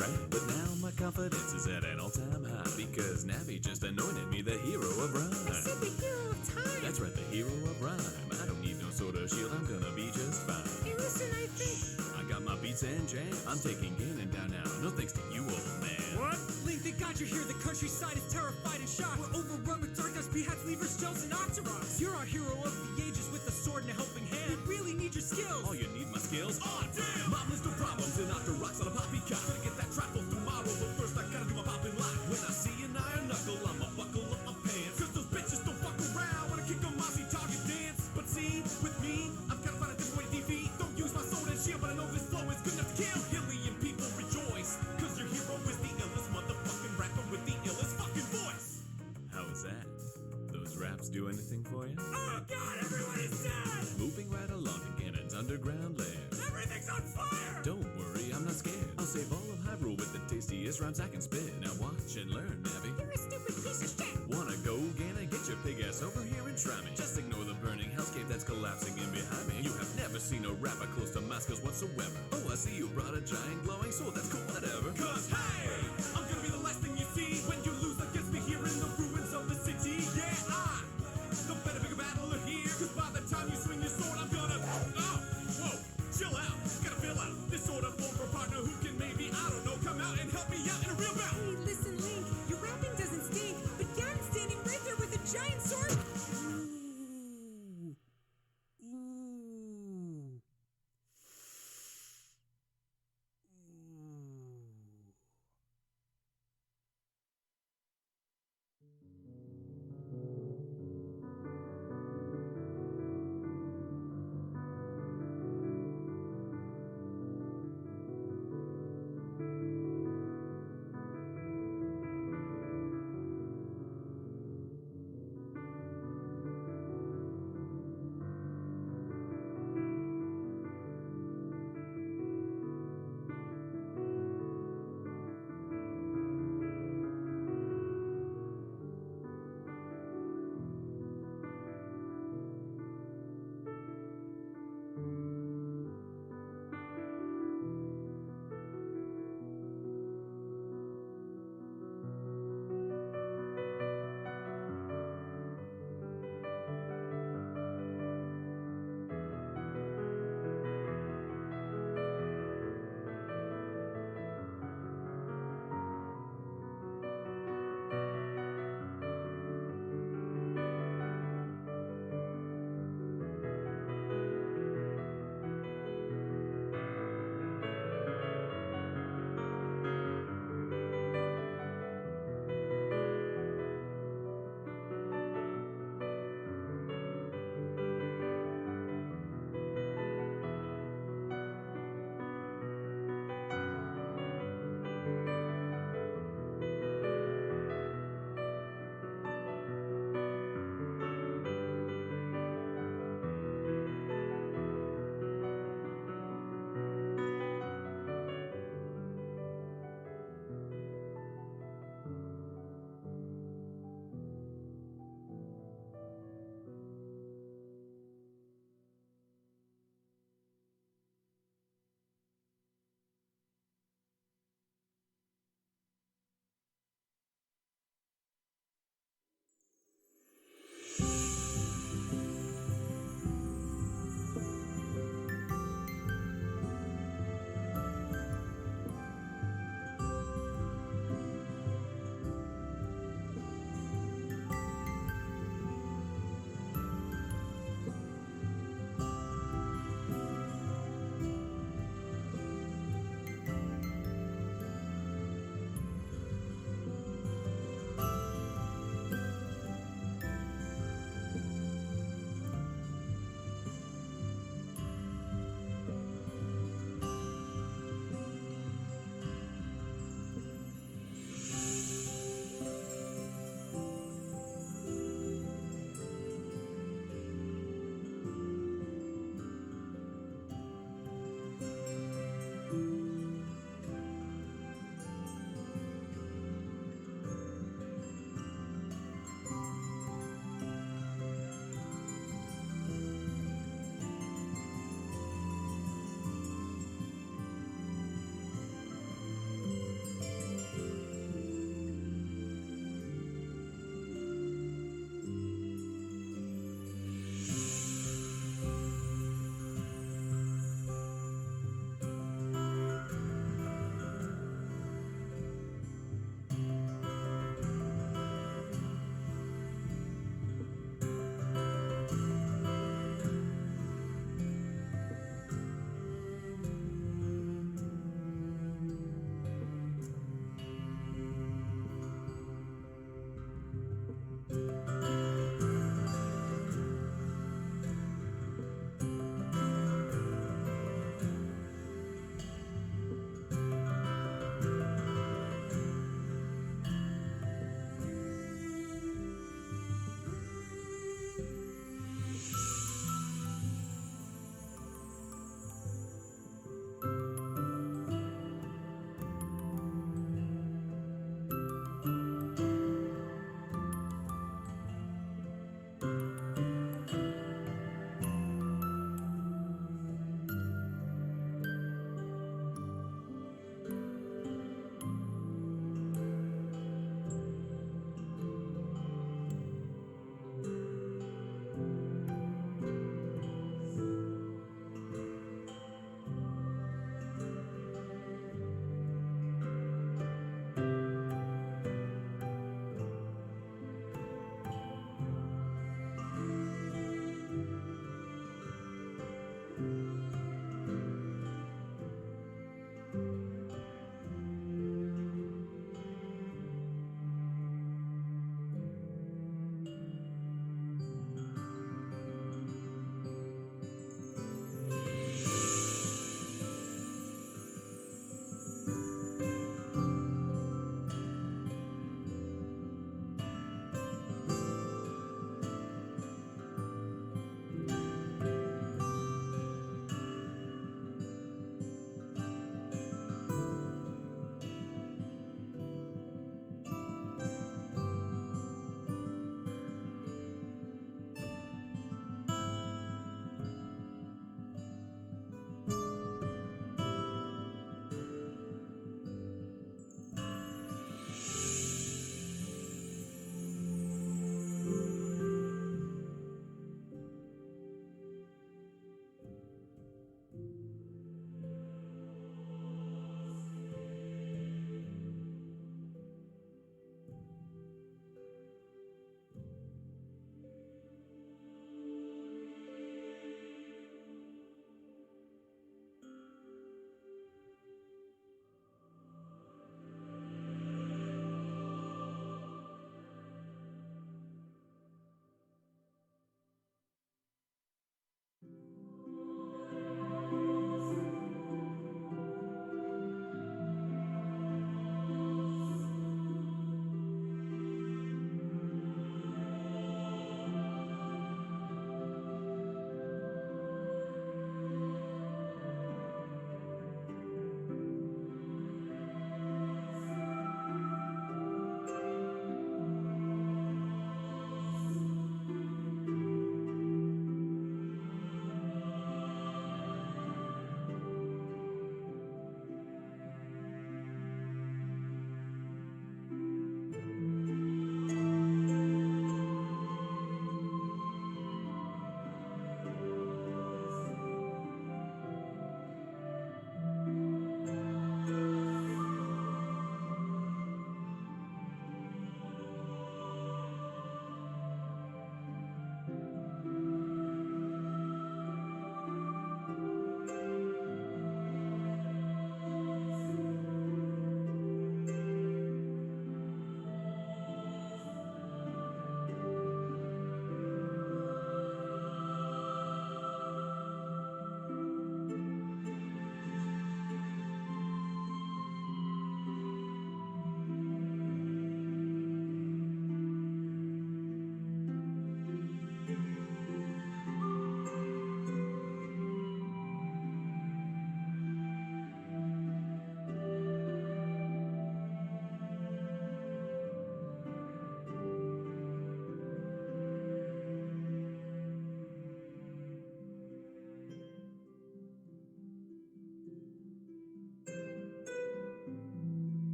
track. But now my confidence is at an all-time high, because Navi just anointed me the hero of rhyme. I said the hero of time. That's right, the hero of rhyme. I don't need no sort of shield, I'm gonna be just fine. Hey, listen, I think... I got my beats and jams. I'm taking Ganon down now, no thanks to you, old man. What? Link, thank God you're here. The countryside is terrified and shocked. We're overrun with darkness, beheads, levers, gels, and octoroks. You're our hero of the ages with a sword and a helping hand. We really need your skills. Oh, you need my skills? Aw, damn! Mom, there's no problems and octoroks on a poppycock. Gonna get that trap tomorrow, but first I gotta do my poppin' lock. When I see an iron knuckle, I'ma buckle up my pants. Cause those bitches don't fuck around. Wanna kick a mossy target dance. But see, with me, I've gotta find a different way to defeat. Don't use my sword and shield, but I know this flow is good enough to kill. Hillian people rejoice, cause your hero is the illest motherfucking rapper with the illest fucking voice. How was that? Those raps do anything for you? Oh God, everyone is dead! Moving right along to Ganon's underground lair. Everything's on fire! Don't worry, I'm not scared. I'll save all of Hyrule with the tastiest rhymes I can spit. Now watch and learn, Navi. You're a stupid piece of shit. Wanna go, Ganon? Get your pig ass over here and try me. Just ignore the burning hellscape that's collapsing in behind me. You have never seen a rapper close to my skills whatsoever. Oh, I see you brought a giant glowing sword, that's cool, whatever. Cause hey, I'm gonna be the last thing you see when you lose against me here in the ruins of the city. Yeah, the better bigger battler here. Cause by the time you swing your sword, I'm gonna... Oh, whoa, chill out, gotta fill out this sort of form for a partner who can maybe, I don't know, come out and help me out in a real battle. Hey, listen, Link, your rapping doesn't stink, but Ganon's standing right there with a giant sword. Ooh.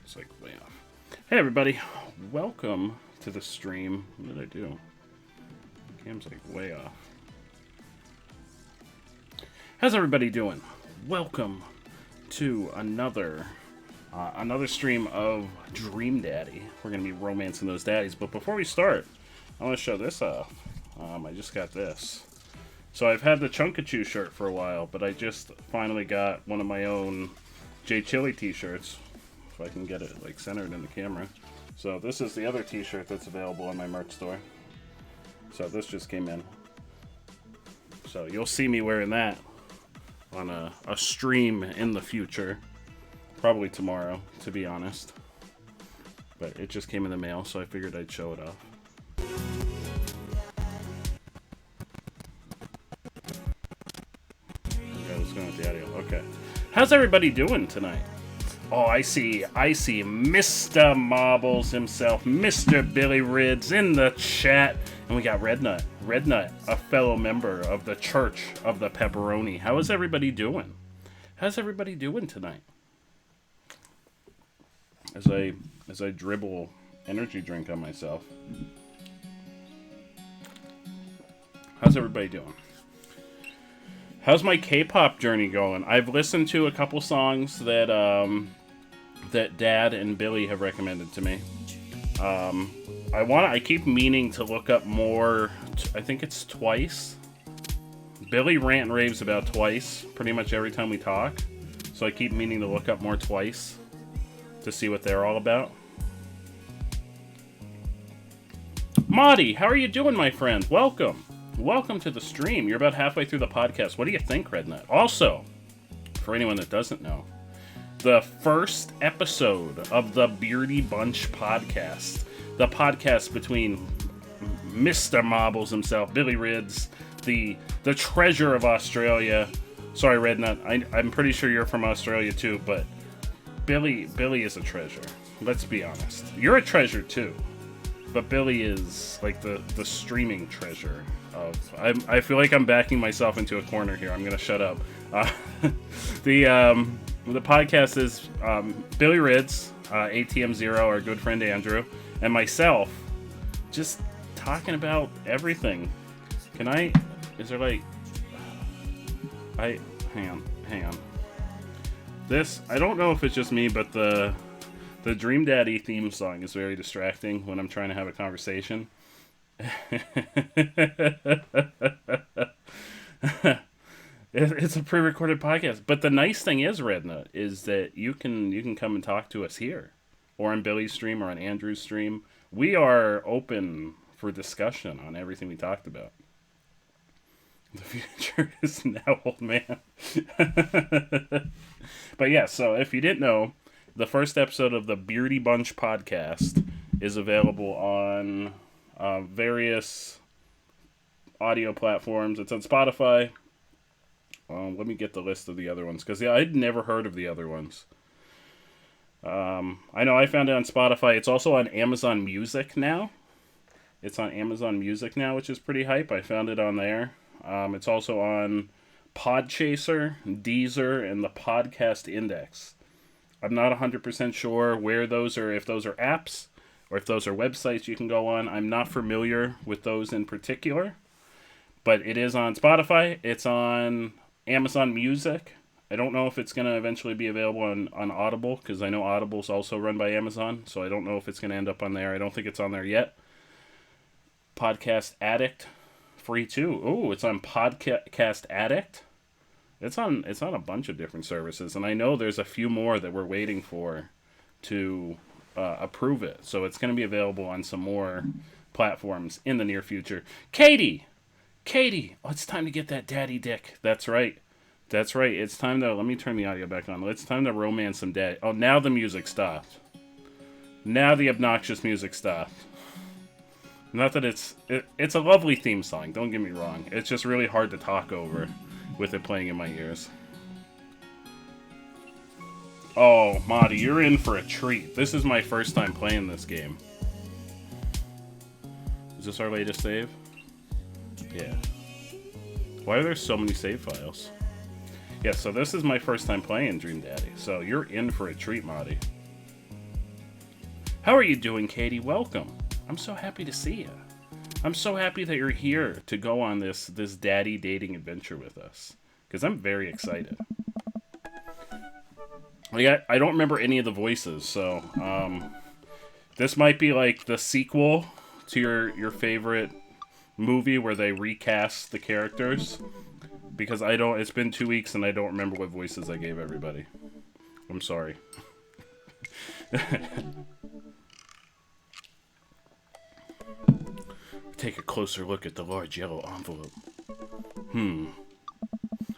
It's like way off. Hey everybody, welcome to the stream. What did I do? Cam's like way off. How's everybody doing? Welcome to another stream of Dream Daddy. We're gonna be romancing those daddies, but before we start, I want to show this off. I just got this. So I've had the Chunkachu shirt for a while, but I just finally got one of my own J Chili t-shirts. If I can get it like centered in the camera. So this is the other t-shirt that's available on my merch store. So this just came in. So you'll see me wearing that on a stream in the future. Probably tomorrow, to be honest. But it just came in the mail, so I figured I'd show it off. Okay, let's go with the audio. Okay. How's everybody doing tonight? Oh, I see Mr. Marbles himself, Mr. Billy Rids in the chat. And we got Rednut, a fellow member of the Church of the Pepperoni. How is everybody doing? How's everybody doing tonight? As I dribble energy drink on myself. How's everybody doing? How's my K-pop journey going? I've listened to a couple songs that that Dad and Billy have recommended to me. I keep meaning to look up more. I think it's Twice. Billy rant and raves about Twice pretty much every time we talk. So I keep meaning to look up more Twice to see what they're all about. Marty, how are you doing, my friend? Welcome. Welcome to the stream. You're about halfway through the podcast. What do you think, Rednut? Also, for anyone that doesn't know, the first episode of the Beardy Bunch podcast, the podcast between Mr. Marbles himself, Billy Rids, the treasure of Australia. Sorry, Rednut, I'm pretty sure you're from Australia too, but Billy is a treasure. Let's be honest. You're a treasure too, but Billy is like the streaming treasure. I feel like I'm backing myself into a corner here. I'm gonna shut up. The podcast is Billy Rids, ATM0, our good friend Andrew, and myself, just talking about everything. Is there like, hang on. This, I don't know if it's just me, but the Dream Daddy theme song is very distracting when I'm trying to have a conversation. It's a pre-recorded podcast, but the nice thing is, Rednut, is that you can come and talk to us here, or on Billy's stream, or on Andrew's stream. We are open for discussion on everything we talked about. The future is now, old man. But yeah, so if you didn't know, the first episode of the Beardy Bunch podcast is available on various audio platforms. It's on Spotify. Let me get the list of the other ones, because I'd never heard of the other ones. I know I found it on Spotify. It's also on Amazon Music now. It's on Amazon Music now, which is pretty hype. I found it on there. It's also on Podchaser, Deezer, and the Podcast Index. I'm not 100% sure where those are, if those are apps, or if those are websites you can go on. I'm not familiar with those in particular. But it is on Spotify. It's on Amazon Music. I don't know if it's going to eventually be available on Audible, because I know Audible's also run by Amazon, so I don't know if it's going to end up on there. I don't think it's on there yet. Podcast Addict, free too. Oh, it's on Podcast Addict. It's on a bunch of different services, and I know there's a few more that we're waiting for to approve it. So it's going to be available on some more platforms in the near future. Katie, oh, it's time to get that daddy dick. That's right. It's time to, let me turn the audio back on. It's time to romance some daddy. Oh, now the music stopped. Now the obnoxious music stopped. Not that it's a lovely theme song, don't get me wrong. It's just really hard to talk over with it playing in my ears. Oh, Marty, you're in for a treat. This is my first time playing this game. Is this our latest save? Yeah. Why are there so many save files? Yeah, so this is my first time playing Dream Daddy. So you're in for a treat, Marty. How are you doing, Katie? Welcome. I'm so happy to see you. I'm so happy that you're here to go on this daddy dating adventure with us. Because I'm very excited. Like, I don't remember any of the voices, so this might be like the sequel to your favorite movie where they recast the characters. Because it's been 2 weeks and I don't remember what voices I gave everybody. I'm sorry. Take a closer look at the large yellow envelope.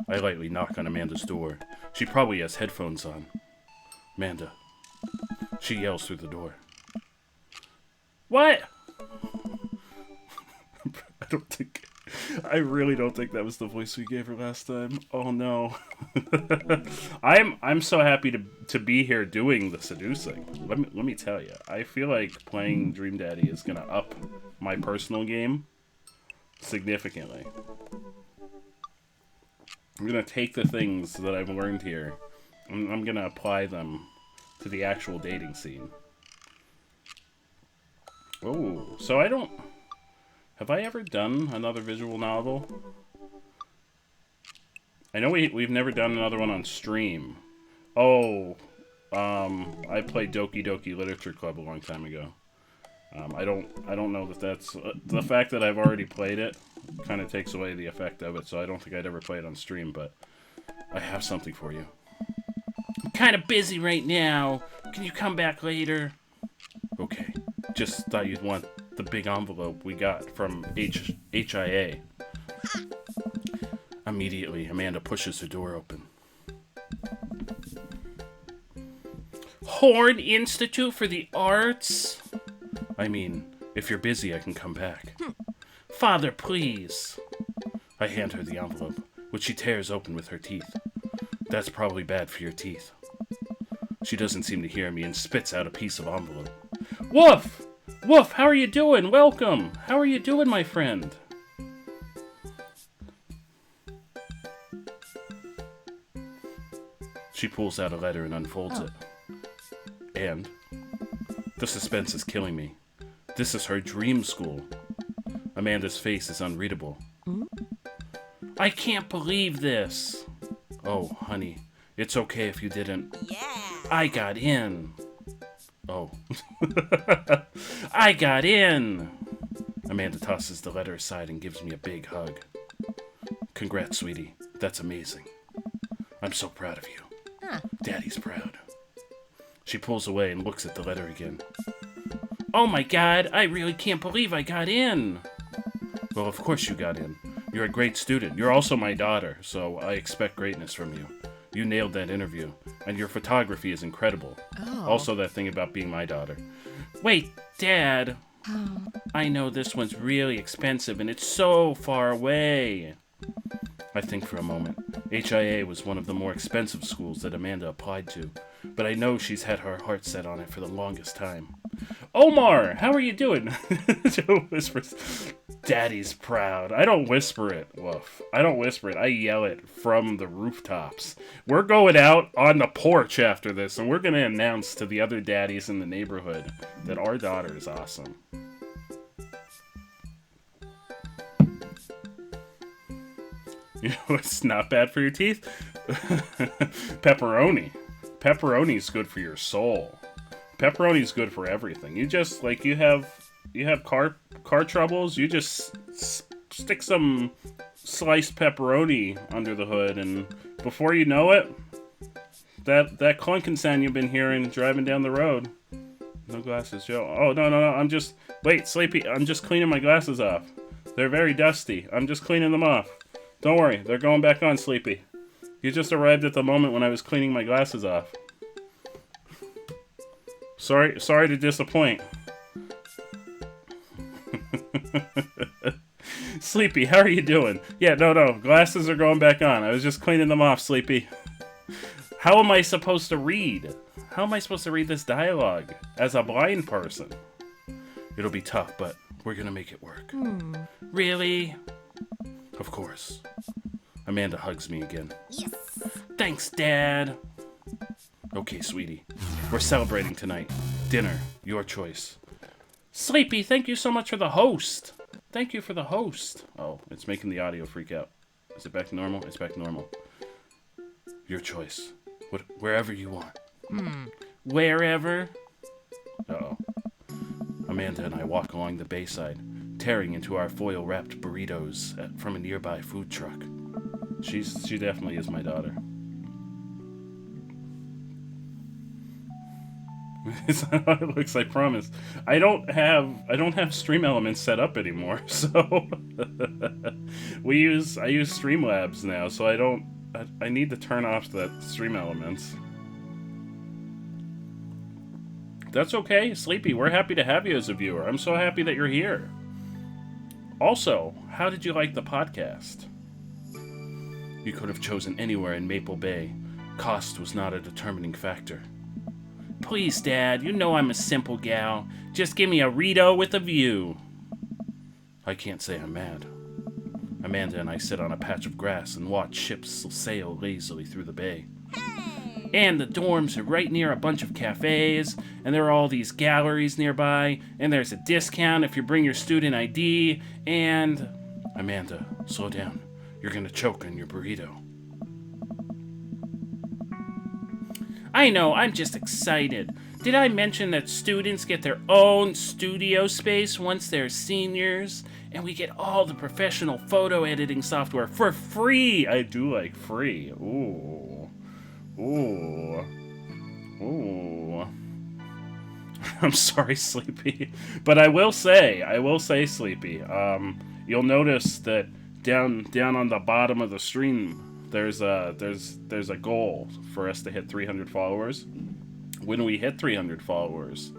I lightly knock on Amanda's door. She probably has headphones on. Amanda. She yells through the door. What? I really don't think that was the voice we gave her last time. Oh no. I'm so happy to be here doing the seducing. Let me tell you. I feel like playing Dream Daddy is gonna up my personal game significantly. I'm gonna take the things that I've learned here. I'm gonna apply them to the actual dating scene. Oh, so I don't... Have I ever done another visual novel? I know we've never done another one on stream. Oh, I played Doki Doki Literature Club a long time ago. I don't know that that's... the fact that I've already played it kind of takes away the effect of it, so I don't think I'd ever play it on stream, but I have something for you. I'm kind of busy right now. Can you come back later? Okay. Just thought you'd want the big envelope we got from HIA. Immediately, Amanda pushes her door open. Horn Institute for the Arts? I mean, if you're busy, I can come back. Father, please. I hand her the envelope, which she tears open with her teeth. That's probably bad for your teeth. She doesn't seem to hear me and spits out a piece of envelope. Woof! Woof, how are you doing? Welcome! How are you doing, my friend? She pulls out a letter and unfolds it. And the suspense is killing me. This is her dream school. Amanda's face is unreadable. I can't believe this. Oh, honey, it's okay if you didn't. Yeah. I got in. Oh. I got in. Amanda tosses the letter aside and gives me a big hug. Congrats, sweetie. That's amazing. I'm so proud of you. Huh. Daddy's proud. She pulls away and looks at the letter again. Oh my god, I really can't believe I got in. Well, of course you got in. You're a great student. You're also my daughter, so I expect greatness from you. You nailed that interview, and your photography is incredible. Oh. Also that thing about being my daughter. Wait, Dad. I know this one's really expensive, and it's so far away. I think for a moment. HIA was one of the more expensive schools that Amanda applied to, but I know she's had her heart set on it for the longest time. Omar, how are you doing? Joe whispers, Daddy's proud. I don't whisper it, woof. I don't whisper it. I yell it from the rooftops. We're going out on the porch after this, and we're going to announce to the other daddies in the neighborhood that our daughter is awesome. You know, it's not bad for your teeth. Pepperoni. Pepperoni's good for your soul. Pepperoni's good for everything. You just, like, you have car troubles, you just stick some sliced pepperoni under the hood, and before you know it, that clunking sound you've been hearing driving down the road. No glasses, Joe. Oh, no, wait, Sleepy, I'm just cleaning my glasses off. They're very dusty. I'm just cleaning them off. Don't worry, they're going back on, Sleepy. You just arrived at the moment when I was cleaning my glasses off. Sorry to disappoint. Sleepy, how are you doing? Yeah, no, glasses are going back on. I was just cleaning them off, Sleepy. How am I supposed to read? How am I supposed to read this dialogue as a blind person? It'll be tough, but we're gonna make it work. Really? Of course. Amanda hugs me again. Yes. Thanks, Dad. Okay, sweetie. We're celebrating tonight. Dinner. Your choice. Sleepy, thank you so much for the host. Thank you for the host. Oh, it's making the audio freak out. Is it back to normal? It's back to normal. Your choice. Wherever you want. Wherever. Uh-oh. Amanda and I walk along the bayside, tearing into our foil-wrapped burritos from a nearby food truck. She definitely is my daughter. It's not how it looks, I promise. I don't have Stream Elements set up anymore, so I use Streamlabs now, so I need to turn off that Stream Elements. That's okay, Sleepy. We're happy to have you as a viewer. I'm so happy that you're here. Also, how did you like the podcast? You could have chosen anywhere in Maple Bay. Cost was not a determining factor. Please, Dad, you know I'm a simple gal. Just give me a Rito with a view. I can't say I'm mad. Amanda and I sit on a patch of grass and watch ships sail lazily through the bay. Hey! And the dorms are right near a bunch of cafes, and there are all these galleries nearby, and there's a discount if you bring your student ID, and... Amanda, slow down. You're gonna choke on your burrito. I know, I'm just excited. Did I mention that students get their own studio space once they're seniors? And we get all the professional photo editing software for free! I do like free. Ooh. Ooh. Ooh. I'm sorry, Sleepy. But I will say, Sleepy, you'll notice that down on the bottom of the stream, there's a goal for us to hit 300 followers. When we hit 300 followers,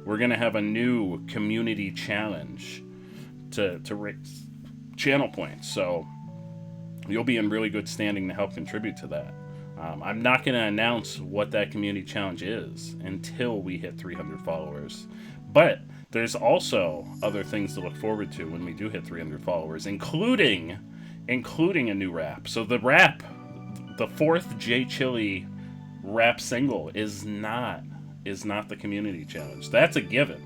we're gonna have a new community challenge to raise channel points. So you'll be in really good standing to help contribute to that. I'm not gonna announce what that community challenge is until we hit 300 followers, but there's also other things to look forward to when we do hit 300 followers, including a new rap. So the rap, the fourth J Chili rap single is not the community challenge. That's a given.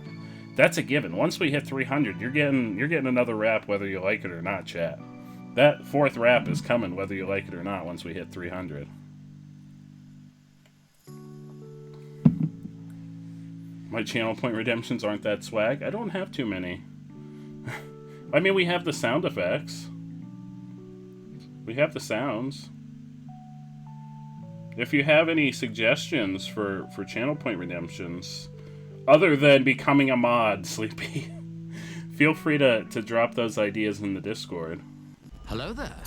That's a given. Once we hit 300, you're getting another rap whether you like it or not, chat. That fourth rap is coming whether you like it or not once we hit 300. My channel point redemptions aren't that swag. I don't have too many. I mean, we have the sound effects. We have the sounds. If you have any suggestions for channel point redemptions, other than becoming a mod, Sleepy, feel free to drop those ideas in the Discord. Hello there.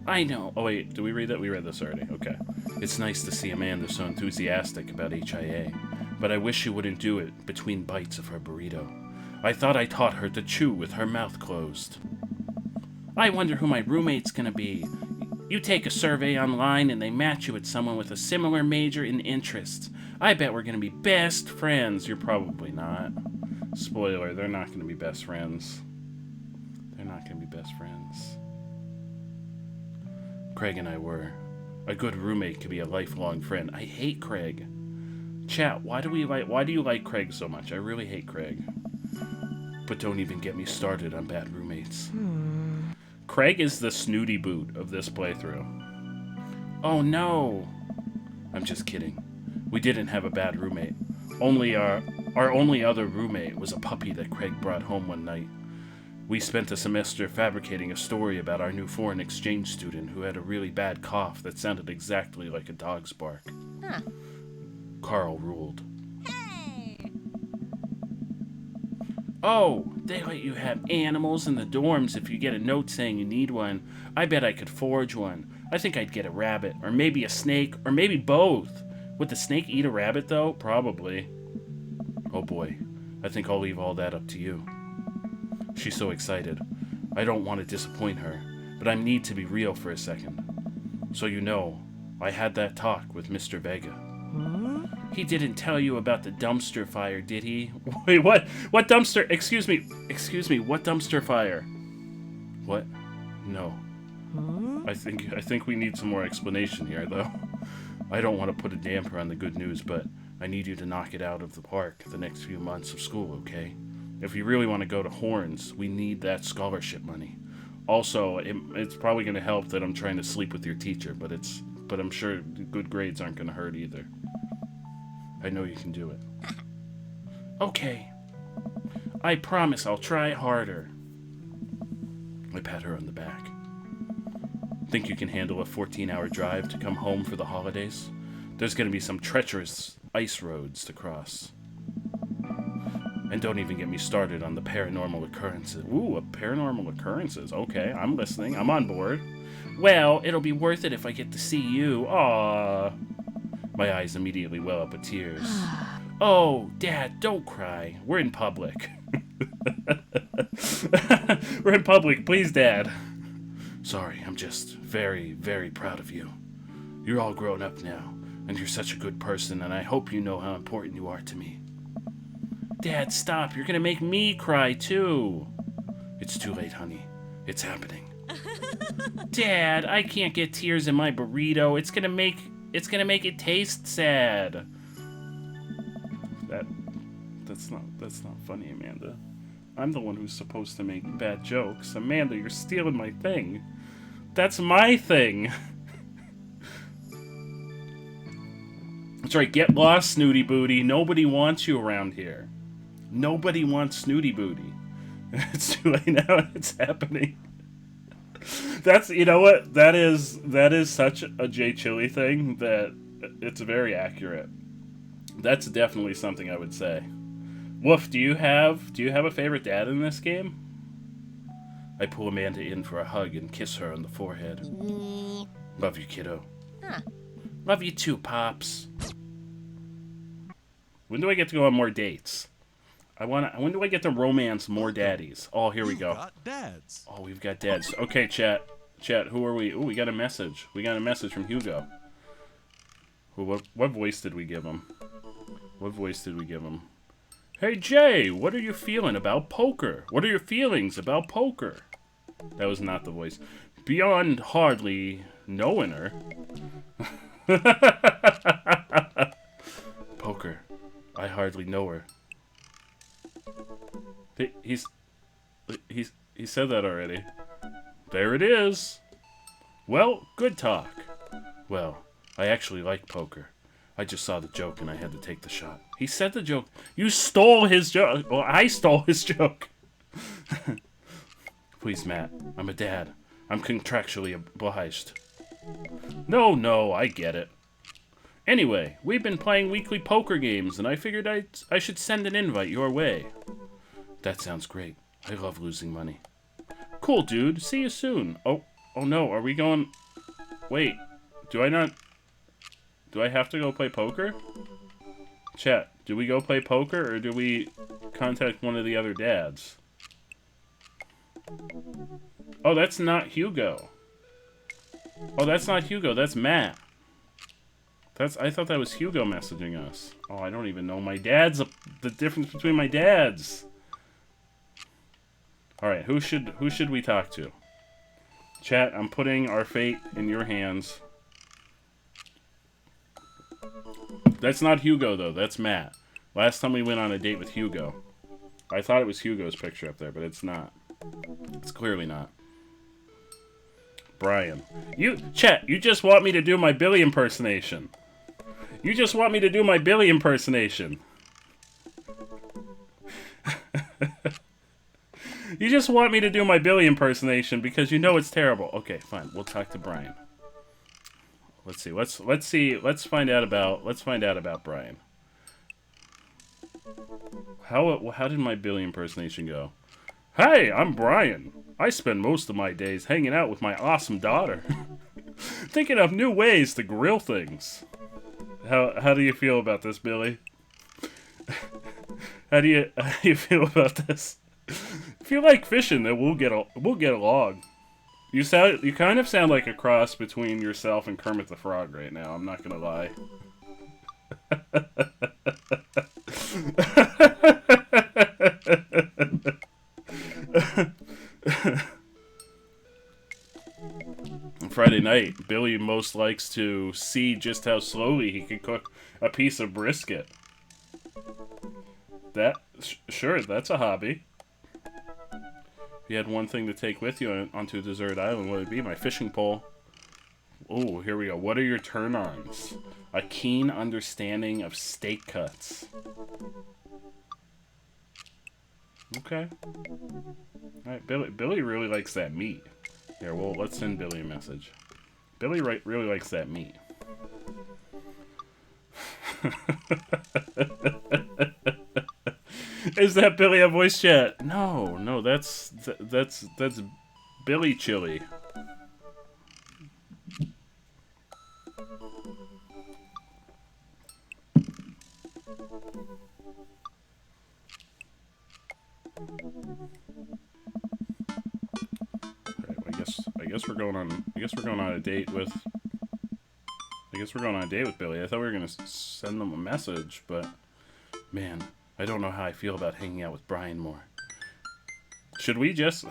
I know. Oh wait, did we read that? We read this already. Okay. It's nice to see Amanda so enthusiastic about HIA, but I wish she wouldn't do it between bites of her burrito. I thought I taught her to chew with her mouth closed. I wonder who my roommate's gonna be. You take a survey online and they match you with someone with a similar major and interests. I bet we're gonna be best friends. You're probably not. Spoiler, they're not gonna be best friends. They're not gonna be best friends. Craig and I were. A good roommate could be a lifelong friend. I hate Craig. Chat, why do you like Craig so much? I really hate Craig. But don't even get me started on bad roommates. Craig is the snooty boot of this playthrough. Oh no! I'm just kidding. We didn't have a bad roommate. Only our only other roommate was a puppy that Craig brought home one night. We spent a semester fabricating a story about our new foreign exchange student who had a really bad cough that sounded exactly like a dog's bark. Huh. Carl ruled. Hey! Oh, they let you have animals in the dorms if you get a note saying you need one. I bet I could forge one. I think I'd get a rabbit, or maybe a snake, or maybe both. Would the snake eat a rabbit, though? Probably. Oh boy, I think I'll leave all that up to you. She's so excited. I don't want to disappoint her, but I need to be real for a second. So you know, I had that talk with Mr. Vega. Huh? He didn't tell you about the dumpster fire, did he? Wait, what? What dumpster? Excuse me, what dumpster fire? What? No. Huh? I think we need some more explanation here, though. I don't want to put a damper on the good news, but I need you to knock it out of the park the next few months of school, okay? If you really want to go to Horns, we need that scholarship money. Also, it's probably going to help that I'm trying to sleep with your teacher, but I'm sure good grades aren't going to hurt either. I know you can do it. Okay. I promise I'll try harder. I pat her on the back. Think you can handle a 14-hour drive to come home for the holidays? There's going to be some treacherous ice roads to cross. And don't even get me started on the paranormal occurrences. Ooh, paranormal occurrences. Okay, I'm listening. I'm on board. Well, it'll be worth it if I get to see you. Aww. My eyes immediately well up with tears. Oh, Dad, don't cry. We're in public. We're in public, please, Dad. Sorry, I'm just very, very proud of you. You're all grown up now, and you're such a good person, and I hope you know how important you are to me. Dad, stop. You're gonna make me cry, too. It's too late, honey. It's happening. Dad, I can't get tears in my burrito. It's gonna make it taste sad. That's not funny, Amanda. I'm the one who's supposed to make bad jokes. Amanda, you're stealing my thing. That's my thing. That's right, get lost, Snooty Booty. Nobody wants you around here. Nobody wants Snooty Booty. It's too late now, it's happening. That's, you know what? That is such a Jay Chili thing that it's very accurate. That's definitely something I would say. Woof, do you have a favorite dad in this game? I pull Amanda in for a hug and kiss her on the forehead. Love you, kiddo. Huh. Love you too, Pops. When do I get to go on more dates? When do I get to romance more daddies? Oh, here we go. Got dads. Oh, we've got dads. Okay, chat. Chat, who are we? Oh, we got a message. We got a message from Hugo. What voice did we give him? What voice did we give him? Hey, Jay, what are you feeling about poker? What are your feelings about poker? That was not the voice. Beyond hardly knowing her. Poker. I hardly know her. He said that already. There it is. Well, good talk. Well, I actually like poker. I just saw the joke and I had to take the shot. He said the joke. You stole his joke. Well, I stole his joke. Please, Matt. I'm a dad. I'm contractually obliged. No, I get it. Anyway, we've been playing weekly poker games, and I figured I should send an invite your way. That sounds great. I love losing money. Cool, dude. See you soon. Oh no. Are we going... Wait. Do I have to go play poker? Chat, do we go play poker, or do we contact one of the other dads? Oh, that's not Hugo. Oh, that's not Hugo. That's Matt. I thought that was Hugo messaging us. Oh, I don't even know my dads. The difference between my dads. All right, who should we talk to? Chat, I'm putting our fate in your hands. That's not Hugo, though. That's Matt. Last time we went on a date with Hugo. I thought it was Hugo's picture up there, but it's not. It's clearly not. Brian. Chat, you just want me to do my Billy impersonation. You just want me to do my Billy impersonation. You just want me to do my Billy impersonation because you know it's terrible. Okay, fine. We'll talk to Brian. Let's see. Let's find out about Brian. How did my Billy impersonation go? Hey, I'm Brian. I spend most of my days hanging out with my awesome daughter. Thinking of new ways to grill things. How do you feel about this, Billy? How do you feel about this? If you like fishing, then we'll get along. You kind of sound like a cross between yourself and Kermit the Frog right now. I'm not gonna lie. night, Billy most likes to see just how slowly he can cook a piece of brisket. Sure, that's a hobby. If you had one thing to take with you onto a desert island, what would it be? My fishing pole. Oh, here we go. What are your turn-ons? A keen understanding of steak cuts. Okay. Alright, Billy really likes that meat. Here, well, let's send Billy a message. Billy really likes that meat. Is that Billy a voice chat? No, that's Billy Chili. I guess we're going on a date with Billy. I thought we were gonna send them a message, but man, I don't know how I feel about hanging out with Brian more. Should we just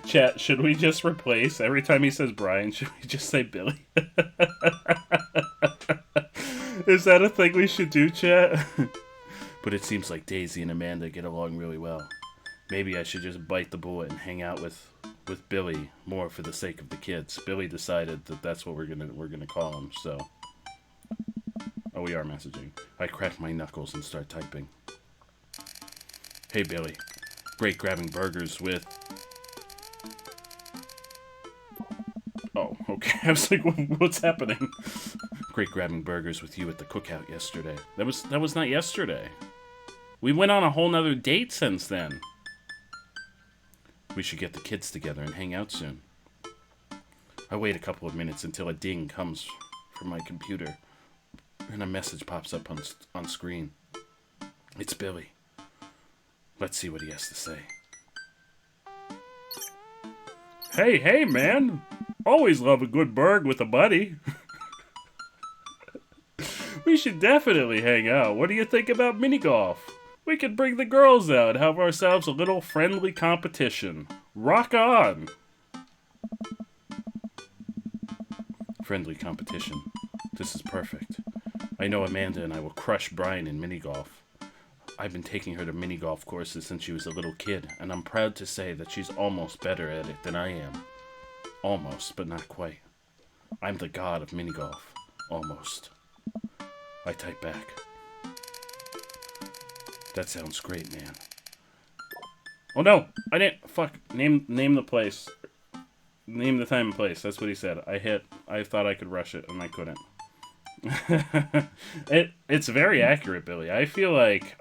chat? Should we just replace every time he says Brian? Should we just say Billy? Is that a thing we should do, chat? But it seems like Daisy and Amanda get along really well. Maybe I should just bite the bullet and hang out with Billy more for the sake of the kids. Billy decided that that's what we're gonna call him. So, oh, we are messaging. I crack my knuckles and start typing. Hey Billy, great grabbing burgers with. Oh, okay. I was like, what's happening? Great grabbing burgers with you at the cookout yesterday. That was not yesterday. We went on a whole nother date since then. We should get the kids together and hang out soon. I wait a couple of minutes until a ding comes from my computer and a message pops up on screen. It's Billy. Let's see what he has to say. Hey, man. Always love a good burg with a buddy. We should definitely hang out. What do you think about mini golf? We could bring the girls out, have ourselves a little friendly competition. Rock on! Friendly competition. This is perfect. I know Amanda and I will crush Brian in mini golf. I've been taking her to mini golf courses since she was a little kid, and I'm proud to say that she's almost better at it than I am. Almost, but not quite. I'm the god of mini golf. Almost. I type back. That sounds great, man. Oh no! I didn't. Fuck. Name the place. Name the time and place. That's what he said. I thought I could rush it, and I couldn't. It's very accurate, Billy. I feel like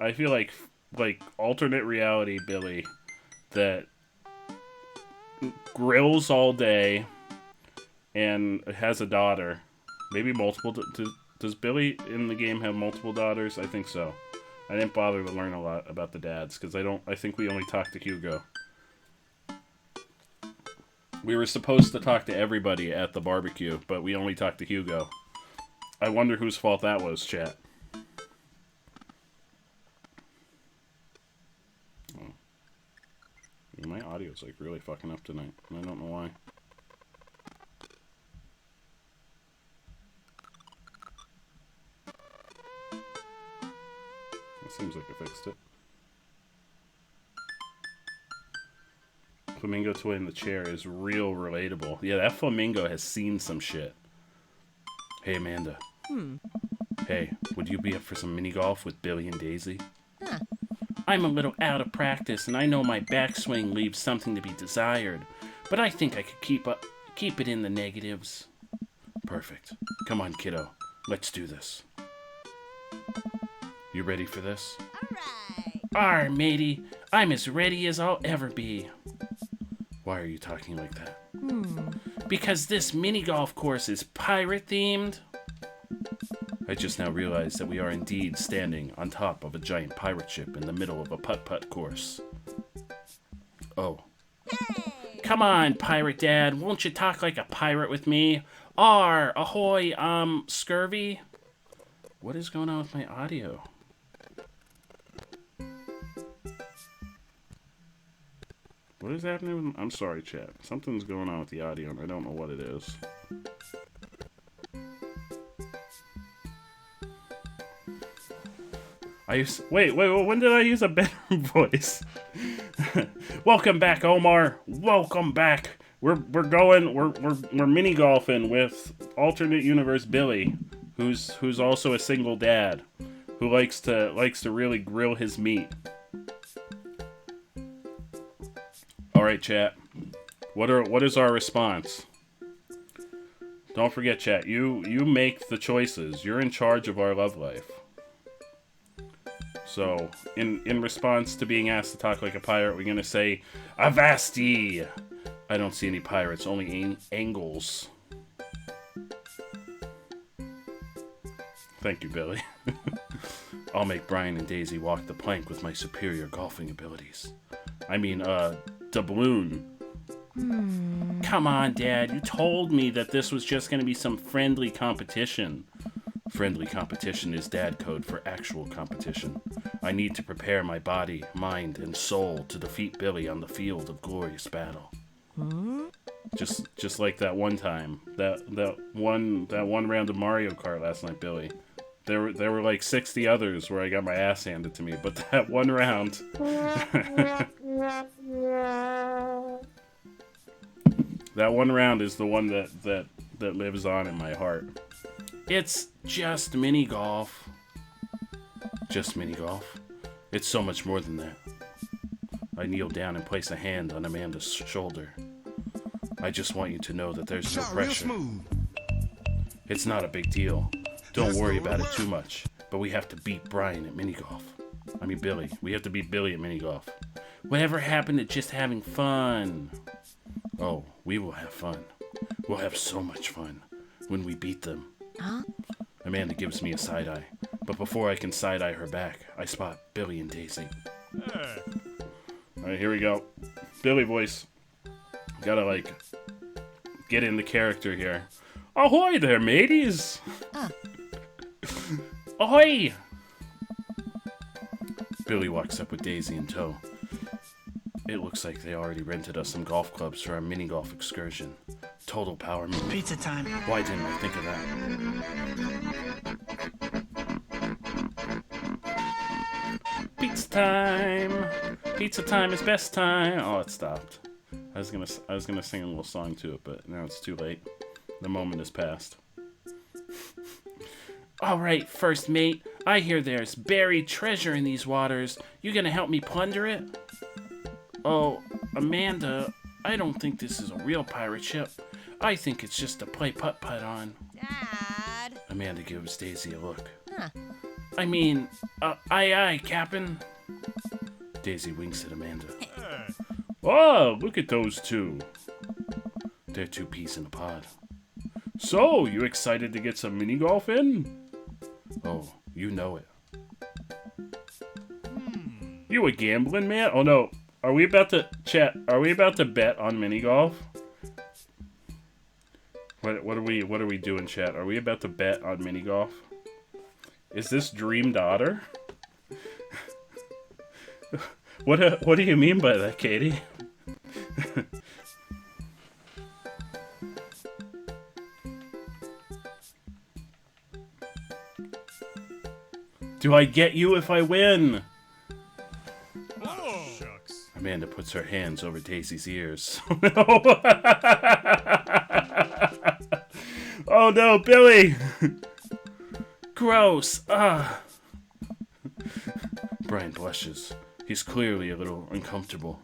alternate reality Billy that grills all day and has a daughter. Maybe multiple. Does Billy in the game have multiple daughters? I think so. I didn't bother to learn a lot about the dads, because I think we only talked to Hugo. We were supposed to talk to everybody at the barbecue, but we only talked to Hugo. I wonder whose fault that was, chat. Oh. My audio's like really fucking up tonight, and I don't know why. Seems like I fixed it. Flamingo toy in the chair is real relatable. Yeah, that flamingo has seen some shit. Hey, Amanda. Hey, would you be up for some mini golf with Billy and Daisy? I'm a little out of practice, and I know my backswing leaves something to be desired, but I think I could keep it in the negatives. Perfect. Come on, kiddo. Let's do this. You ready for this? Alright. Arr, matey. I'm as ready as I'll ever be. Why are you talking like that? Because this mini golf course is pirate themed. I just now realized that we are indeed standing on top of a giant pirate ship in the middle of a putt-putt course. Oh. Hey! Come on, pirate dad. Won't you talk like a pirate with me? Arr, ahoy, scurvy. What is going on with my audio? What is happening with... I'm sorry, chat. Something's going on with the audio, and I don't know what it is. Wait, when did I use a better voice? Welcome back, Omar. Welcome back. We're mini golfing with alternate universe Billy, who's also a single dad, who likes to really grill his meat. All right, chat. What is our response? Don't forget, chat. You make the choices. You're in charge of our love life. So, in response to being asked to talk like a pirate, we're gonna say, Avasti! I don't see any pirates, only angles. Thank you, Billy. I'll make Brian and Daisy walk the plank with my superior golfing abilities. I mean, doubloon. Come on, Dad. You told me that this was just gonna be some friendly competition. Friendly competition is dad code for actual competition. I need to prepare my body, mind, and soul to defeat Billy on the field of glorious battle. Just like that one time, that one round of Mario Kart last night, Billy. There were like 60 others where I got my ass handed to me, but that one round. That one round is the one that lives on in my heart. It's just mini golf. Just mini golf. It's so much more than that. I kneel down and place a hand on Amanda's shoulder. I just want you to know that there's no pressure. It's not a big deal. Don't worry about it too much. But we have to beat Brian at mini golf. I mean Billy. We have to beat Billy at mini golf. Whatever happened to just having fun? Oh, we will have fun. We'll have so much fun when we beat them. Huh? Amanda gives me a side eye, but before I can side eye her back, I spot Billy and Daisy. Alright, here we go. Billy voice. Gotta, get in the character here. Ahoy there, mateys! Ahoy! Billy walks up with Daisy in tow. It looks like they already rented us some golf clubs for our mini golf excursion. Total power move. Pizza time. Why didn't I think of that? Pizza time! Pizza time is best time! Oh, it stopped. I was gonna sing a little song to it, but now it's too late. The moment has passed. Alright, first mate. I hear there's buried treasure in these waters. You gonna help me plunder it? Oh, Amanda, I don't think this is a real pirate ship. I think it's just to play putt-putt on. Dad. Amanda gives Daisy a look. Huh. I mean, aye, Captain. Daisy winks at Amanda. Oh, look at those two. They're two peas in a pod. So, you excited to get some mini golf in? Oh, you know it. You a gambling man? Oh no. Are we about to bet on mini golf? What are we doing, chat? Are we about to bet on mini golf? Is this dream daughter? What do you mean by that, Katie? Do I get you if I win? Oh, shucks. Amanda puts her hands over Daisy's ears. Oh no, Billy! Gross! Brian blushes. He's clearly a little uncomfortable.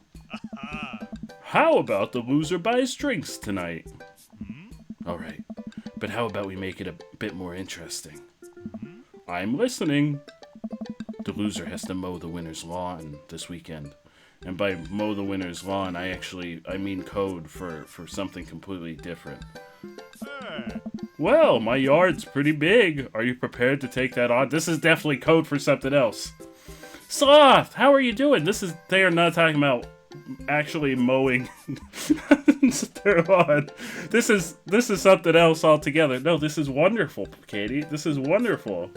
How about the loser buys drinks tonight? Alright, but how about we make it a bit more interesting? I'm listening. The loser has to mow the winner's lawn this weekend. And by mow the winner's lawn, I mean code for something completely different. Well, my yard's pretty big. Are you prepared to take that on? This is definitely code for something else. Sloth, how are you doing? They are not talking about actually mowing their lawn. This is something else altogether. No, this is wonderful, Katie. This is wonderful.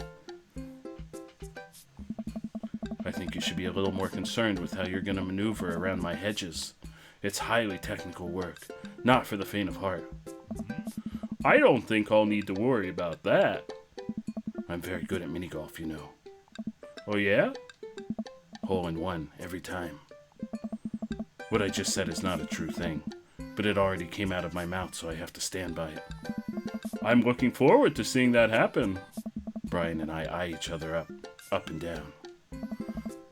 I think you should be a little more concerned with how you're going to maneuver around my hedges. It's highly technical work, not for the faint of heart. I don't think I'll need to worry about that. I'm very good at mini golf, you know. Oh yeah? Hole in one every time. What I just said is not a true thing, but it already came out of my mouth, so I have to stand by it. I'm looking forward to seeing that happen. Brian and I eye each other up and down.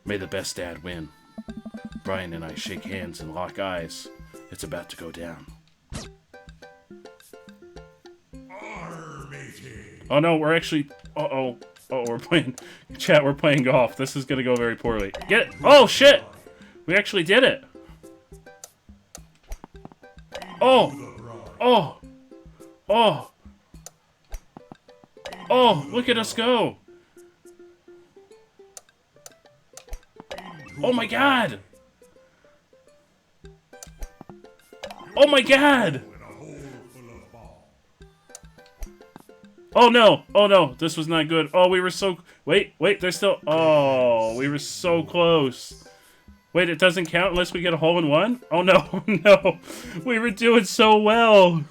May the best dad win. Brian and I shake hands and lock eyes. It's about to go down. Oh no, we're actually... Uh-oh. Oh, we're playing... Chat, we're playing golf. This is gonna go very poorly. Get it! Oh, shit! We actually did it! Oh! Oh! Oh! Oh, look at us go! Oh my god! Oh my god! Oh no! Oh no! This was not good. Oh, we were so... Wait, there's still... Oh, we were so close. Wait, it doesn't count unless we get a hole in one? Oh no, no. We were doing so well.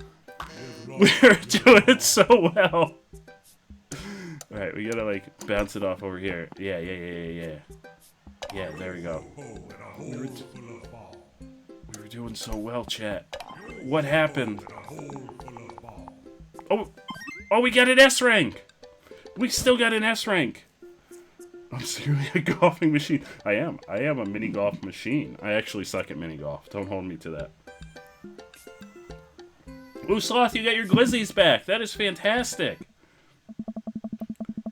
We were doing so well. Alright, we gotta like bounce it off over here. Yeah. Yeah, there we go. We were doing so well, chat. What happened? Oh, we got an S rank! We still got an S rank! I'm secretly a golfing machine. I am a mini golf machine. I actually suck at mini golf. Don't hold me to that. Ooh, Sloth, you got your glizzies back. That is fantastic.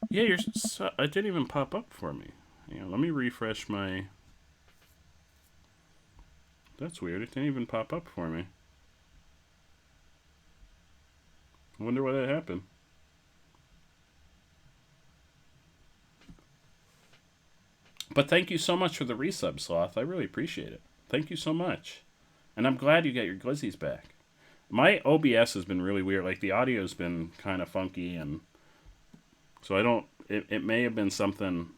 Yeah, it didn't even pop up for me. Yeah, let me refresh my... That's weird. It didn't even pop up for me. I wonder why that happened. But thank you so much for the resub, Sloth. I really appreciate it. Thank you so much. And I'm glad you got your glizzies back. My OBS has been really weird. Like, the audio's been kind of funky, and... So I don't... It may have been something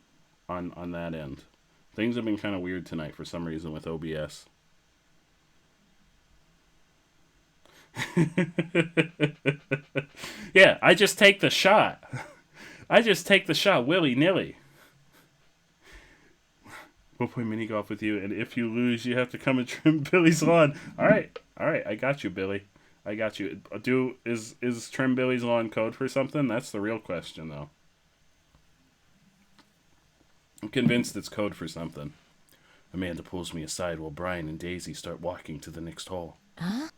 on that end. Things have been kind of weird tonight for some reason with OBS. Yeah, I just take the shot. I just take the shot willy-nilly. We'll play mini golf with you, and if you lose, you have to come and trim Billy's lawn. All right, I got you, Billy. I got you. Is trim Billy's lawn code for something? That's the real question, though. I'm convinced it's code for something. Amanda pulls me aside while Brian and Daisy start walking to the next hole. Huh?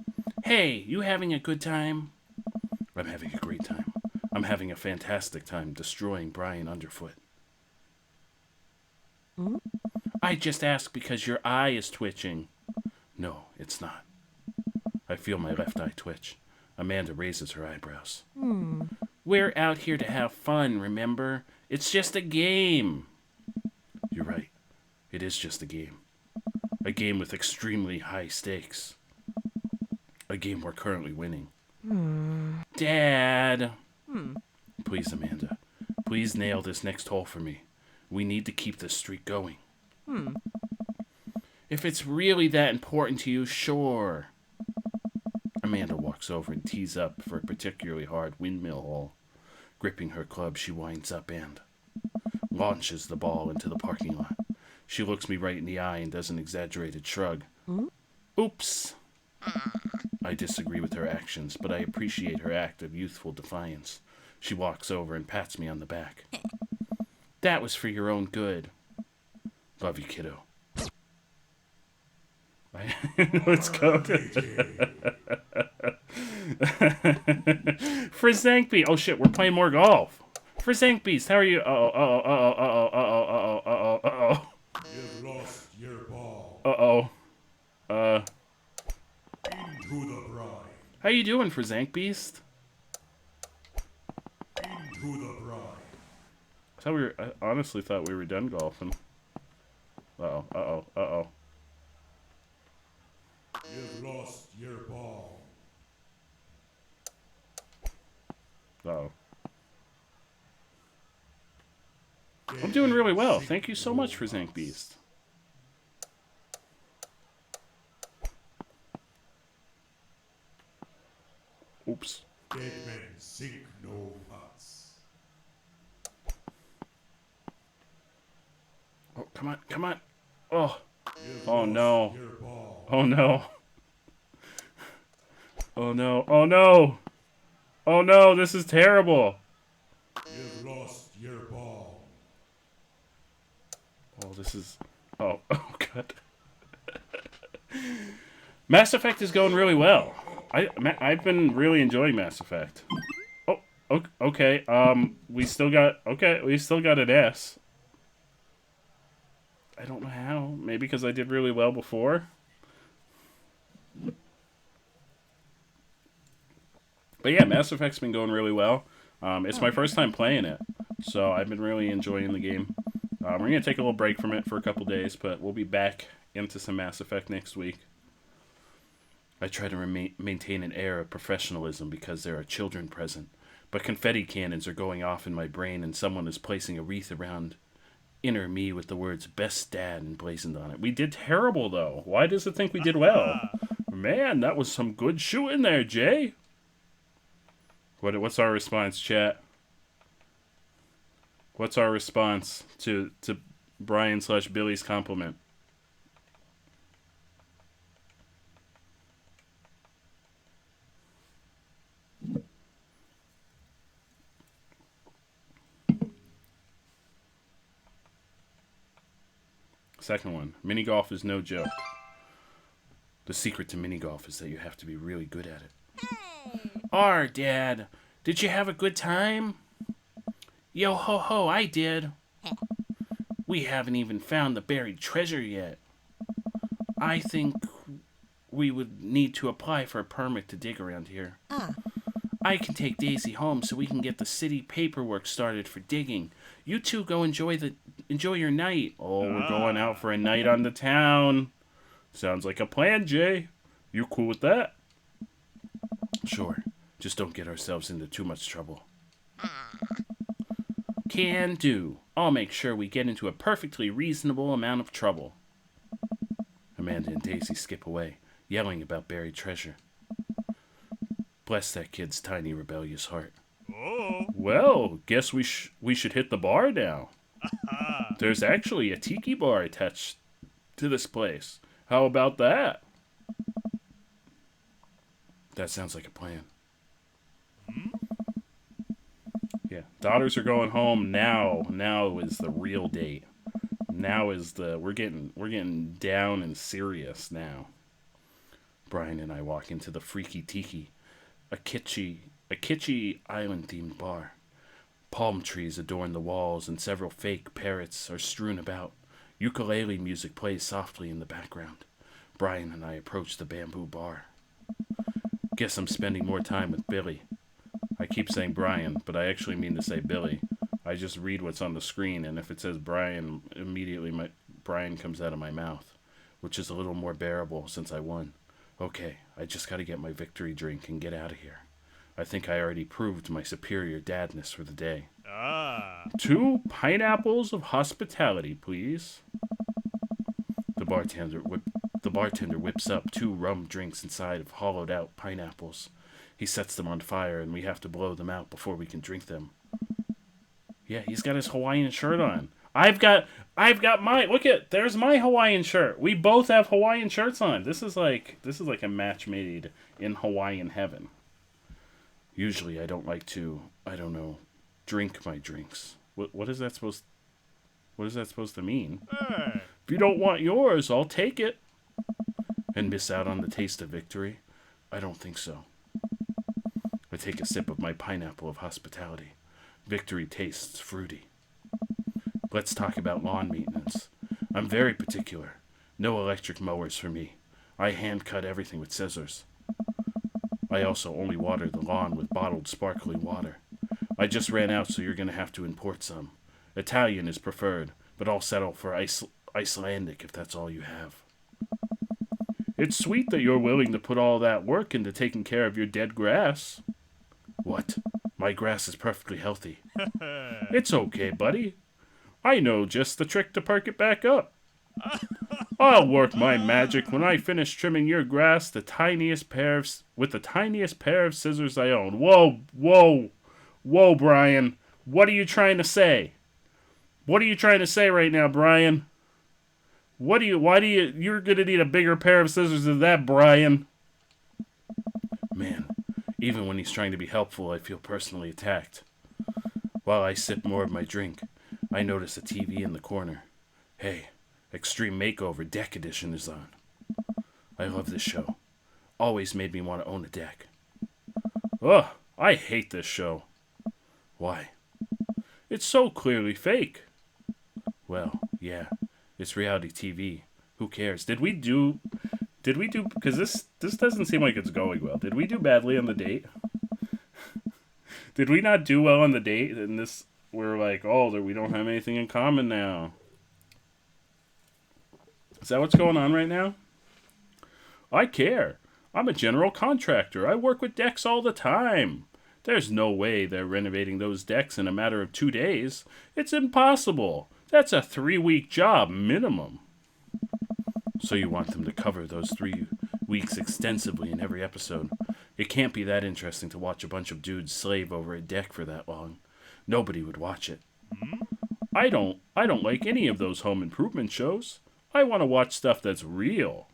Hey, you having a good time? I'm having a great time. I'm having a fantastic time destroying Brian underfoot. Hmm? I just asked because your eye is twitching. No, it's not. I feel my left eye twitch. Amanda raises her eyebrows. We're out here to have fun, remember? It's just a game. You're right. It is just a game. A game with extremely high stakes. A game we're currently winning. Dad! Please, Amanda. Please nail this next hole for me. We need to keep this streak going. If it's really that important to you, sure. Amanda walks over and tees up for a particularly hard windmill hole. Gripping her club, she winds up and launches the ball into the parking lot. She looks me right in the eye and does an exaggerated shrug. Oops. I disagree with her actions, but I appreciate her act of youthful defiance. She walks over and pats me on the back. That was for your own good. Love you, kiddo. Let's go. Frizankby. Oh shit, we're playing more golf. Frizankbeast, how are you? You've lost your ball. Into the brine. How you doing, Frizankbeast? Into the brine. I honestly thought we were done golfing. Uh-oh. You've lost your ball. Uh-oh. I'm doing really well. Thank you so much for Zankbeast. Oops. Dead men sink no huts. Oh, come on, come on. Oh, You've oh lost no. your ball. Oh no. Oh no. Oh no. Oh no, this is terrible. You've lost your ball. Oh, this is... Oh, oh god. Mass Effect is going really well. I've been really enjoying Mass Effect. Oh, okay. We still got an S. I don't know how. Maybe because I did really well before. But yeah, Mass Effect's been going really well. It's my first time playing it, so I've been really enjoying the game. We're going to take a little break from it for a couple days, but we'll be back into some Mass Effect next week. I try to maintain an air of professionalism because there are children present, but confetti cannons are going off in my brain and someone is placing a wreath around inner me with the words "Best Dad" emblazoned on it. We did terrible, though. Why does it think we did well? Man, that was some good shooting there, Jay. What's our response, chat? What's our response to Brian/Billy's compliment? Second one, mini golf is no joke. The secret to mini golf is that you have to be really good at it. Dad, did you have a good time? Yo ho ho, I did. We haven't even found the buried treasure yet. I think we would need to apply for a permit to dig around here. I can take Daisy home so we can get the city paperwork started for digging. You two go enjoy your night. Oh, we're going out for a night on the town. Sounds like a plan, Jay. You cool with that? Sure. Just don't get ourselves into too much trouble. Can do. I'll make sure we get into a perfectly reasonable amount of trouble. Amanda and Daisy skip away, yelling about buried treasure. Bless that kid's tiny rebellious heart. Oh. Well, guess we should hit the bar now. There's actually a tiki bar attached to this place. How about that? That sounds like a plan. Yeah, daughters are going home now. Now is the real date. Now is we're getting down and serious now. Brian and I walk into the Freaky Tiki, a kitschy island-themed bar. Palm trees adorn the walls and several fake parrots are strewn about. Ukulele music plays softly in the background. Brian and I approach the bamboo bar. Guess I'm spending more time with Billy. I keep saying Brian, but I actually mean to say Billy. I just read what's on the screen, and if it says Brian, immediately Brian comes out of my mouth, which is a little more bearable since I won. Okay, I just gotta get my victory drink and get out of here. I think I already proved my superior dadness for the day. 2 pineapples of hospitality, please. The bartender whips up 2 rum drinks inside of hollowed-out pineapples. He sets them on fire, and we have to blow them out before we can drink them. Yeah, he's got his Hawaiian shirt on. I've got my, there's my Hawaiian shirt. We both have Hawaiian shirts on. This is like a match made in Hawaiian heaven. Usually I don't like to, drink my drinks. What is that supposed to mean? Hey. If you don't want yours, I'll take it. And miss out on the taste of victory? I don't think so. I take a sip of my pineapple of hospitality. Victory tastes fruity. Let's talk about lawn maintenance. I'm very particular. No electric mowers for me. I hand cut everything with scissors. I also only water the lawn with bottled sparkling water. I just ran out, so you're going to have to import some. Italian is preferred, but I'll settle for Icelandic if that's all you have. It's sweet that you're willing to put all that work into taking care of your dead grass. What? My grass is perfectly healthy. It's okay, buddy. I know just the trick to perk it back up. I'll work my magic when I finish trimming your grass with the tiniest pair of scissors I own. Whoa, whoa, whoa, Brian. What are you trying to say? What are you trying to say right now, Brian? You're gonna need a bigger pair of scissors than that, Brian. Man, even when he's trying to be helpful, I feel personally attacked. While I sip more of my drink, I notice a TV in the corner. Hey, Extreme Makeover Deck Edition is on. I love this show. Always made me want to own a deck. Ugh, I hate this show. Why? It's so clearly fake. Well, yeah, it's reality TV. Who cares? Did we do, because this doesn't seem like it's going well. Did we do badly on the date? Did we not do well on the date? And we're like, oh, we don't have anything in common now. Is that what's going on right now? I care. I'm a general contractor. I work with decks all the time. There's no way they're renovating those decks in a matter of 2 days. It's impossible. That's a 3-week job minimum. So you want them to cover those 3 weeks extensively in every episode. It can't be that interesting to watch a bunch of dudes slave over a deck for that long. Nobody would watch it. I don't like any of those home improvement shows. I want to watch stuff that's real.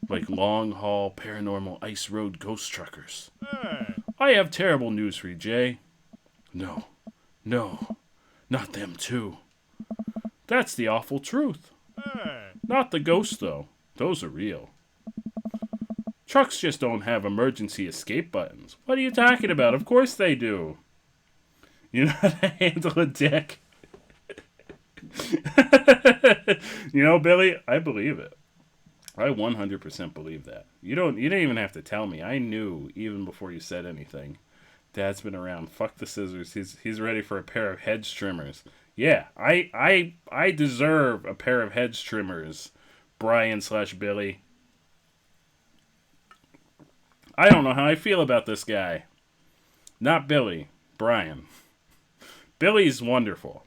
Like long haul paranormal ice road ghost truckers. I have terrible news for you, Jay. No, not them too. That's the awful truth. Not the ghosts, though. Those are real. Trucks just don't have emergency escape buttons. What are you talking about? Of course they do. You know how to handle a deck? You know, Billy, I believe it. I 100% believe that. You didn't even have to tell me. I knew even before you said anything. Dad's been around. Fuck the scissors. He's ready for a pair of hedge trimmers. Yeah, I deserve a pair of hedge trimmers, Brian/Billy. I don't know how I feel about this guy. Not Billy, Brian. Billy's wonderful.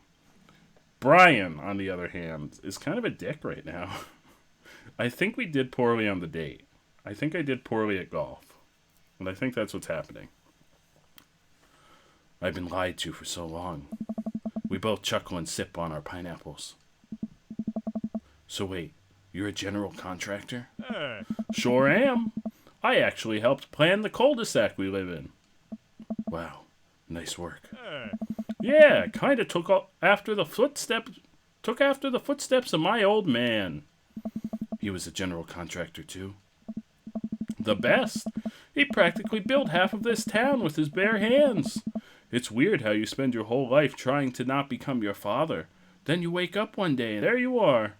Brian, on the other hand, is kind of a dick right now. I think we did poorly on the date. I think I did poorly at golf. And I think that's what's happening. I've been lied to for so long. We both chuckle and sip on our pineapples. So wait, you're a general contractor? Sure am. I actually helped plan the cul-de-sac we live in. Wow, nice work. Yeah, kind of took after the footsteps of my old man. He was a general contractor too. The best. He practically built half of this town with his bare hands. It's weird how you spend your whole life trying to not become your father. Then you wake up one day and there you are.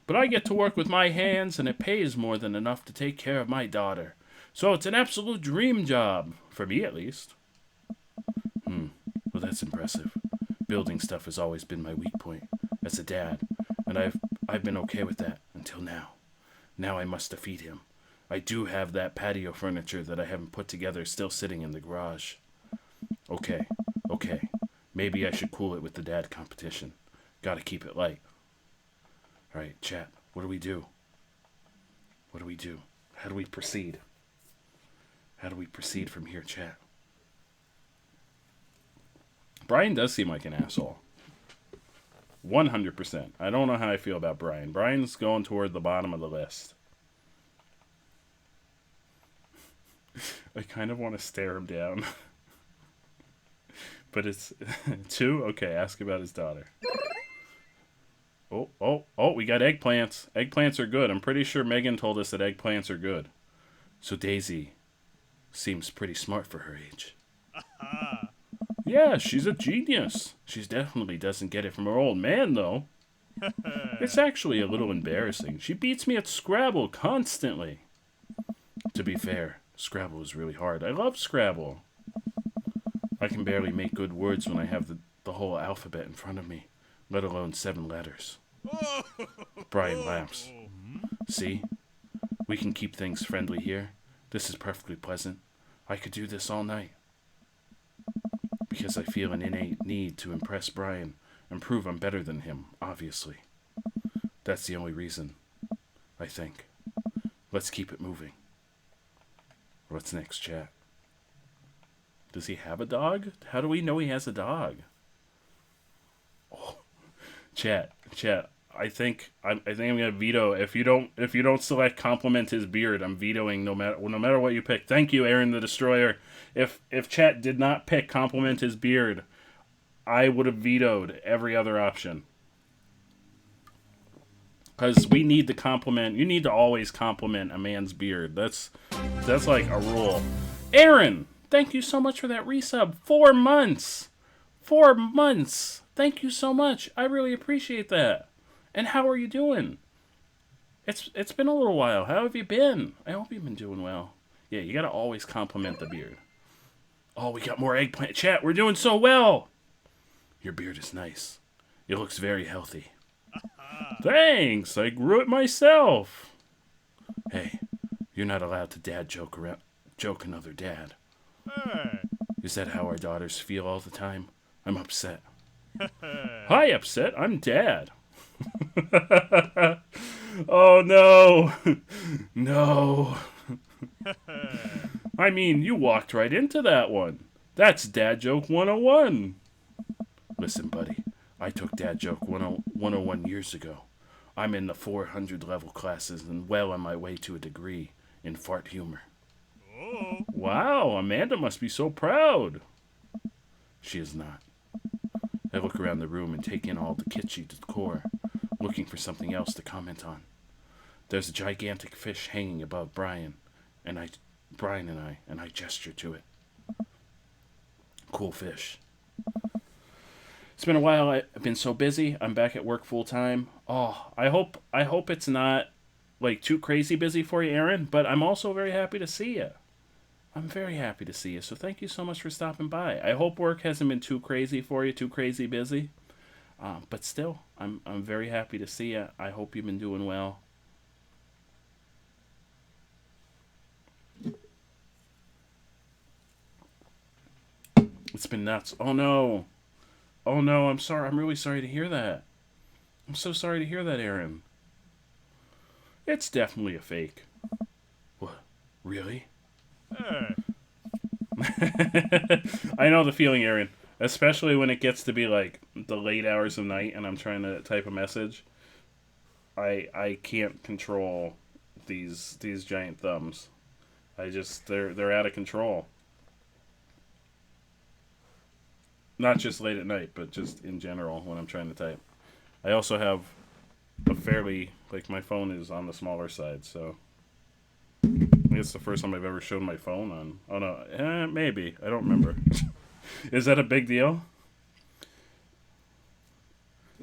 But I get to work with my hands and it pays more than enough to take care of my daughter. So it's an absolute dream job. For me, at least. Well, that's impressive. Building stuff has always been my weak point as a dad. And I've been okay with that until now. Now I must defeat him. I do have that patio furniture that I haven't put together still sitting in the garage. Okay. Maybe I should cool it with the dad competition. Gotta keep it light. Alright, chat, what do we do? What do we do? How do we proceed? How do we proceed from here, chat? Brian does seem like an asshole. 100%. I don't know how I feel about Brian. Brian's going toward the bottom of the list. I kind of want to stare him down. But it's 2? Okay, ask about his daughter. Oh, we got eggplants. Eggplants are good. I'm pretty sure Megan told us that eggplants are good. So Daisy seems pretty smart for her age. Yeah, she's a genius. She definitely doesn't get it from her old man, though. It's actually a little embarrassing. She beats me at Scrabble constantly. To be fair, Scrabble is really hard. I love Scrabble. I can barely make good words when I have the whole alphabet in front of me, let alone 7 letters. Brian laughs. See? We can keep things friendly here. This is perfectly pleasant. I could do this all night. Because I feel an innate need to impress Brian and prove I'm better than him, obviously. That's the only reason, I think. Let's keep it moving. What's next, chat? Does he have a dog? How do we know he has a dog? Oh, chat. I think I'm gonna veto. If you don't select compliment his beard, I'm vetoing no matter what you pick. Thank you, Aaron the Destroyer. If chat did not pick compliment his beard, I would have vetoed every other option. Because we need to compliment. You need to always compliment a man's beard. That's like a rule. Aaron, thank you so much for that resub. 4 months. 4 months. Thank you so much. I really appreciate that. And how are you doing? It's been a little while. How have you been? I hope you've been doing well. Yeah, you gotta always compliment the beard. Oh, we got more eggplant. Chat, we're doing so well. Your beard is nice. It looks very healthy. Thanks, I grew it myself. Hey, you're not allowed to joke another dad. Hey. Is that how our daughters feel all the time? I'm upset. Hi, upset. I'm dad. Oh, no. No. I mean, you walked right into that one. That's Dad Joke 101. Listen, buddy. I took Dad Joke 101 years ago. I'm in the 400 level classes and well on my way to a degree in fart humor. Oh. Wow, Amanda must be so proud. She is not. I look around the room and take in all the kitschy decor, looking for something else to comment on. There's a gigantic fish hanging above Brian and I gesture to it. Cool fish. It's been a while. I've been so busy. I'm back at work full time. Oh, I hope it's not like too crazy busy for you, Aaron, but I'm also very happy to see you. I'm very happy to see you. So thank you so much for stopping by. I hope work hasn't been too crazy for you, too crazy busy. But still, I'm very happy to see you. I hope you've been doing well. It's been nuts. Oh no. Oh no, I'm sorry. I'm really sorry to hear that. I'm so sorry to hear that, Aaron. It's definitely a fake. What? Really? Hey. I know the feeling, Aaron. Especially when it gets to be like the late hours of night and I'm trying to type a message. I can't control these giant thumbs. They're out of control. Not just late at night, but just in general when I'm trying to type. I also have a fairly, like, my phone is on the smaller side, so I think it's the first time I've ever shown my phone on. Oh no, maybe. I don't remember. Is that a big deal?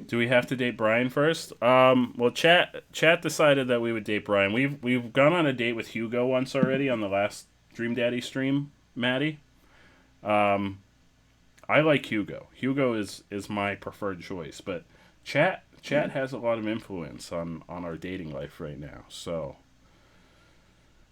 Do we have to date Brian first? Well, chat decided that we would date Brian. We've gone on a date with Hugo once already on the last Dream Daddy stream, Maddie. I like Hugo. Hugo is my preferred choice, but chat has a lot of influence on our dating life right now. So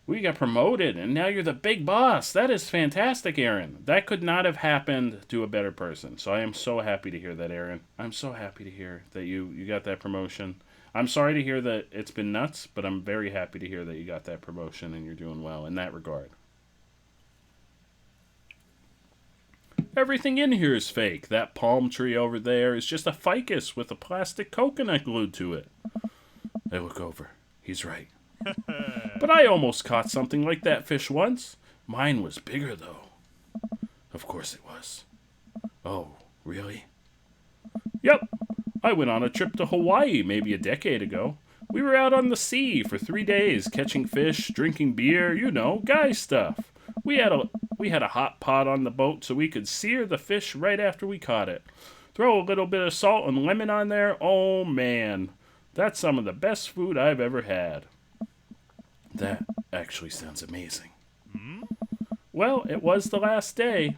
we got promoted, and now you're the big boss. That is fantastic, Aaron. That could not have happened to a better person. So I am so happy to hear that, Aaron. I'm so happy to hear that you got that promotion. I'm sorry to hear that it's been nuts, but I'm very happy to hear that you got that promotion and you're doing well in that regard. Everything in here is fake. That palm tree over there is just a ficus with a plastic coconut glued to it. I look over. He's right. But I almost caught something like that fish once. Mine was bigger, though. Of course it was. Oh, really? Yep. I went on a trip to Hawaii maybe a decade ago. We were out on the sea for 3 days, catching fish, drinking beer, you know, guy stuff. We had a hot pot on the boat so we could sear the fish right after we caught it. Throw a little bit of salt and lemon on there. Oh, man. That's some of the best food I've ever had. That actually sounds amazing. Well, it was the last day.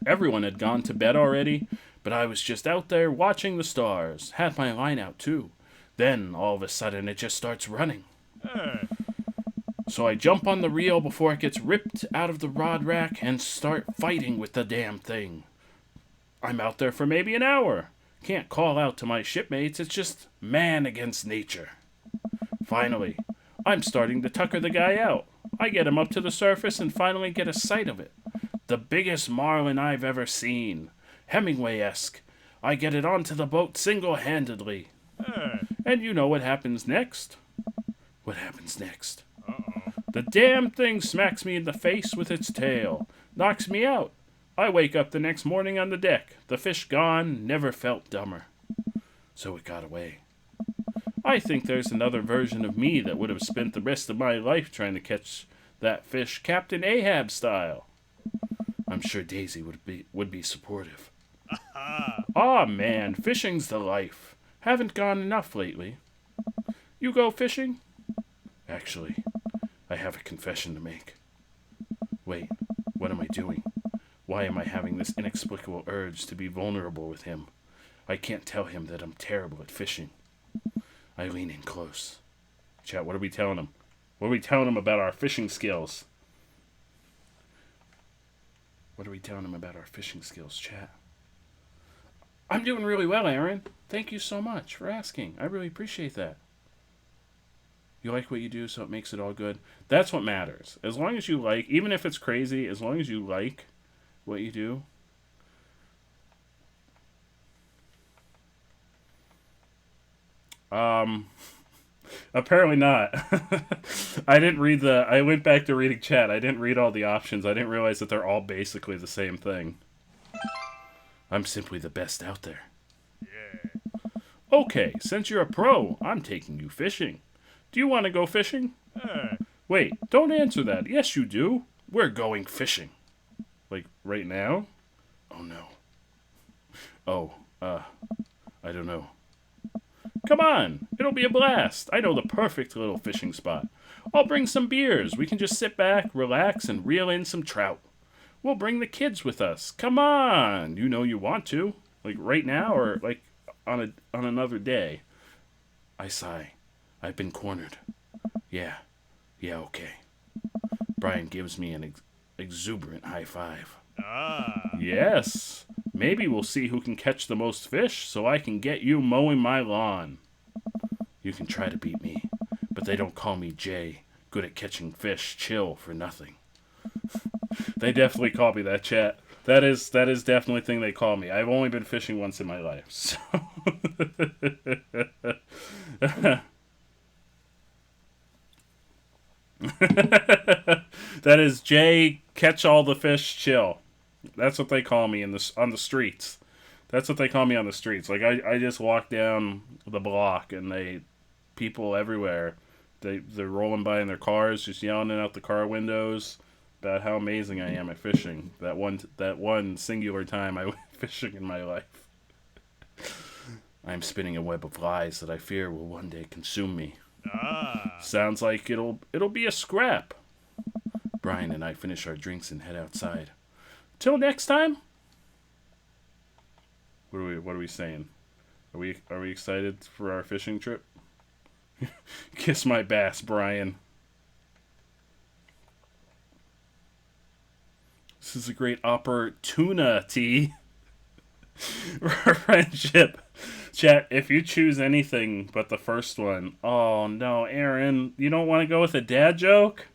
Everyone had gone to bed already, but I was just out there watching the stars. Had my line out, too. Then, all of a sudden, it just starts running. Hey. So I jump on the reel before it gets ripped out of the rod rack and start fighting with the damn thing. I'm out there for maybe an hour. Can't call out to my shipmates, it's just man against nature. Finally, I'm starting to tucker the guy out. I get him up to the surface and finally get a sight of it. The biggest marlin I've ever seen. Hemingway-esque. I get it onto the boat single-handedly. Hey. And you know what happens next? What happens next? Uh-oh. The damn thing smacks me in the face with its tail. Knocks me out. I wake up the next morning on the deck. The fish gone, never felt dumber. So it got away. I think there's another version of me that would have spent the rest of my life trying to catch that fish Captain Ahab style. I'm sure Daisy would be supportive. Aw, man, fishing's the life. Haven't gone enough lately. You go fishing? Actually, I have a confession to make. Wait, what am I doing? Why am I having this inexplicable urge to be vulnerable with him? I can't tell him that I'm terrible at fishing. I lean in close. Chat, what are we telling him? What are we telling him about our fishing skills? What are we telling him about our fishing skills, chat? I'm doing really well, Aaron. Thank you so much for asking. I really appreciate that. You like what you do, so it makes it all good. That's what matters. As long as you like, even if it's crazy, as long as you like what you do. Apparently not. I went back to reading chat. I didn't read all the options. I didn't realize that they're all basically the same thing. I'm simply the best out there. Yeah. Okay, since you're a pro, I'm taking you fishing. Do you want to go fishing? Hey. Wait, don't answer that. Yes, you do. We're going fishing. Like, right now? Oh, no. Oh, I don't know. Come on, it'll be a blast. I know the perfect little fishing spot. I'll bring some beers. We can just sit back, relax, and reel in some trout. We'll bring the kids with us. Come on, you know you want to. Like right now or like on another day. I sigh. I've been cornered. Yeah, okay. Brian gives me an exuberant high five. Ah. Yes. Maybe we'll see who can catch the most fish so I can get you mowing my lawn. You can try to beat me, but they don't call me Jay, good at catching fish, chill for nothing. They definitely call me that, chat. That is definitely a thing they call me. I've only been fishing once in my life, so. That is Jay, catch all the fish, chill. That's what they call me on the streets. That's what they call me on the streets. Like I just walk down the block and people everywhere, they're rolling by in their cars, just yelling out the car windows about how amazing I am at fishing. That one singular time I went fishing in my life. I'm spinning a web of lies that I fear will one day consume me. Ah. Sounds like it'll be a scrap. Brian and I finish our drinks and head outside. Till next time. What are we saying? Are we excited for our fishing trip? Kiss my bass, Brian. This is a great opportunity for friendship. Chat, if you choose anything but the first one, oh no, Aaron, you don't want to go with a dad joke?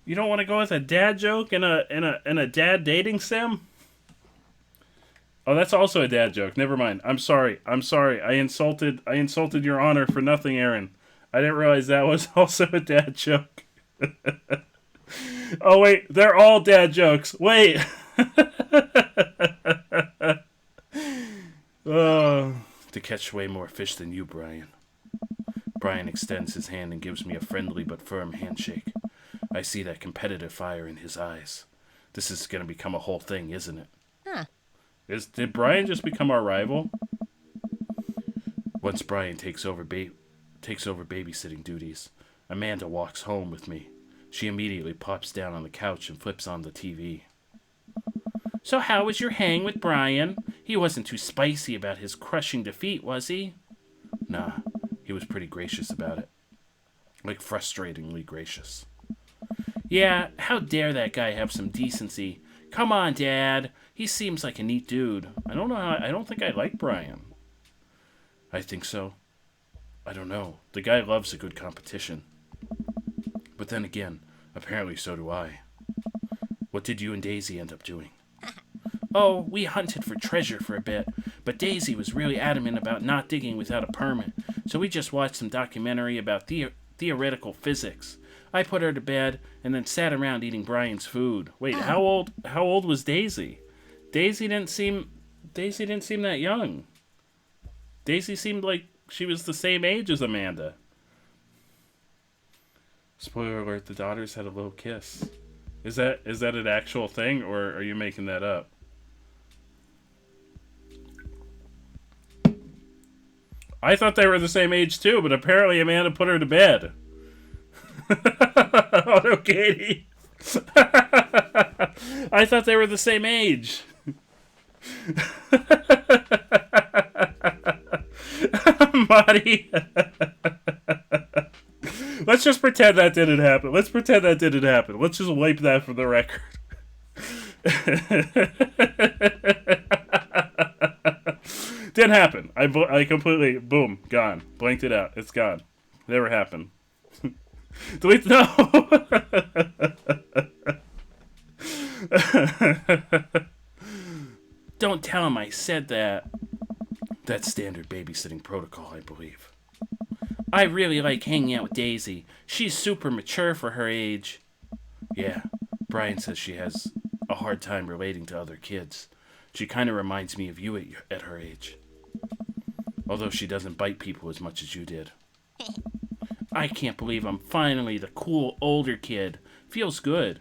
You don't want to go with a dad joke in a dad dating sim? Oh, that's also a dad joke. Never mind. I'm sorry. I insulted your honor for nothing, Aaron. I didn't realize that was also a dad joke. Oh wait, they're all dad jokes. Wait. Oh, to catch way more fish than you, Brian. Brian extends his hand and gives me a friendly but firm handshake. I see that competitive fire in his eyes. This is going to become a whole thing, isn't it? Huh. Did Brian just become our rival? Once Brian takes over babysitting duties, Amanda walks home with me. She immediately pops down on the couch and flips on the TV. So how was your hang with Brian? He wasn't too spicy about his crushing defeat, was he? Nah, he was pretty gracious about it. Like, frustratingly gracious. Yeah, how dare that guy have some decency? Come on, Dad. He seems like a neat dude. I don't think I like Brian. I think so. I don't know. The guy loves a good competition. But then again, apparently so do I. What did you and Daisy end up doing? Oh, we hunted for treasure for a bit, but Daisy was really adamant about not digging without a permit, so we just watched some documentary about theoretical physics. I put her to bed and then sat around eating Brian's food. Wait, how old was Daisy? Daisy didn't seem that young. Daisy seemed like she was the same age as Amanda. Spoiler alert, the daughters had a little kiss. Is that an actual thing, or are you making that up? I thought they were the same age too, but apparently Amanda put her to bed. Oh no, Katie. I thought they were the same age. Marty. Let's just pretend that didn't happen. Let's just wipe that from the record. Didn't happen. I completely, boom, gone. Blanked it out. It's gone. Never happened. Delete, no! Don't tell him I said that. That's standard babysitting protocol, I believe. I really like hanging out with Daisy. She's super mature for her age. Yeah, Brian says she has a hard time relating to other kids. She kind of reminds me of you at her age. Although she doesn't bite people as much as you did. I can't believe I'm finally the cool older kid. Feels good.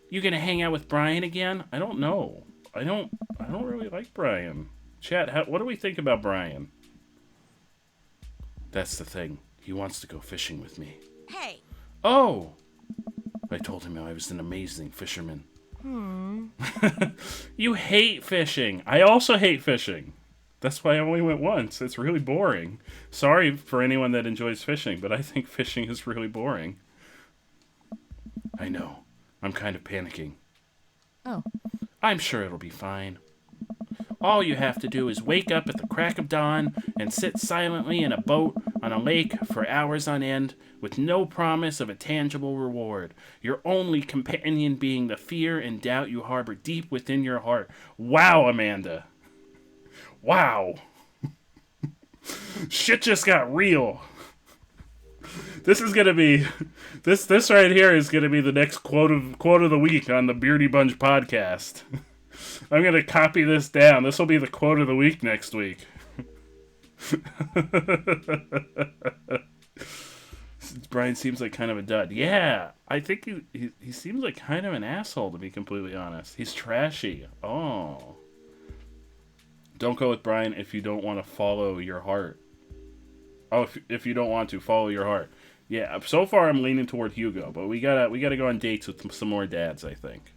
You gonna hang out with Brian again? I don't know. I don't really like Brian. Chat, what do we think about Brian? That's the thing. He wants to go fishing with me. Hey. Oh! I told him I was an amazing fisherman. You hate fishing. I also hate fishing. That's why I only went once. It's really boring. Sorry for anyone that enjoys fishing, but I think fishing is really boring. I know. I'm kind of panicking. Oh. I'm sure it'll be fine. All you have to do is wake up at the crack of dawn and sit silently in a boat on a lake for hours on end with no promise of a tangible reward. Your only companion being the fear and doubt you harbor deep within your heart. Wow, Amanda. Wow. Shit just got real. This is gonna be this right here is gonna be the next quote of the week on the Beardy Bunch podcast. I'm gonna copy this down. This will be the quote of the week next week. Brian seems like kind of a dud. Yeah, I think he seems like kind of an asshole, to be completely honest. He's trashy. Oh. Don't go with Brian if you don't want to follow your heart. Oh, if you don't want to follow your heart. Yeah, so far I'm leaning toward Hugo, but we gotta go on dates with some more dads, I think.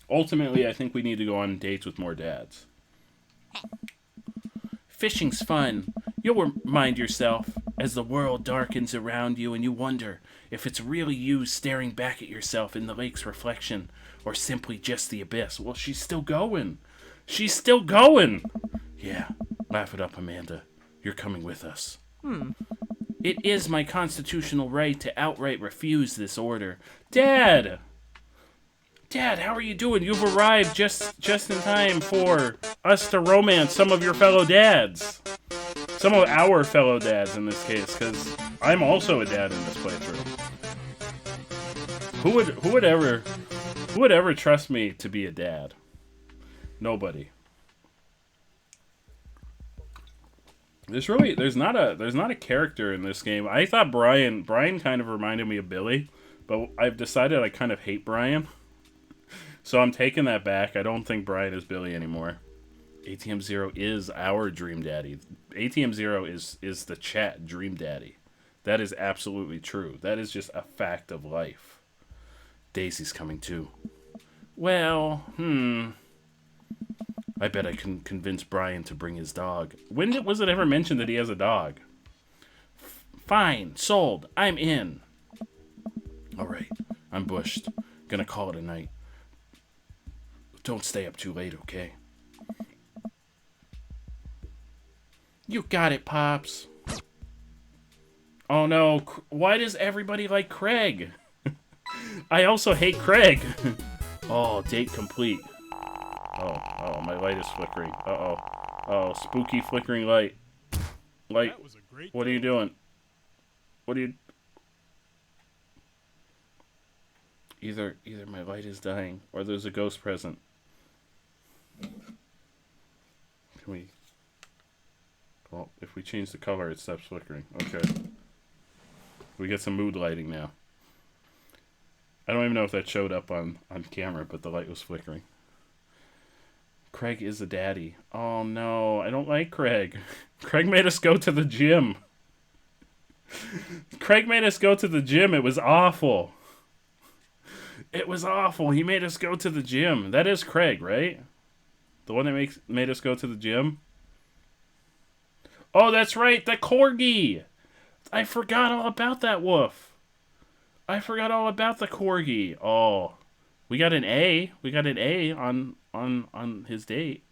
Ultimately, I think we need to go on dates with more dads. Fishing's fun. You'll remind yourself as the world darkens around you and you wonder if it's really you staring back at yourself in the lake's reflection or simply just the abyss. Well, she's still going. She's still going. Yeah, laugh it up, Amanda. You're coming with us. It is my constitutional right to outright refuse this order. Dad! Dad, how are you doing? You've arrived just in time for us to romance some of your fellow dads. Some of our fellow dads in this case, because I'm also a dad in this playthrough. Who would ever trust me to be a dad? Nobody. There's not a character in this game. I thought Brian kind of reminded me of Billy, but I've decided I kind of hate Brian. So I'm taking that back. I don't think Brian is Billy anymore. ATM Zero is our dream daddy. ATM Zero is the chat dream daddy. That is absolutely true. That is just a fact of life. Daisy's coming too. Well, I bet I can convince Brian to bring his dog. When was it ever mentioned that he has a dog? Fine, sold. I'm in. All right. I'm bushed. Gonna call it a night. Don't stay up too late, okay? You got it, Pops. Oh no, why does everybody like Craig? I also hate Craig. Oh, date complete. Oh, my light is flickering. Uh-oh. Oh, spooky flickering light. Light, That was a great what are you doing? What are you... Either my light is dying, or there's a ghost present. Can we... Well, if we change the color, it stops flickering. Okay. We get some mood lighting now. I don't even know if that showed up on camera, but the light was flickering. Craig is a daddy. Oh no, I don't like Craig. Craig made us go to the gym. Craig made us go to the gym. It was awful. It was awful. He made us go to the gym. That is Craig, right? The one that made us go to the gym? Oh, that's right, the corgi. I forgot all about that wolf. I forgot all about the corgi. Oh, we got an A. We got an A on his date.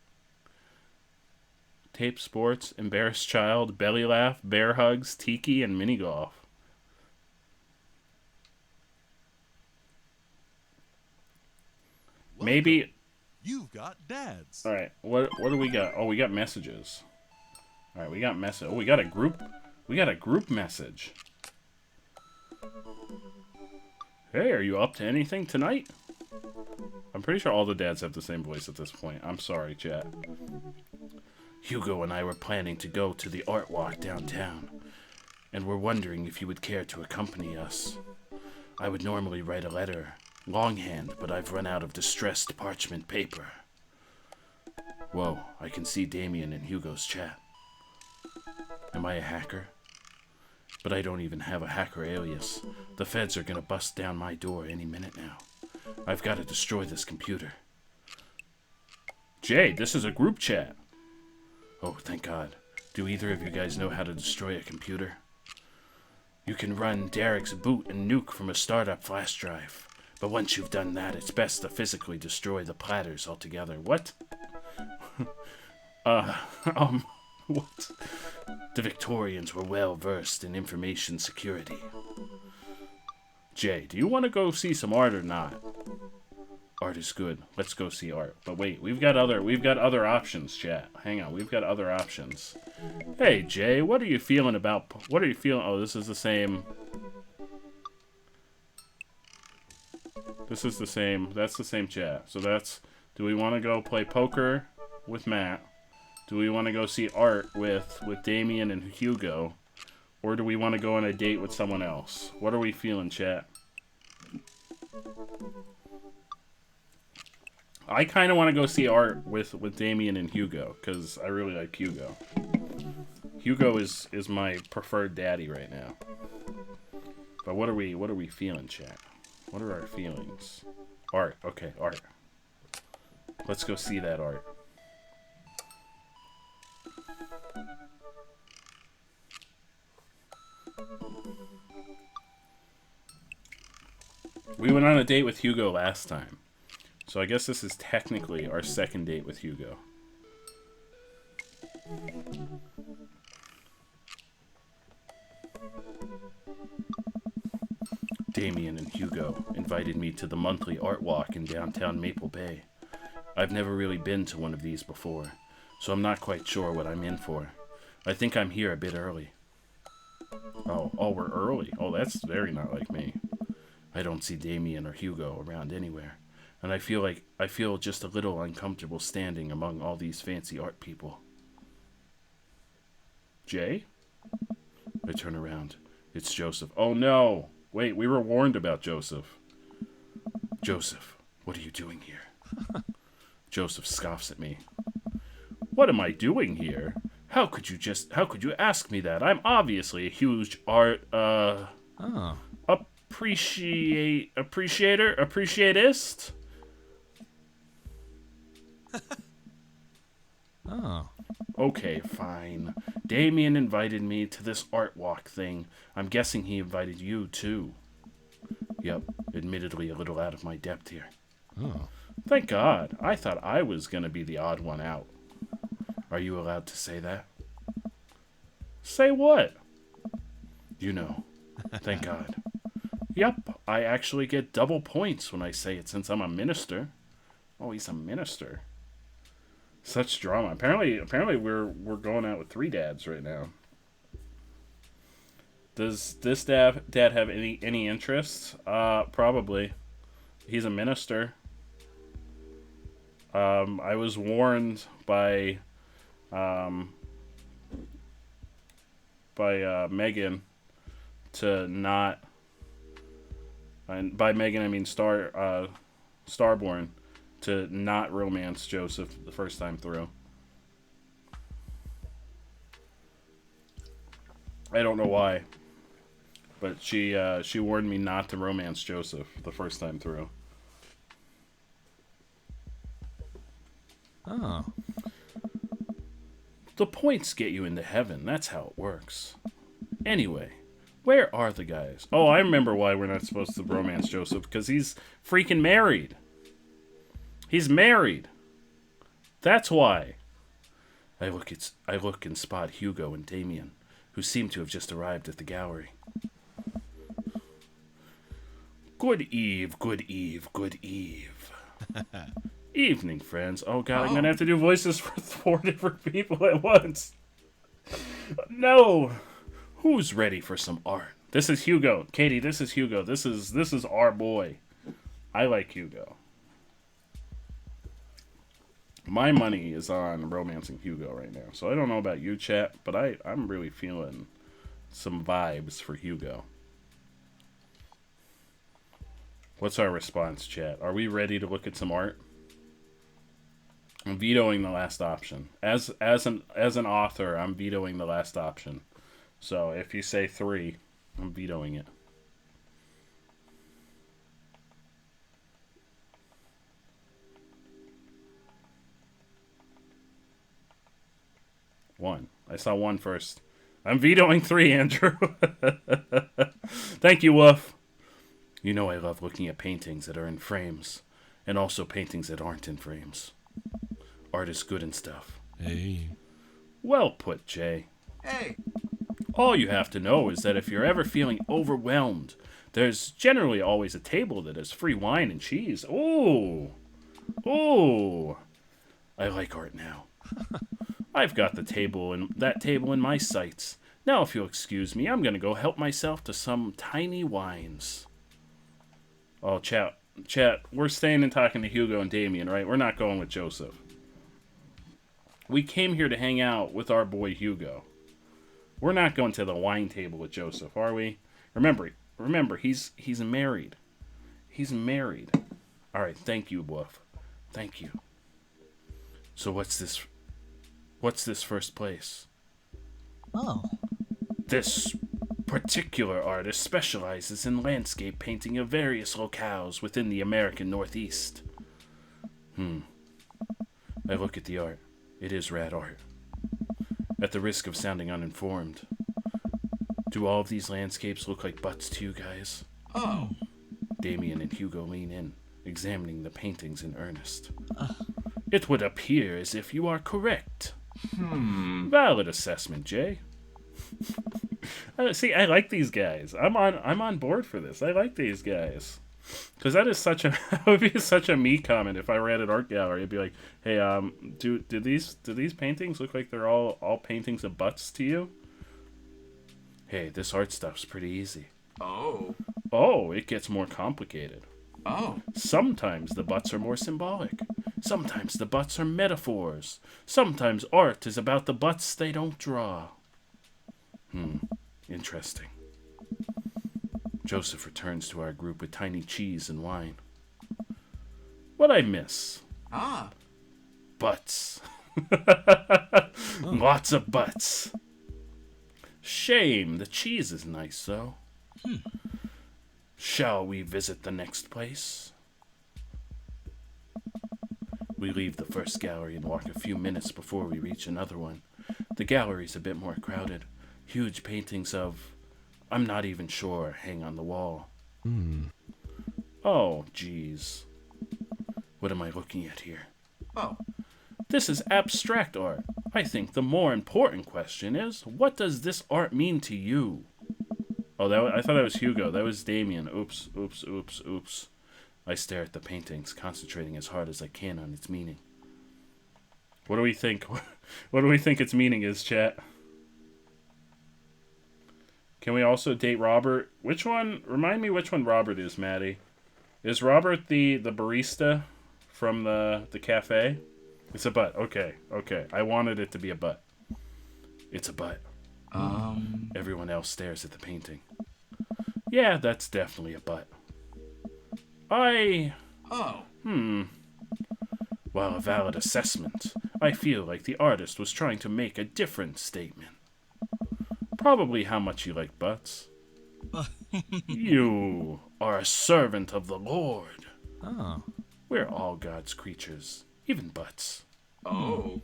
Tape sports, embarrassed child, belly laugh, bear hugs, tiki, and mini golf. Welcome. Maybe. You've got dads. All right. What do we got? Oh, we got messages. All right, we got message. Oh, we got a group. We got a group message. Hey, are you up to anything tonight? I'm pretty sure all the dads have the same voice at this point. I'm sorry, chat. Hugo and I were planning to go to the art walk downtown, and we're wondering if you would care to accompany us. I would normally write a letter, longhand, but I've run out of distressed parchment paper. Whoa, I can see Damien and Hugo's chat. Am I a hacker? But I don't even have a hacker alias. The feds are gonna bust down my door any minute now. I've got to destroy this computer. Jay, this is a group chat. Oh, thank God. Do either of you guys know how to destroy a computer? You can run Derek's boot and nuke from a startup flash drive. But once you've done that, it's best to physically destroy the platters altogether. What? What? The Victorians were well versed in information security. Jay, do you want to go see some art or not? Art is good. Let's go see art. But wait, we've got other options, chat. Hang on, we've got other options. Hey, Jay, what are you feeling about... What are you feeling... Oh, this is the same... This is the same... That's the same chat. So that's... Do we want to go play poker with Matt? Do we want to go see art with Damien and Hugo? Or do we want to go on a date with someone else? What are we feeling, chat? I kind of want to go see art with Damien and Hugo, because I really like Hugo. Hugo is my preferred daddy right now. But what are we feeling, chat? What are our feelings? Art. Okay, art. Let's go see that art. We went on a date with Hugo last time. So I guess this is technically our second date with Hugo. Damien and Hugo invited me to the monthly art walk in downtown Maple Bay. I've never really been to one of these before, so I'm not quite sure what I'm in for. I think I'm here a bit early. Oh, we're early. Oh, that's very not like me. I don't see Damien or Hugo around anywhere, and I feel just a little uncomfortable standing among all these fancy art people. Jay? I turn around. It's Joseph. Oh no! Wait, we were warned about Joseph. Joseph, what are you doing here? Joseph scoffs at me. What am I doing here? How could you ask me that? I'm obviously a huge art, appreciatist? Oh. Okay, fine. Damien invited me to this art walk thing. I'm guessing he invited you, too. Yep, admittedly a little out of my depth here. Oh. Thank God. I thought I was going to be the odd one out. Are you allowed to say that? Say what? You know. Thank God. Yep, I actually get double points when I say it since I'm a minister. Oh, he's a minister. Such drama. Apparently we're going out with 3 dads right now. Does this dad have any interests? Probably. He's a minister. I was warned by Megan to not, and by Megan I mean Starborn, to not romance Joseph the first time through. I don't know why, but she warned me not to romance Joseph the first time through. Oh. The points get you into heaven. That's how it works. Anyway, where are the guys? Oh, I remember why we're not supposed to romance Joseph. Because he's freaking married. He's married. That's why. I look and spot Hugo and Damien, who seem to have just arrived at the gallery. Good eve, good eve, good eve. Evening, friends. Oh god, I'm gonna have to do voices for 4 different people at once. No! Who's ready for some art? This is Hugo. Katie, this is Hugo. This is our boy. I like Hugo. My money is on romancing Hugo right now. So I don't know about you, chat, but I'm really feeling some vibes for Hugo. What's our response, chat? Are we ready to look at some art? I'm vetoing the last option. As an author, I'm vetoing the last option. So if you say 3, I'm vetoing it. One. I saw 1 first. I'm vetoing 3, Andrew. Thank you, Wolf. You know I love looking at paintings that are in frames, and also paintings that aren't in frames. Art is good and stuff. Hey. Well put, Jay. Hey. All you have to know is that if you're ever feeling overwhelmed, there's generally always a table that has free wine and cheese. Ooh. Ooh. I like art now. I've got that table in my sights. Now, if you'll excuse me, I'm going to go help myself to some tiny wines. Oh, chat, we're staying and talking to Hugo and Damien, right? We're not going with Joseph. We came here to hang out with our boy Hugo. We're not going to the wine table with Joseph, are we? Remember, he's married. He's married. All right, thank you, Wolf. Thank you. So what's this first place? Oh. This particular artist specializes in landscape painting of various locales within the American Northeast. I look at the art. It is rad art. At the risk of sounding uninformed, do all of these landscapes look like butts to you guys? Oh. Damien and Hugo lean in, examining the paintings in earnest. It would appear as if you are correct. Valid assessment, Jay. See, I like these guys. I'm on board for this. I like these guys. Because that would be such a me comment if I were at an art gallery. It'd be like, hey, do these paintings look like they're all paintings of butts to you? Hey, this art stuff's pretty easy. Oh. Oh, it gets more complicated. Oh. Sometimes the butts are more symbolic. Sometimes the butts are metaphors. Sometimes art is about the butts they don't draw. Interesting. Joseph returns to our group with tiny cheese and wine. What'd I miss? Butts. Lots of butts. Shame. The cheese is nice, though. Shall we visit the next place? We leave the first gallery and walk a few minutes before we reach another one. The gallery's a bit more crowded. Huge paintings of, I'm not even sure, hang on the wall. Oh, geez. What am I looking at here? Oh. This is abstract art. I think the more important question is, what does this art mean to you? Oh, I thought that was Hugo. That was Damien. Oops, oops, oops, oops. I stare at the paintings, concentrating as hard as I can on its meaning. What do we think? What do we think its meaning is, chat? Can we also date Robert? Which one? Remind me which one Robert is, Maddie. Is Robert the barista from the cafe? It's a butt. Okay, okay. I wanted it to be a butt. It's a butt. Everyone else stares at the painting. Yeah, that's definitely a butt. Oh. While a valid assessment, I feel like the artist was trying to make a different statement. Probably how much you like butts. You are a servant of the Lord. Oh. We're all God's creatures, even butts. Oh.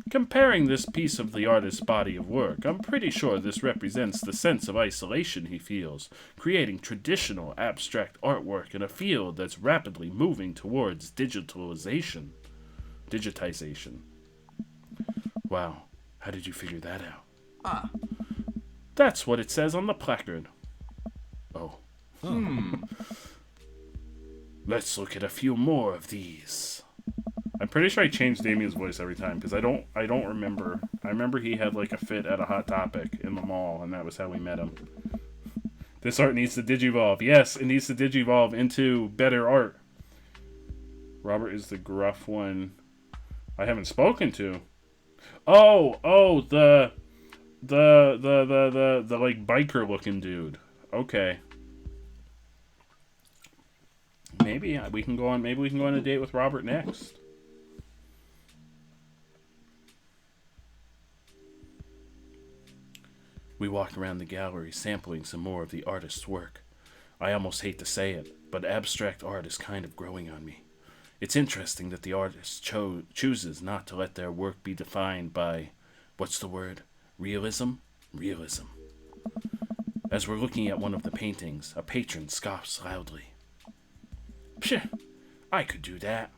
Comparing this piece of the artist's body of work, I'm pretty sure this represents the sense of isolation he feels, creating traditional abstract artwork in a field that's rapidly moving towards digitization. Wow, how did you figure that out? That's what it says on the placard. Oh. Let's look at a few more of these. I'm pretty sure I change Damien's voice every time because I don't remember. I remember he had like a fit at a Hot Topic in the mall, and that was how we met him. This art needs to digivolve. Yes, it needs to digivolve into better art. Robert is the gruff one I haven't spoken to. Oh, the like biker looking dude. Okay. Maybe we can go on a date with Robert next. We walk around the gallery sampling some more of the artist's work. I almost hate to say it, but abstract art is kind of growing on me. It's interesting that the artist chooses not to let their work be defined by, what's the word? Realism? Realism. As we're looking at one of the paintings, a patron scoffs loudly. Pshh, I could do that.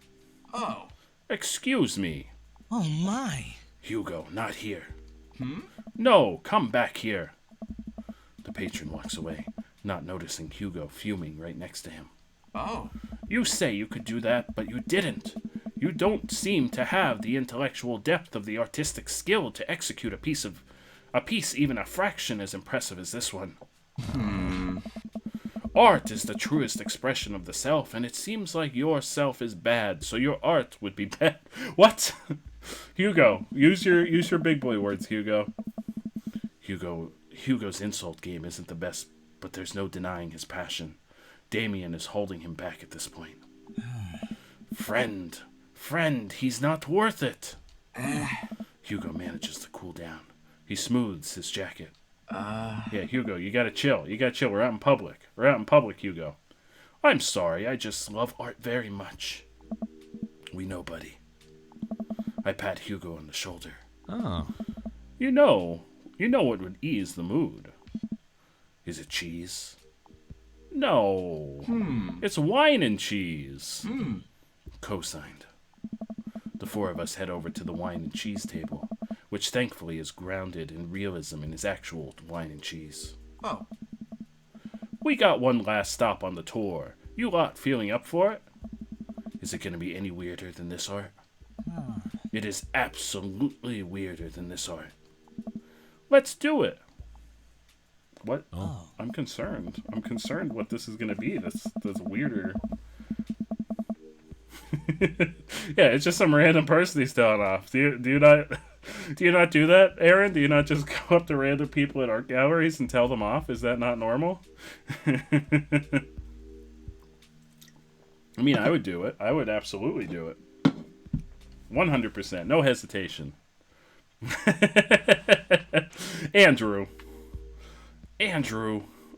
Oh. Excuse me. Oh my. Hugo, not here. No, come back here. The patron walks away, not noticing Hugo fuming right next to him. Oh. You say you could do that, but you didn't. You don't seem to have the intellectual depth of the artistic skill to execute a piece even a fraction as impressive as this one. Art is the truest expression of the self, and it seems like your self is bad, so your art would be bad. What? Hugo, use your big boy words, Hugo. Hugo's insult game isn't the best, but there's no denying his passion. Damien is holding him back at this point. Friend, he's not worth it. Hugo manages to cool down. He smooths his jacket. Yeah, Hugo, you gotta chill. We're out in public. Hugo. I'm sorry, I just love art very much. We know, buddy. I pat Hugo on the shoulder. Oh. You know what would ease the mood. Is it cheese? No. It's wine and cheese. Co-signed. The four of us head over to the wine and cheese table, which thankfully is grounded in realism and is actual wine and cheese. Oh. We got one last stop on the tour. You lot feeling up for it? Is it going to be any weirder than this art? It is absolutely weirder than this art. Let's do it. What? Oh. I'm concerned. What this is going to be. That's weirder. Yeah, it's just some random person he's telling off. Do you not do that, Aaron? Do you not just go up to random people at art galleries and tell them off? Is that not normal? I mean, I would do it. I would absolutely do it. 100%. No hesitation. Andrew.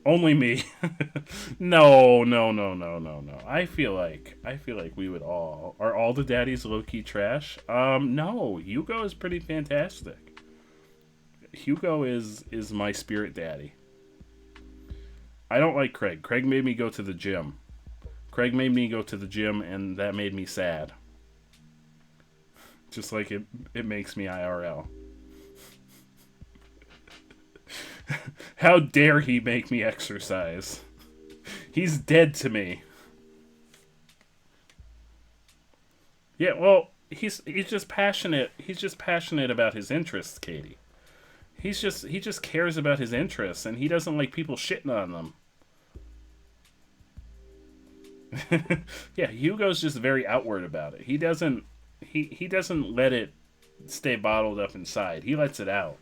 Only me. No. I feel like we would all. Are all the daddies low-key trash? No. Hugo is pretty fantastic. Hugo is my spirit daddy. I don't like Craig. Craig made me go to the gym. Craig made me go to the gym, and that made me sad. Just like it makes me IRL. How dare he make me exercise? He's dead to me. Yeah, well, he's just passionate. He's just passionate about his interests, Katie. He just cares about his interests, and he doesn't like people shitting on them. Yeah, Hugo's just very outward about it. He doesn't let it stay bottled up inside. He lets it out.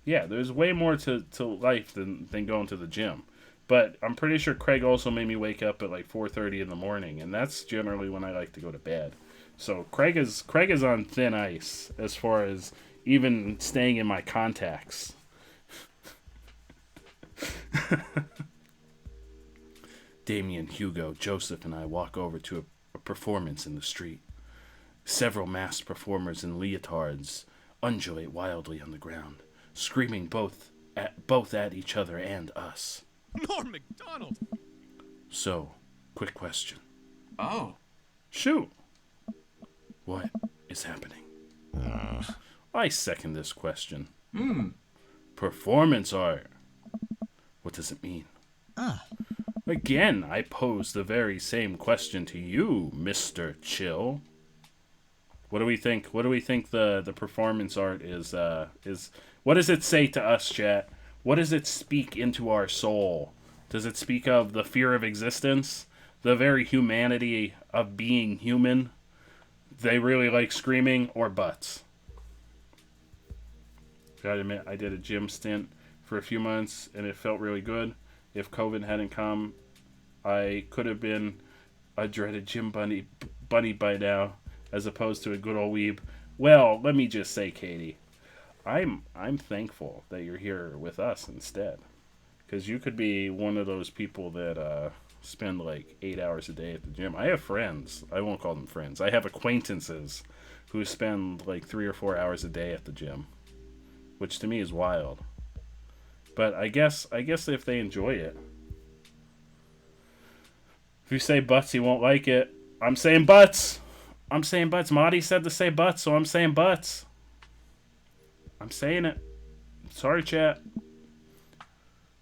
Yeah, there's way more to life than going to the gym. But I'm pretty sure Craig also made me wake up at like 4:30 in the morning, and that's generally when I like to go to bed. So Craig is on thin ice as far as even staying in my contacts. Damien, Hugo, Joseph, and I walk over to a performance in the street. Several masked performers in leotards undulate wildly on the ground, screaming both at each other and us. Norm MacDonald! So, quick question. Oh. Shoot! What is happening? I second this question. Performance art. What does it mean? Again, I pose the very same question to you, Mr. Chill. What do we think? What do we think the performance art is? What does it say to us, chat? What does it speak into our soul? Does it speak of the fear of existence? The very humanity of being human? They really like screaming, or butts? Gotta admit, I did a gym stint for a few months, and it felt really good. If COVID hadn't come, I could have been a dreaded gym bunny by now, as opposed to a good old weeb. Well, let me just say, Katie, I'm thankful that you're here with us instead, because you could be one of those people that spend like 8 hours a day at the gym. I have friends. I won't call them friends. I have acquaintances who spend like 3 or 4 hours a day at the gym, which to me is wild. But I guess if they enjoy it. If you say butts, he won't like it. I'm saying butts. I'm saying butts. Marty said to say butts, so I'm saying butts. I'm saying it. Sorry, chat.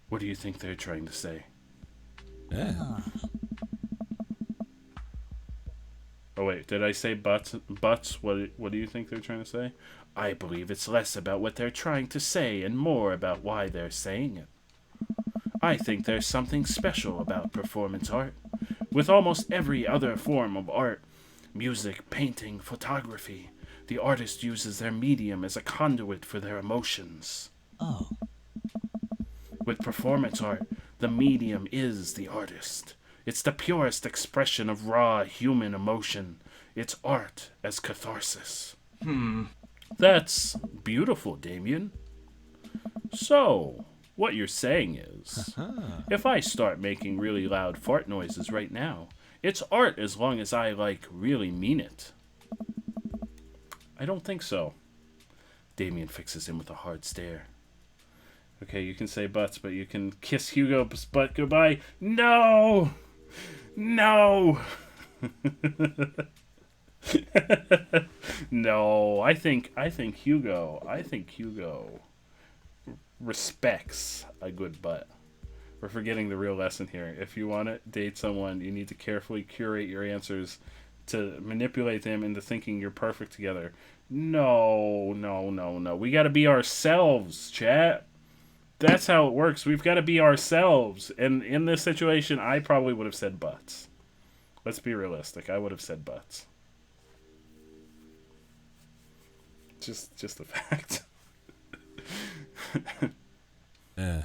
What do you think they're trying to say? Yeah. Oh wait, did I say butts? Butts? What do you think they're trying to say? I believe it's less about what they're trying to say and more about why they're saying it. I think there's something special about performance art. With almost every other form of art, music, painting, photography, the artist uses their medium as a conduit for their emotions. Oh. With performance art, the medium is the artist. It's the purest expression of raw human emotion. It's art as catharsis. That's beautiful, Damien. So, what you're saying is, if I start making really loud fart noises right now, it's art as long as I, really mean it. I don't think so. Damien fixes him with a hard stare. Okay, you can say butts, but you can kiss Hugo's butt goodbye. No! No! No, I think Hugo respects a good butt. We're forgetting the real lesson here. If you want to date someone, you need to carefully curate your answers to manipulate them into thinking you're perfect together. No. We got to be ourselves, chat. That's how it works. We've got to be ourselves. And in this situation, I probably would have said butts. Let's be realistic. I would have said butts. Just a fact. Yeah.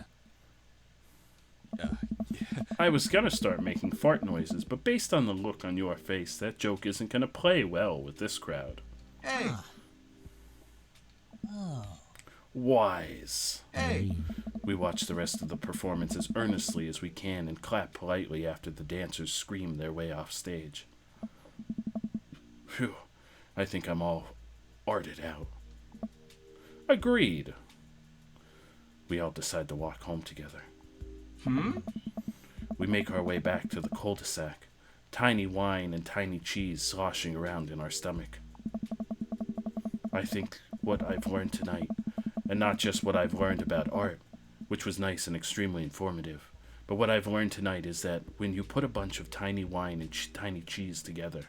I was gonna start making fart noises, but based on the look on your face, that joke isn't gonna play well with this crowd. Hey. Wise. Hey. We watch the rest of the performance as earnestly as we can and clap politely after the dancers scream their way off stage. Phew. I think I'm all arted out. Agreed. We all decide to walk home together. We make our way back to the cul-de-sac. Tiny wine and tiny cheese sloshing around in our stomach. I think what I've learned tonight, and not just what I've learned about art, which was nice and extremely informative, but what I've learned tonight is that when you put a bunch of tiny wine and tiny cheese together,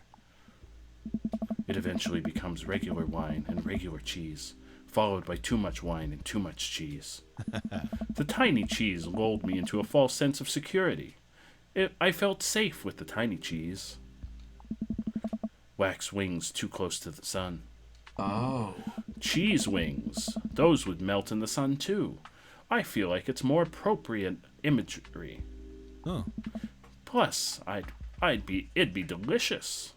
it eventually becomes regular wine and regular cheese, followed by too much wine and too much cheese. The tiny cheese lulled me into a false sense of security. I felt safe with the tiny cheese. Wax wings too close to the sun. Oh. Cheese wings. Those would melt in the sun too. I feel like it's more appropriate imagery. Oh. Plus, it'd be delicious.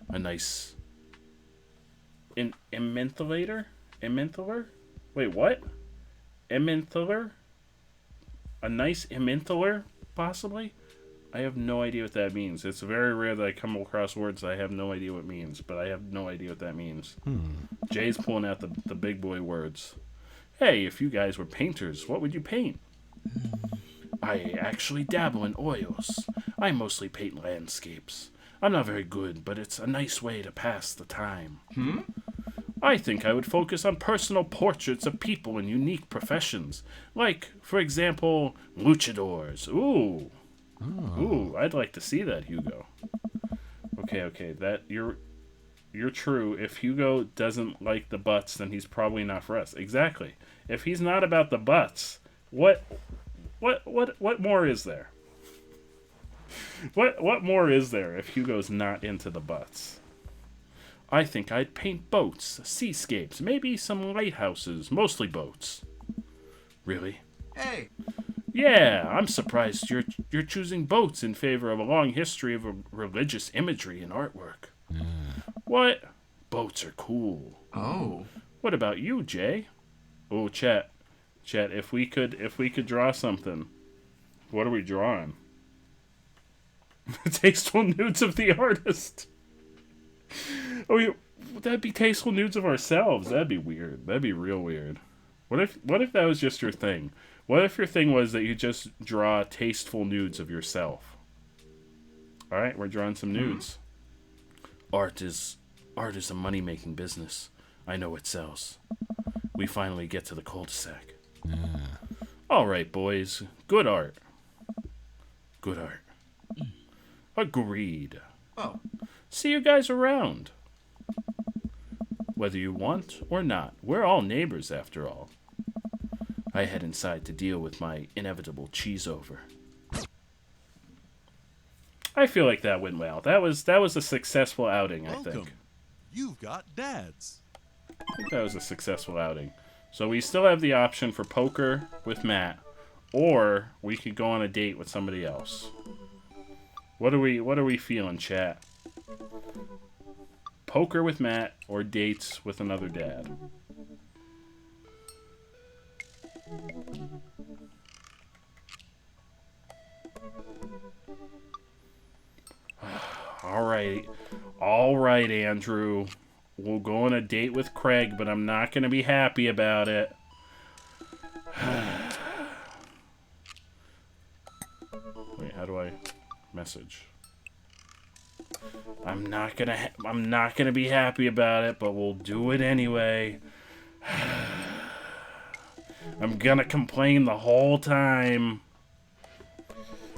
A nice emmenthalator? Emmenthaler? Wait, what? Emmenthaler? A nice emmenthaler, possibly? I have no idea what that means. It's very rare that I come across words that I have no idea what it means, but I have no idea what that means. Jay's pulling out the big boy words. Hey, if you guys were painters, what would you paint? I actually dabble in oils. I mostly paint landscapes. I'm not very good, but it's a nice way to pass the time. I think I would focus on personal portraits of people in unique professions. Like, for example, luchadors. Ooh. Ooh, I'd like to see that, Hugo. Okay, that you're true. If Hugo doesn't like the butts, then he's probably not for us. Exactly. If he's not about the butts, what more is there? What more is there if Hugo's not into the butts? I think I'd paint boats, seascapes, maybe some lighthouses, mostly boats. Really? Hey. Yeah, I'm surprised you're choosing boats in favor of a long history of religious imagery and artwork. What? Boats are cool. Oh. What about you, Jay? Oh, Chet, if we could draw something, what are we drawing? Tasteful nudes of the artist. Oh, that'd be tasteful nudes of ourselves. That'd be weird. That'd be real weird. What if that was just your thing? What if your thing was that you just draw tasteful nudes of yourself? All right, we're drawing some nudes. Art is a money-making business. I know it sells. We finally get to the cul-de-sac. All right, boys. Good art. Good art. Agreed. Oh. See you guys around. Whether you want or not, we're all neighbors after all. I head inside to deal with my inevitable cheese over. I feel like that went well. That was a successful outing, I think. You've got dads. I think that was a successful outing. So we still have the option for poker with Matt, or we could go on a date with somebody else. What are we feeling, chat? Poker with Matt or dates with another dad? All right, Andrew. We'll go on a date with Craig, but I'm not going to be happy about it. Wait, how do I message? I'm not gonna be happy about it, but we'll do it anyway. I'm gonna complain the whole time.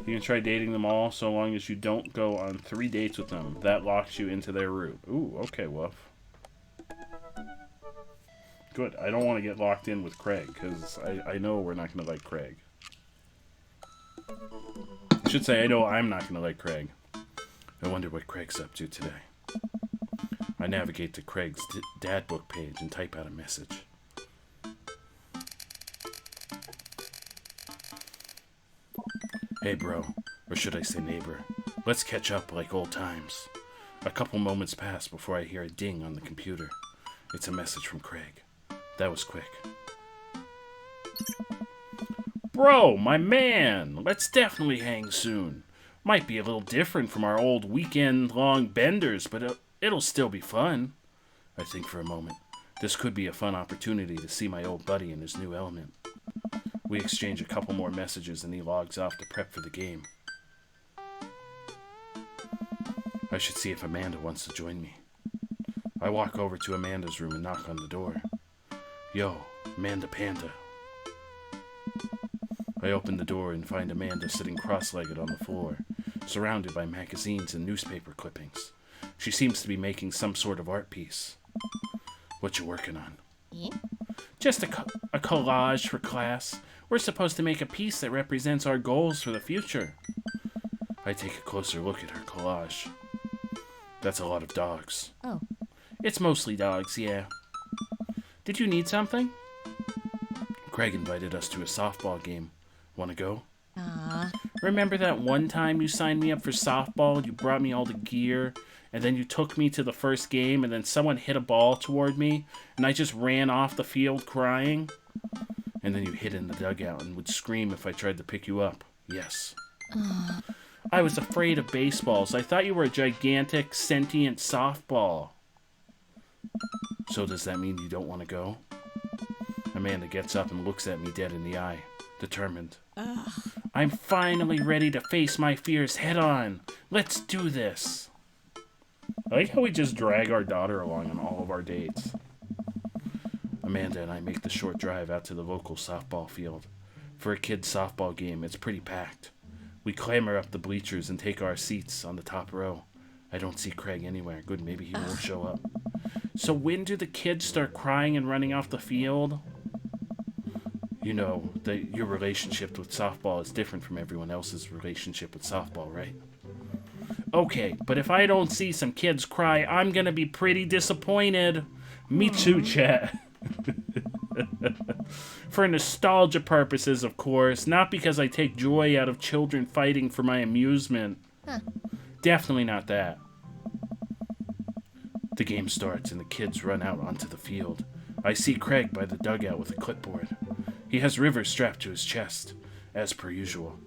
You can try dating them all so long as you don't go on 3 dates with them. That locks you into their route. Ooh, okay, Wolf. Good. I don't want to get locked in with Craig, because I know we're not going to like Craig. I should say I know I'm not going to like Craig. I wonder what Craig's up to today. I navigate to Craig's dad book page and type out a message. Hey bro, or should I say neighbor, let's catch up like old times. A couple moments pass before I hear a ding on the computer. It's a message from Craig. That was quick. Bro, my man, let's definitely hang soon. Might be a little different from our old weekend-long benders, but it'll still be fun. I think for a moment. This could be a fun opportunity to see my old buddy in his new element. We exchange a couple more messages and he logs off to prep for the game. I should see if Amanda wants to join me. I walk over to Amanda's room and knock on the door. Yo, Amanda Panda. I open the door and find Amanda sitting cross-legged on the floor, surrounded by magazines and newspaper clippings. She seems to be making some sort of art piece. What you working on? Just a collage for class. We're supposed to make a piece that represents our goals for the future. I take a closer look at her collage. That's a lot of dogs. Oh. It's mostly dogs, yeah. Did you need something? Craig invited us to a softball game. Want to go? Remember that one time you signed me up for softball, you brought me all the gear, and then you took me to the first game, and then someone hit a ball toward me, and I just ran off the field crying? And then you hid in the dugout and would scream if I tried to pick you up. Yes. I was afraid of baseballs. I thought you were a gigantic, sentient softball. So does that mean you don't want to go? Amanda gets up and looks at me dead in the eye, determined. I'm finally ready to face my fears head on. Let's do this. I like how we just drag our daughter along on all of our dates. Amanda and I make the short drive out to the local softball field. For a kid's softball game, it's pretty packed. We clamber up the bleachers and take our seats on the top row. I don't see Craig anywhere. Good, maybe he won't show up. So when do the kids start crying and running off the field? You know, your relationship with softball is different from everyone else's relationship with softball, right? Okay, but if I don't see some kids cry, I'm gonna be pretty disappointed. Me too, chat. For nostalgia purposes, of course, not because I take joy out of children fighting for my amusement. Definitely not that. The game starts and the kids run out onto the field. I see Craig by the dugout with a clipboard. He has Rivers strapped to his chest, as per usual.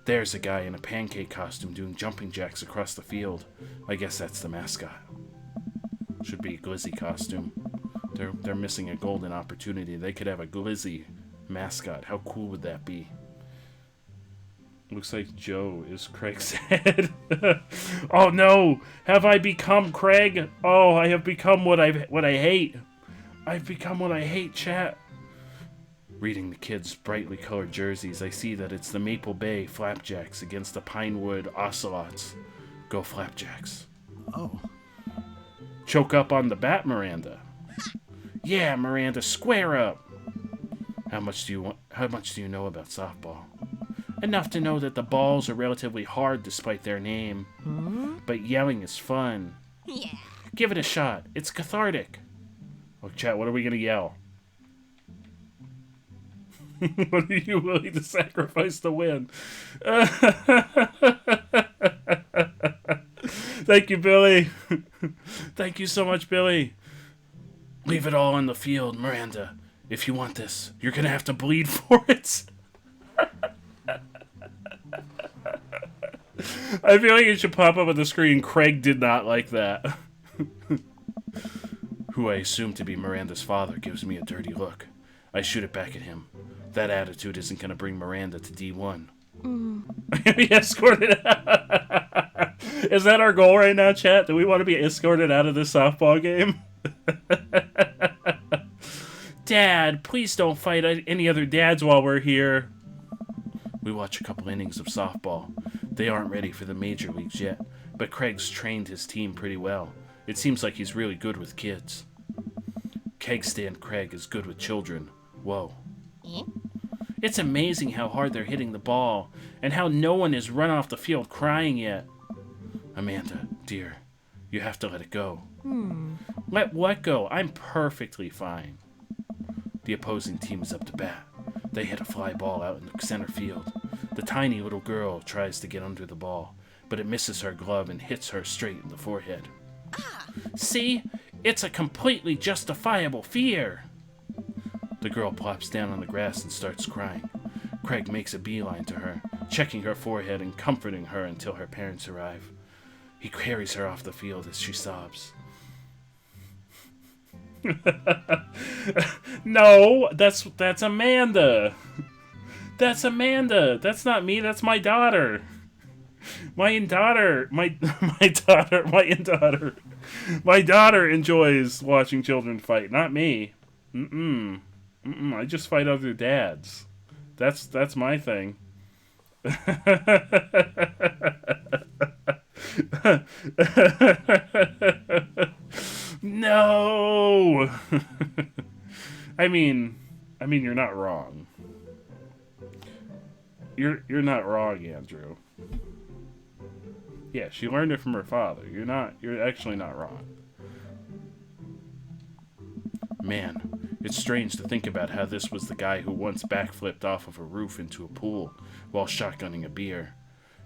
There's a guy in a pancake costume doing jumping jacks across the field. I guess that's the mascot. Should be a Glizzy costume. They're missing a golden opportunity. They could have a Glizzy mascot. How cool would that be? Looks like Joe is Craig's head. Oh no! Have I become Craig? Oh, I have become what I hate. I've become what I hate, chat. Reading the kids' brightly colored jerseys, I see that it's the Maple Bay Flapjacks against the Pinewood Ocelots. Go Flapjacks. Oh. Choke up on the bat, Miranda. Yeah, Miranda, square up. How much do you know about softball? Enough to know that the balls are relatively hard despite their name. But yelling is fun. Yeah. Give it a shot. It's cathartic. Oh, chat, what are we gonna yell? What are you willing to sacrifice to win? Thank you, Billy. Thank you so much, Billy. Leave it all on the field, Miranda. If you want this, you're gonna have to bleed for it. I feel like it should pop up on the screen. Craig did not like that. Who I assume to be Miranda's father gives me a dirty look. I shoot it back at him. That attitude isn't going to bring Miranda to D1. Be escorted out. Is that our goal right now, chat? Do we want to be escorted out of this softball game? Dad, please don't fight any other dads while we're here. We watch a couple innings of softball. They aren't ready for the major leagues yet, but Craig's trained his team pretty well. It seems like he's really good with kids. Keg Stand Craig is good with children. Whoa. It's amazing how hard they're hitting the ball, and how no one has run off the field crying yet. Amanda, dear, you have to let it go. Let what go? I'm perfectly fine. The opposing team is up to bat. They hit a fly ball out in the center field. The tiny little girl tries to get under the ball, but it misses her glove and hits her straight in the forehead. See? It's a completely justifiable fear. The girl plops down on the grass and starts crying. Craig makes a beeline to her, checking her forehead and comforting her until her parents arrive. He carries her off the field as she sobs. No, that's Amanda. That's Amanda. That's not me. That's my daughter. My daughter enjoys watching children fight, not me. I just fight other dads. That's my thing. No. I mean, you're not wrong. You're not wrong, Andrew. Yeah, she learned it from her father. You're actually not wrong. Man, it's strange to think about how this was the guy who once backflipped off of a roof into a pool while shotgunning a beer.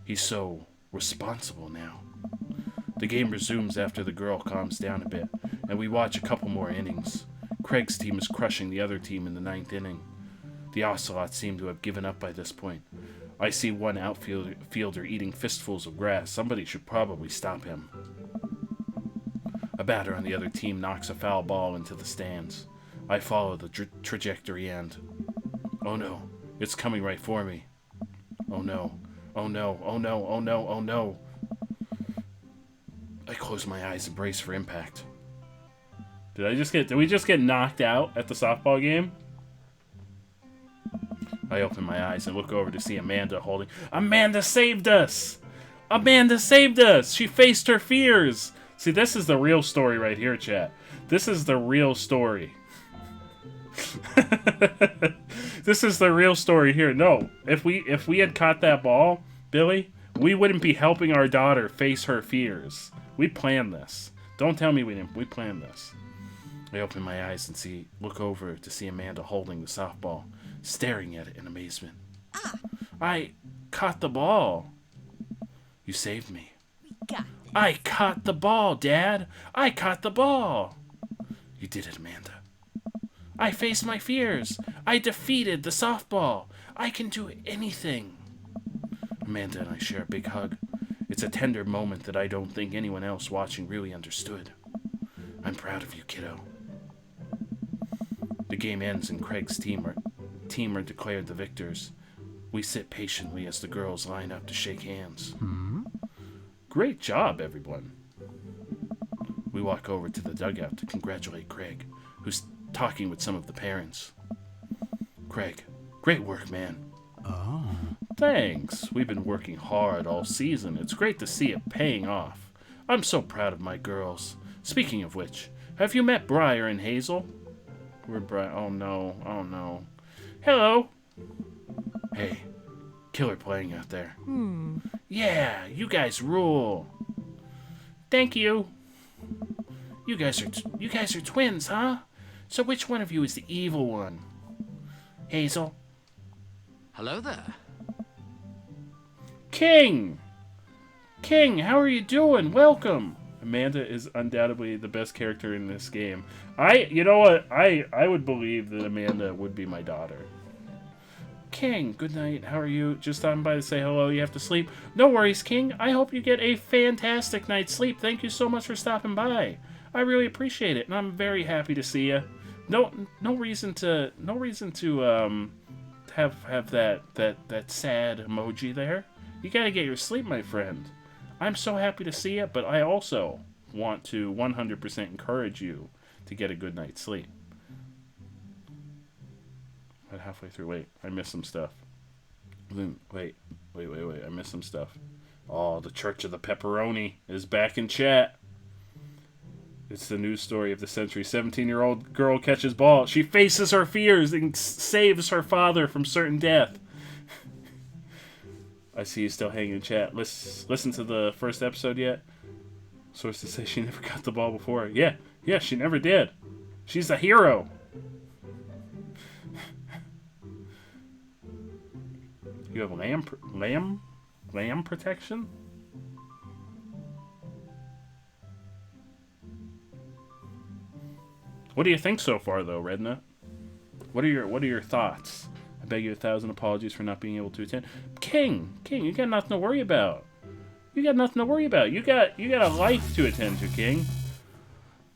He's so responsible now. The game resumes after the girl calms down a bit, and we watch a couple more innings. Craig's team is crushing the other team in the 9th inning. The Ocelots seem to have given up by this point. I see one outfielder eating fistfuls of grass. Somebody should probably stop him. A batter on the other team knocks a foul ball into the stands. I follow the trajectory and... oh no, it's coming right for me. Oh no, oh no, oh no, oh no, oh no. I close my eyes and brace for impact. Did we just get knocked out at the softball game? I open my eyes and look over to see Amanda holding... Amanda saved us! Amanda saved us! She faced her fears! See, this is the real story right here, chat. This is the real story. This is the real story here. No, if we had caught that ball, Billy, we wouldn't be helping our daughter face her fears. We planned this. Don't tell me we didn't. We planned this. I open my eyes and look over to see Amanda holding the softball, staring at it in amazement. I caught the ball. You saved me. We got this. I caught the ball, Dad. I caught the ball. You did it, Amanda. I faced my fears. I defeated the softball. I can do anything. Amanda and I share a big hug. It's a tender moment that I don't think anyone else watching really understood. I'm proud of you, kiddo. The game ends and Craig's team are declared the victors. We sit patiently as the girls line up to shake hands. Great job, everyone. We walk over to the dugout to congratulate Craig, who's talking with some of the parents. Craig, great work, man. Oh. Thanks. We've been working hard all season. It's great to see it paying off. I'm so proud of my girls. Speaking of which, have you met Briar and Hazel? We're Briar. Oh no. Oh no. Hello. Hey, killer playing out there. Yeah, you guys rule. Thank you. You guys are twins, huh? So which one of you is the evil one? Hazel. Hello there. King, how are you doing? Welcome. Amanda is undoubtedly the best character in this game. You know what? I would believe that Amanda would be my daughter. King, good night. How are you? Just stopping by to say hello. You have to sleep. No worries, King. I hope you get a fantastic night's sleep. Thank you so much for stopping by. I really appreciate it, and I'm very happy to see you. No reason to have that sad emoji there. You gotta get your sleep, my friend. I'm so happy to see you, but I also want to 100% encourage you to get a good night's sleep. But halfway through, wait, I missed some stuff. Wait, I missed some stuff. Oh, the Church of the Pepperoni is back in chat. It's the news story of the century. 17-year-old girl catches ball. She faces her fears and saves her father from certain death. I see you still hanging in chat. Listen to the first episode yet? Sources say she never got the ball before. Yeah, she never did. She's a hero. You have lamb protection? What do you think so far, though, Redna? What are your thoughts? I beg you 1,000 apologies for not being able to attend. King, you got nothing to worry about. You got a life to attend to, King.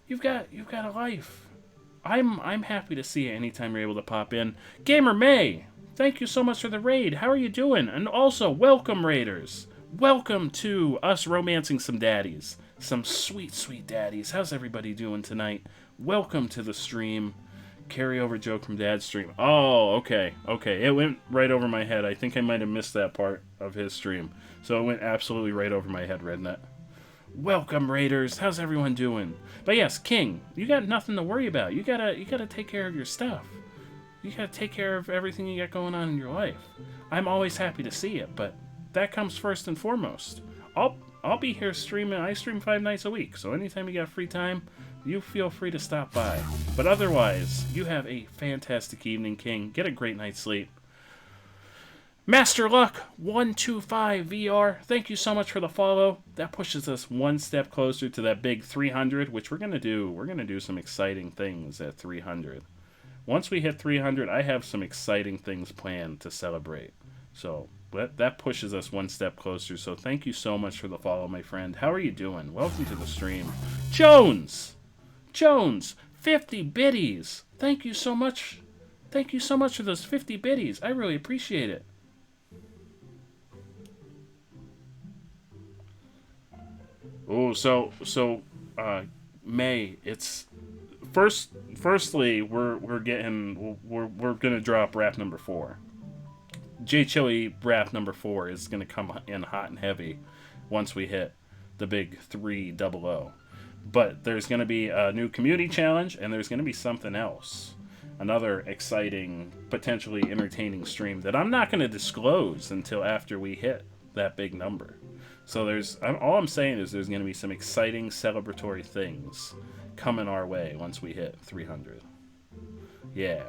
You've got a life. I'm happy to see you anytime you're able to pop in. Gamer May, Thank you so much for the raid. How are you doing? And also, welcome, raiders. Welcome to us romancing some daddies. Some sweet, sweet daddies. How's everybody doing tonight? Welcome to the stream. Carryover joke from Dad's stream. Oh, okay. Okay, it went right over my head. I think I might have missed that part of his stream. So it went absolutely right over my head, Rednet. Welcome, raiders. How's everyone doing? But yes, King, you got nothing to worry about. You gotta take care of your stuff. You gotta take care of everything you got going on in your life. I'm always happy to see it, but that comes first and foremost. I'll be here streaming. I stream 5 nights a week, so anytime you got free time, you feel free to stop by. But otherwise, you have a fantastic evening, King. Get a great night's sleep. Master Luck 125 VR, thank you so much for the follow. That pushes us one step closer to that big 300, which we're gonna do. We're gonna do some exciting things at 300. Once we hit 300, I have some exciting things planned to celebrate. So that pushes us one step closer. So thank you so much for the follow, my friend. How are you doing? Welcome to the stream. Jones, 50 biddies. Thank you so much. Thank you so much for those 50 biddies. I really appreciate it. Oh, May, it's firstly we're gonna drop rap number 4. J Chili rap number 4 is gonna come in hot and heavy once we hit the big 300. But there's gonna be a new community challenge, and there's gonna be something else, another exciting, potentially entertaining stream that I'm not gonna disclose until after we hit that big number. So all I'm saying is there's going to be some exciting celebratory things coming our way once we hit 300. Yeah.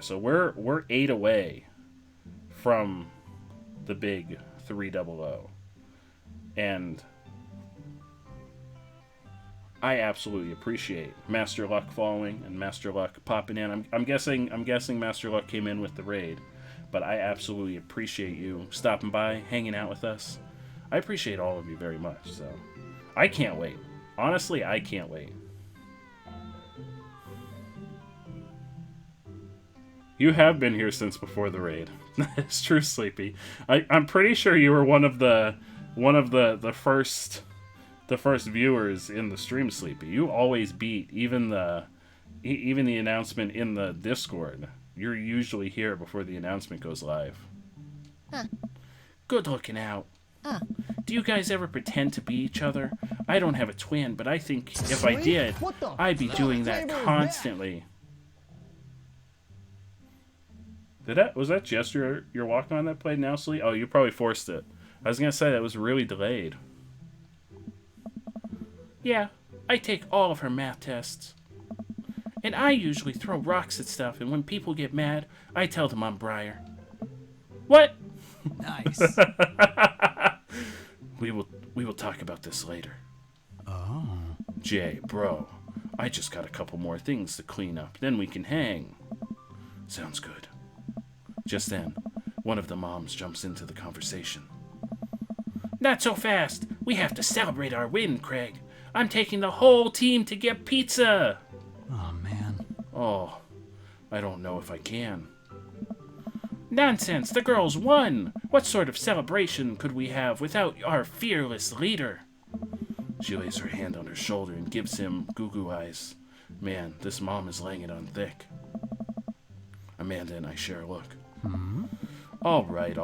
So we're 8 away from the big 300, and I absolutely appreciate Master Luck following and Master Luck popping in. I'm guessing Master Luck came in with the raid, but I absolutely appreciate you stopping by, hanging out with us. I appreciate all of you very much, so I can't wait. Honestly, I can't wait. You have been here since before the raid. It's true, Sleepy. I'm pretty sure you were one of the first viewers in the stream, Sleepy. You always beat even the announcement in the Discord. You're usually here before the announcement goes live. Huh. Good looking out. Do you guys ever pretend to be each other? I don't have a twin, but I think if I did, I'd be doing that constantly. Was that just your walk on that played now, Sleep? Oh, you probably forced it. I was gonna say that was really delayed. Yeah, I take all of her math tests. And I usually throw rocks at stuff, and when people get mad, I tell them I'm Briar. What? Nice. We will talk about this later. Oh. Jay, bro, I just got a couple more things to clean up, then we can hang. Sounds good. Just then, one of the moms jumps into the conversation. Not so fast. We have to celebrate our win, Craig. I'm taking the whole team to get pizza. Oh, man. Oh, I don't know if I can. Nonsense, the girls won! What sort of celebration could we have without our fearless leader? She lays her hand on her shoulder and gives him goo-goo eyes. Man, this mom is laying it on thick. Amanda and I share a look. Hmm? All right.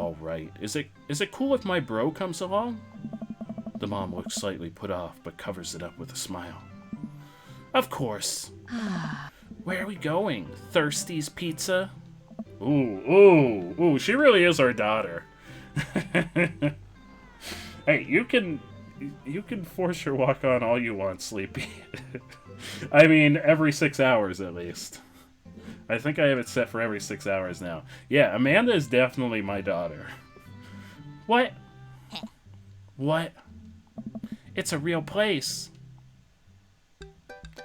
Is it cool if my bro comes along? The mom looks slightly put off, but covers it up with a smile. Of course. Where are we going? Thirsty's Pizza? Ooh, she really is our daughter. Hey, you can force your walk on all you want, Sleepy. I mean, every 6 hours at least. I think I have it set for every 6 hours now. Yeah, Amanda is definitely my daughter. What? What? It's a real place.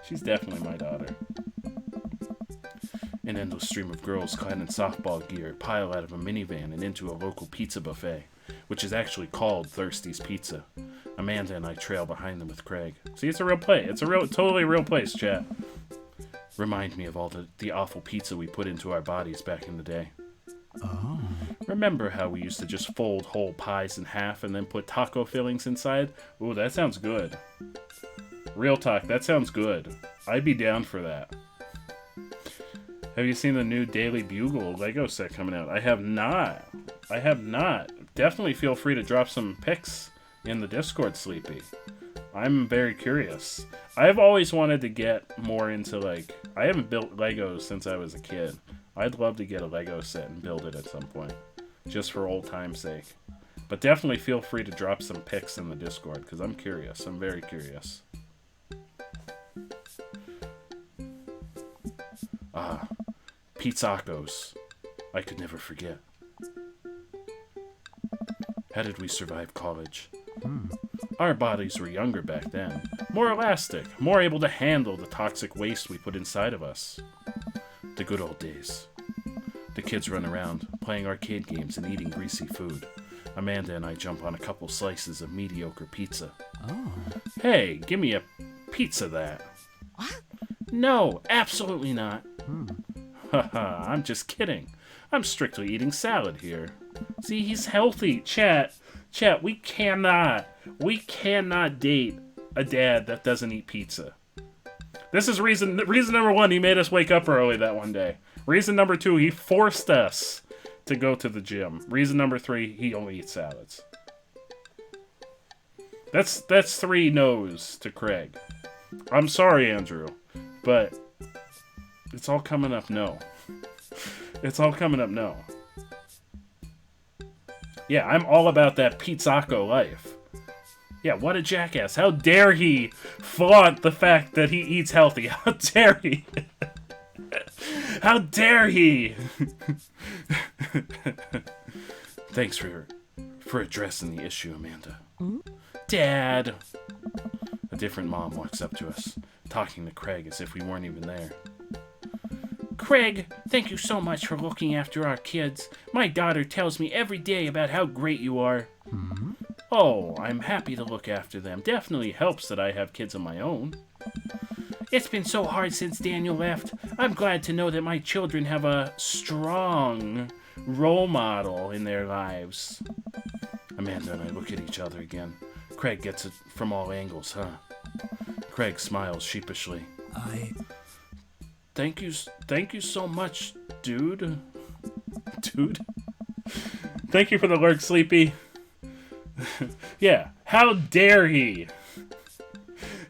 She's definitely my daughter. An endless stream of girls clad in softball gear pile out of a minivan and into a local pizza buffet, which is actually called Thirsty's Pizza. Amanda and I trail behind them with Craig. See, it's a real place. It's a totally real place, chat. Remind me of all the awful pizza we put into our bodies back in the day. Remember how we used to just fold whole pies in half and then put taco fillings inside? Ooh, that sounds good. Real talk, that sounds good. I'd be down for that. Have you seen the new Daily Bugle Lego set coming out? I have not. I have not. Definitely feel free to drop some pics in the Discord, Sleepy. I'm very curious. I've always wanted to get more into, like... I haven't built Legos since I was a kid. I'd love to get a Lego set and build it at some point. Just for old time's sake. But definitely feel free to drop some pics in the Discord, because I'm curious. I'm very curious. Ah, pizzacos. I could never forget. How did we survive college? Our bodies were younger back then. More elastic, more able to handle the toxic waste we put inside of us. The good old days. The kids run around, playing arcade games and eating greasy food. Amanda and I jump on a couple slices of mediocre pizza. Hey, give me a pizza that. What? No, absolutely not. Haha, I'm just kidding. I'm strictly eating salad here. See, he's healthy. Chat, we cannot date a dad that doesn't eat pizza. This is reason number one, he made us wake up early that one day. Reason number two, he forced us to go to the gym. Reason number three, he only eats salads. That's 3 no's to Craig. I'm sorry, Andrew, but it's all coming up no. It's all coming up no. Yeah, I'm all about that pizzaco life. Yeah, what a jackass. How dare he flaunt the fact that he eats healthy. How dare he? How dare he? Thanks for addressing the issue, Amanda. Dad! A different mom walks up to us, talking to Craig as if we weren't even there. Craig, thank you so much for looking after our kids. My daughter tells me every day about how great you are. Oh, I'm happy to look after them. Definitely helps that I have kids of my own. It's been so hard since Daniel left. I'm glad to know that my children have a strong role model in their lives. Amanda and I look at each other again. Craig gets it from all angles, huh? Craig smiles sheepishly. Thank you so much, dude. Dude? Thank you for the lurk, Sleepy. Yeah, how dare he?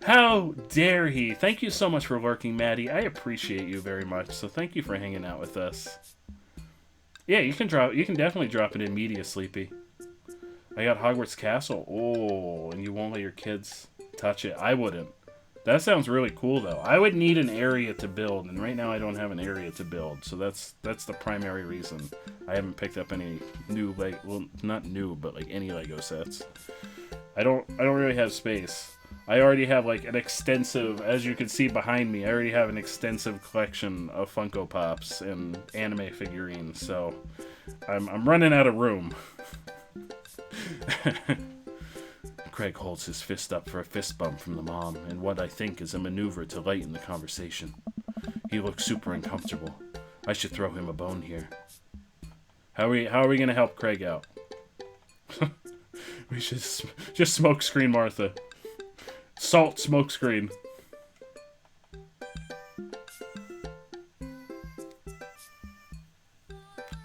How dare he? Thank you so much for lurking, Maddie. I appreciate you very much, so thank you for hanging out with us. Yeah, you can definitely drop it in media, Sleepy. I got Hogwarts Castle. Oh, and you won't let your kids touch it. I wouldn't. That sounds really cool, though. I would need an area to build, and right now I don't have an area to build, so that's the primary reason I haven't picked up any new, well, not new, but like any Lego sets. I don't really have space. I already have like an extensive, as you can see behind me, I already have an extensive collection of Funko Pops and anime figurines, so I'm running out of room. Craig holds his fist up for a fist bump from the mom, in what I think is a maneuver to lighten the conversation. He looks super uncomfortable. I should throw him a bone here. How are we gonna help Craig out? We should just smoke screen Martha. Salt smoke screen.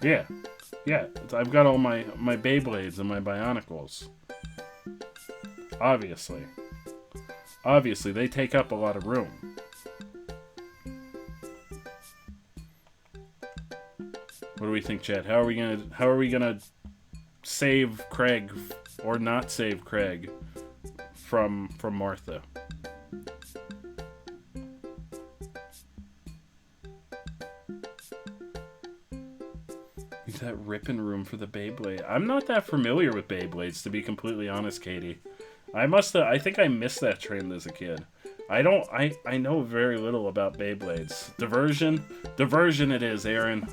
Yeah. I've got all my Beyblades and my Bionicles. Obviously, they take up a lot of room. What do we think, Chad? How are we gonna save Craig or not save Craig from Martha? Is that ripping room for the Beyblade? I'm not that familiar with Beyblades, to be completely honest, Katie. I think I missed that trend as a kid. I know very little about Beyblades. Diversion it is, Aaron.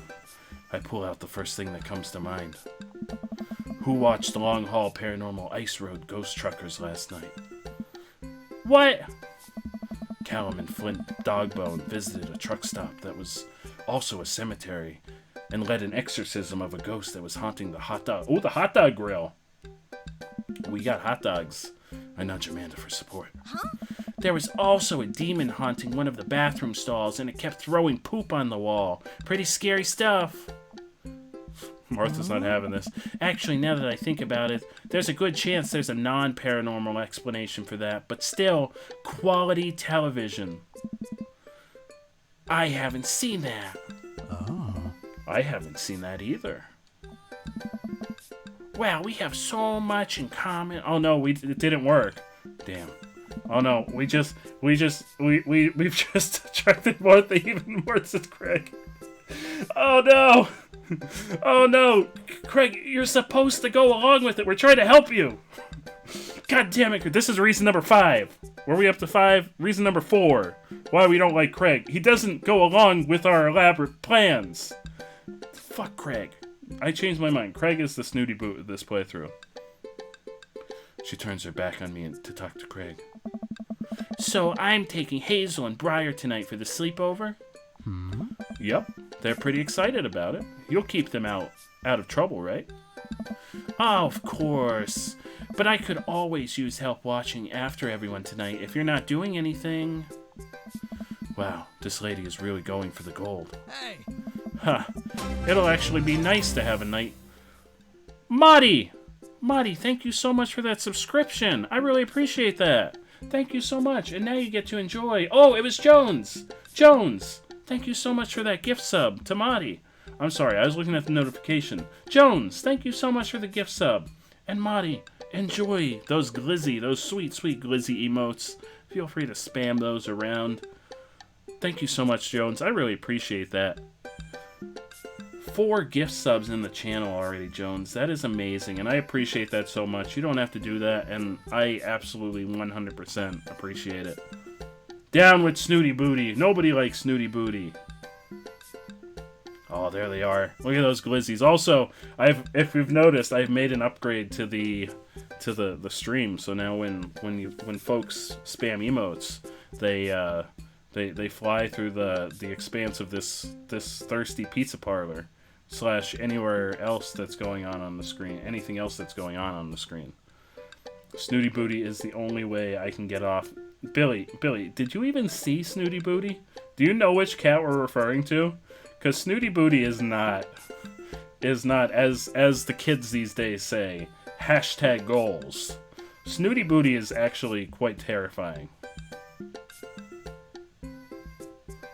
I pull out the first thing that comes to mind. Who watched the Long Haul Paranormal Ice Road Ghost Truckers last night? What? Callum and Flint Dogbone visited a truck stop that was also a cemetery and led an exorcism of a ghost that was haunting the hot dog. Oh, the hot dog grill. We got hot dogs. I nudge Amanda for support. Huh? There was also a demon haunting one of the bathroom stalls, and it kept throwing poop on the wall. Pretty scary stuff. Martha's not having this. Actually, now that I think about it, there's a good chance there's a non-paranormal explanation for that, but still, quality television. I haven't seen that. Oh. I haven't seen that either. Wow, we have so much in common. Oh no, it didn't work. Damn. Oh no, we've just attracted Martha even more than Craig. Oh no! Oh no! Craig, you're supposed to go along with it. We're trying to help you. God damn it! This is reason number 5. Were we up to 5? Reason number 4. Why we don't like Craig. He doesn't go along with our elaborate plans. Fuck Craig. I changed my mind. Craig is the snooty boot of this playthrough. She turns her back on me to talk to Craig. So I'm taking Hazel and Briar tonight for the sleepover? Yep. They're pretty excited about it. You'll keep them out of trouble, right? Oh, of course. But I could always use help watching after everyone tonight if you're not doing anything. Wow, this lady is really going for the gold. Hey. Huh. It'll actually be nice to have a night. Marty! Marty, thank you so much for that subscription. I really appreciate that. Thank you so much. And now you get to enjoy... Oh, it was Jones! Jones! Thank you so much for that gift sub to Marty. I'm sorry, I was looking at the notification. Jones, thank you so much for the gift sub. And Marty, enjoy those glizzy, those sweet, sweet glizzy emotes. Feel free to spam those around. Thank you so much, Jones. I really appreciate that. 4 gift subs in the channel already, Jones. That is amazing, and I appreciate that so much. You don't have to do that, and I absolutely 100% appreciate it. Down with Snooty Booty. Nobody likes Snooty Booty. Oh, there they are. Look at those glizzies. Also, if you've noticed, I've made an upgrade to the stream. So now when folks spam emotes, they fly through the expanse of this thirsty pizza parlor / anywhere else that's going on the screen. Anything else that's going on the screen. Snooty Booty is the only way I can get off. Billy, did you even see Snooty Booty? Do you know which cat we're referring to? Because Snooty Booty is not as the kids these days say, #goals. Snooty Booty is actually quite terrifying.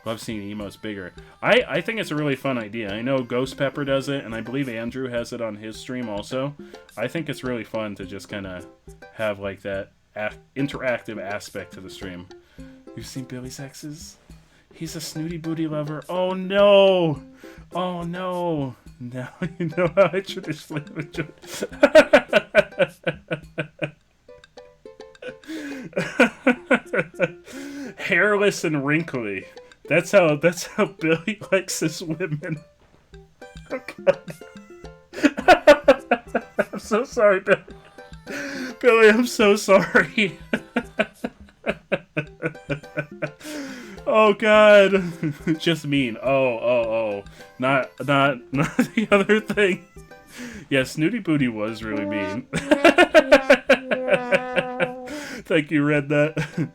Love seeing emotes bigger. I think it's a really fun idea. I know Ghost Pepper does it, and I believe Andrew has it on his stream also. I think it's really fun to just kind of have like that interactive aspect to the stream. You've seen Billy's exes? He's a Snooty Booty lover. Oh no! Oh no! Now you know how I traditionally enjoy. Hairless and wrinkly. That's how Billy likes his women. Oh God. I'm so sorry, Billy. Billy, I'm so sorry. Oh God. Just mean. Oh. Not the other thing. Yeah, Snooty Booty was really mean. Thank you, read that.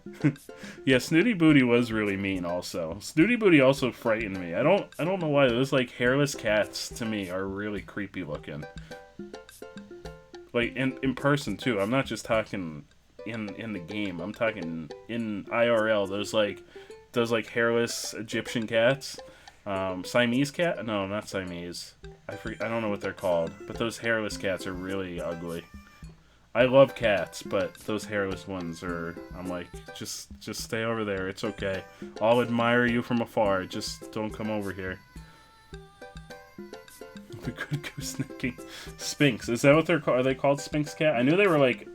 Yeah, Snooty Booty was really mean also. Snooty Booty also frightened me. I don't know why. Those like hairless cats to me are really creepy looking. Like in person too. I'm not just talking in the game. I'm talking in IRL. Those like hairless Egyptian cats. Siamese cat? No, not Siamese. I don't know what they're called. But those hairless cats are really ugly. I love cats, but those hairless ones are... I'm like, just stay over there. It's okay. I'll admire you from afar. Just don't come over here. The good goosenecking Sphinx. Is that what they're called? Are they called Sphinx cat? I knew they were like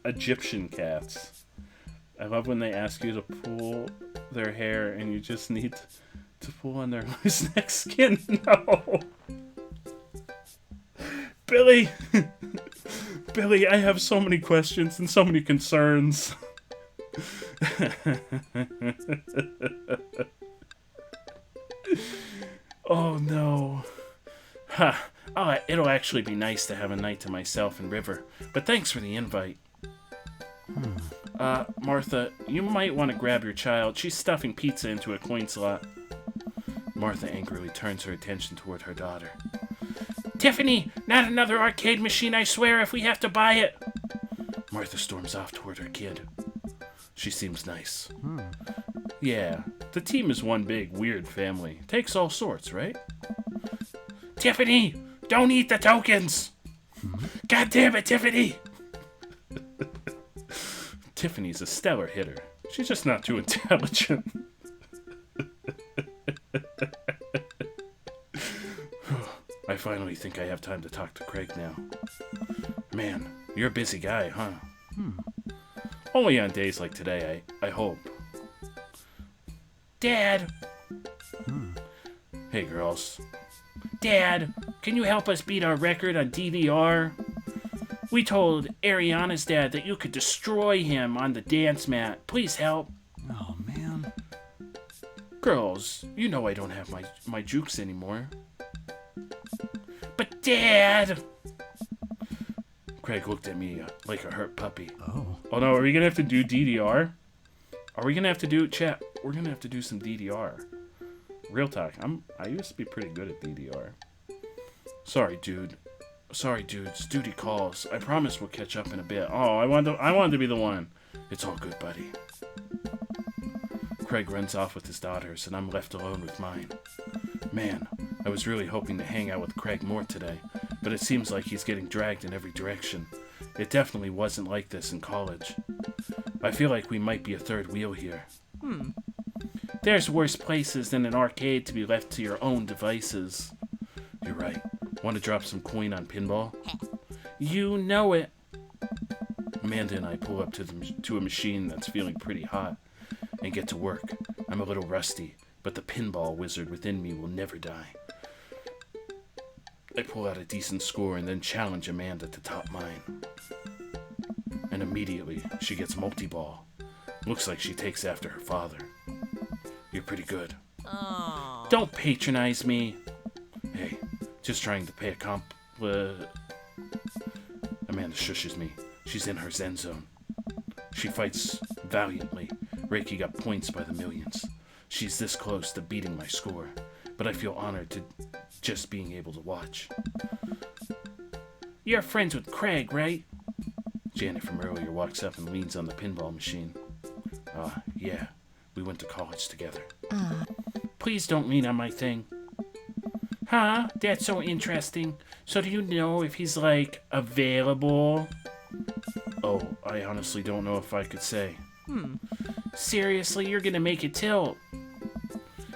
Egyptian cats. I love when they ask you to pull their hair and you just need to pull on their loose neck skin. No! Billy! Billy, I have so many questions and so many concerns. Oh no. Ha! It'll actually be nice to have a night to myself and River, but thanks for the invite. Martha, you might want to grab your child. She's stuffing pizza into a coin slot. Martha angrily turns her attention toward her daughter. Tiffany, not another arcade machine, I swear, if we have to buy it. Martha storms off toward her kid. She seems nice. Yeah, the team is one big, weird family. Takes all sorts, right? Tiffany, don't eat the tokens! God damn it, Tiffany! Tiffany's a stellar hitter. She's just not too intelligent. I finally think I have time to talk to Craig now. Man, you're a busy guy, huh? Only on days like today, I hope. Dad! Hey, girls. Dad, can you help us beat our record on DDR? We told Ariana's dad that you could destroy him on the dance mat. Please help. Oh, man. Girls, you know I don't have my jukes anymore. But Dad! Craig looked at me like a hurt puppy. Oh no, are we gonna have to do DDR? Are we gonna have to do, chat, we're gonna have to do some DDR. Real talk, I used to be pretty good at DDR. Sorry, dude. Sorry, dudes. Duty calls. I promise we'll catch up in a bit. Oh, I wanted to be the one. It's all good, buddy. Craig runs off with his daughters, and I'm left alone with mine. Man, I was really hoping to hang out with Craig more today, but it seems like he's getting dragged in every direction. It definitely wasn't like this in college. I feel like we might be a third wheel here. There's worse places than an arcade to be left to your own devices. You're right. Want to drop some coin on pinball? You know it. Amanda and I pull up to a machine that's feeling pretty hot and get to work. I'm a little rusty, but the pinball wizard within me will never die. I pull out a decent score and then challenge Amanda to top mine. And immediately, she gets multi-ball. Looks like she takes after her father. You're pretty good. Aww. Don't patronize me. Hey, just trying to pay a Amanda shushes me. She's in her zen zone. She fights valiantly, raking up points by the millions. She's this close to beating my score, but I feel honored to just being able to watch. You're friends with Craig, right? Janet from earlier walks up and leans on the pinball machine. Yeah, we went to college together. Please don't lean on my thing. Huh? That's so interesting. So do you know if he's, like, available? Oh, I honestly don't know if I could say. Seriously, you're gonna make it tilt.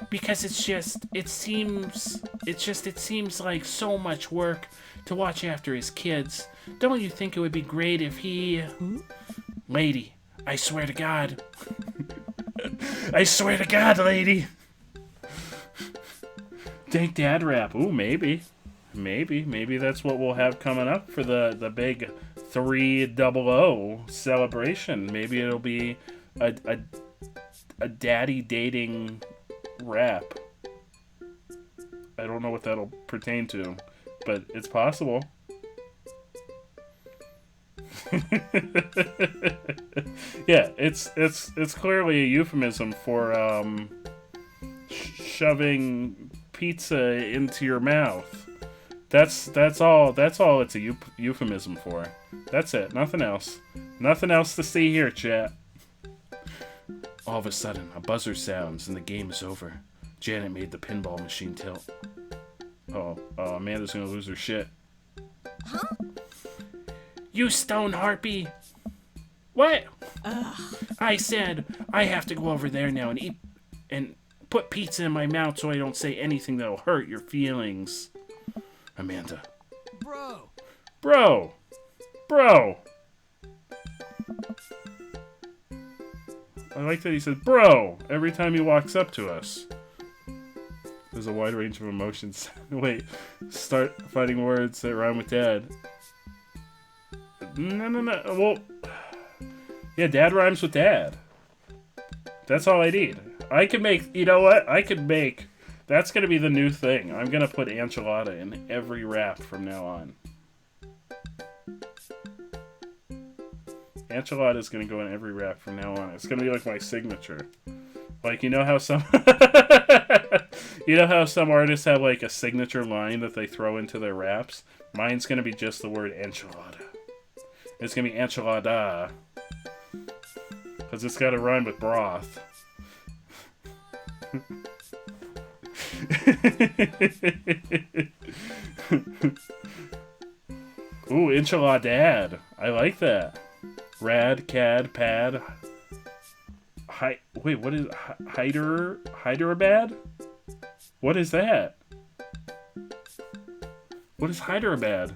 Because it seems like so much work to watch after his kids. Don't you think it would be great if he... Lady, I swear to God. I swear to God, lady. Take Dad rap. Ooh, maybe. Maybe that's what we'll have coming up for the big 300 celebration. Maybe it'll be a daddy dating rap. I don't know what that'll pertain to, but it's possible. Yeah, it's clearly a euphemism for shoving pizza into your mouth. That's all it's a euphemism for. That's it. Nothing else. Nothing else to see here, chat. All of a sudden, a buzzer sounds and the game is over. Janet made the pinball machine tilt. Oh, Amanda's gonna lose her shit. Huh? You stone harpy! What? I said I have to go over there now and eat and put pizza in my mouth so I don't say anything that'll hurt your feelings. Amanda. Bro! I like that he says, bro, every time he walks up to us. There's a wide range of emotions. Wait, start finding words that rhyme with dad. No. Well, yeah, dad rhymes with dad. That's all I need. I could make, you know what? I could make That's gonna be the new thing. I'm gonna put enchilada in every wrap from now on. Enchilada is gonna go in every wrap from now on. It's gonna be like my signature. Like, you know how some you know how some artists have like a signature line that they throw into their raps? Mine's gonna be just the word enchilada. It's gonna be enchilada. Because it's gotta rhyme with broth. Ooh, enchiladad. I like that. Rad, cad, pad. Wait, what is Hyderabad? What is that? What is Hyderabad?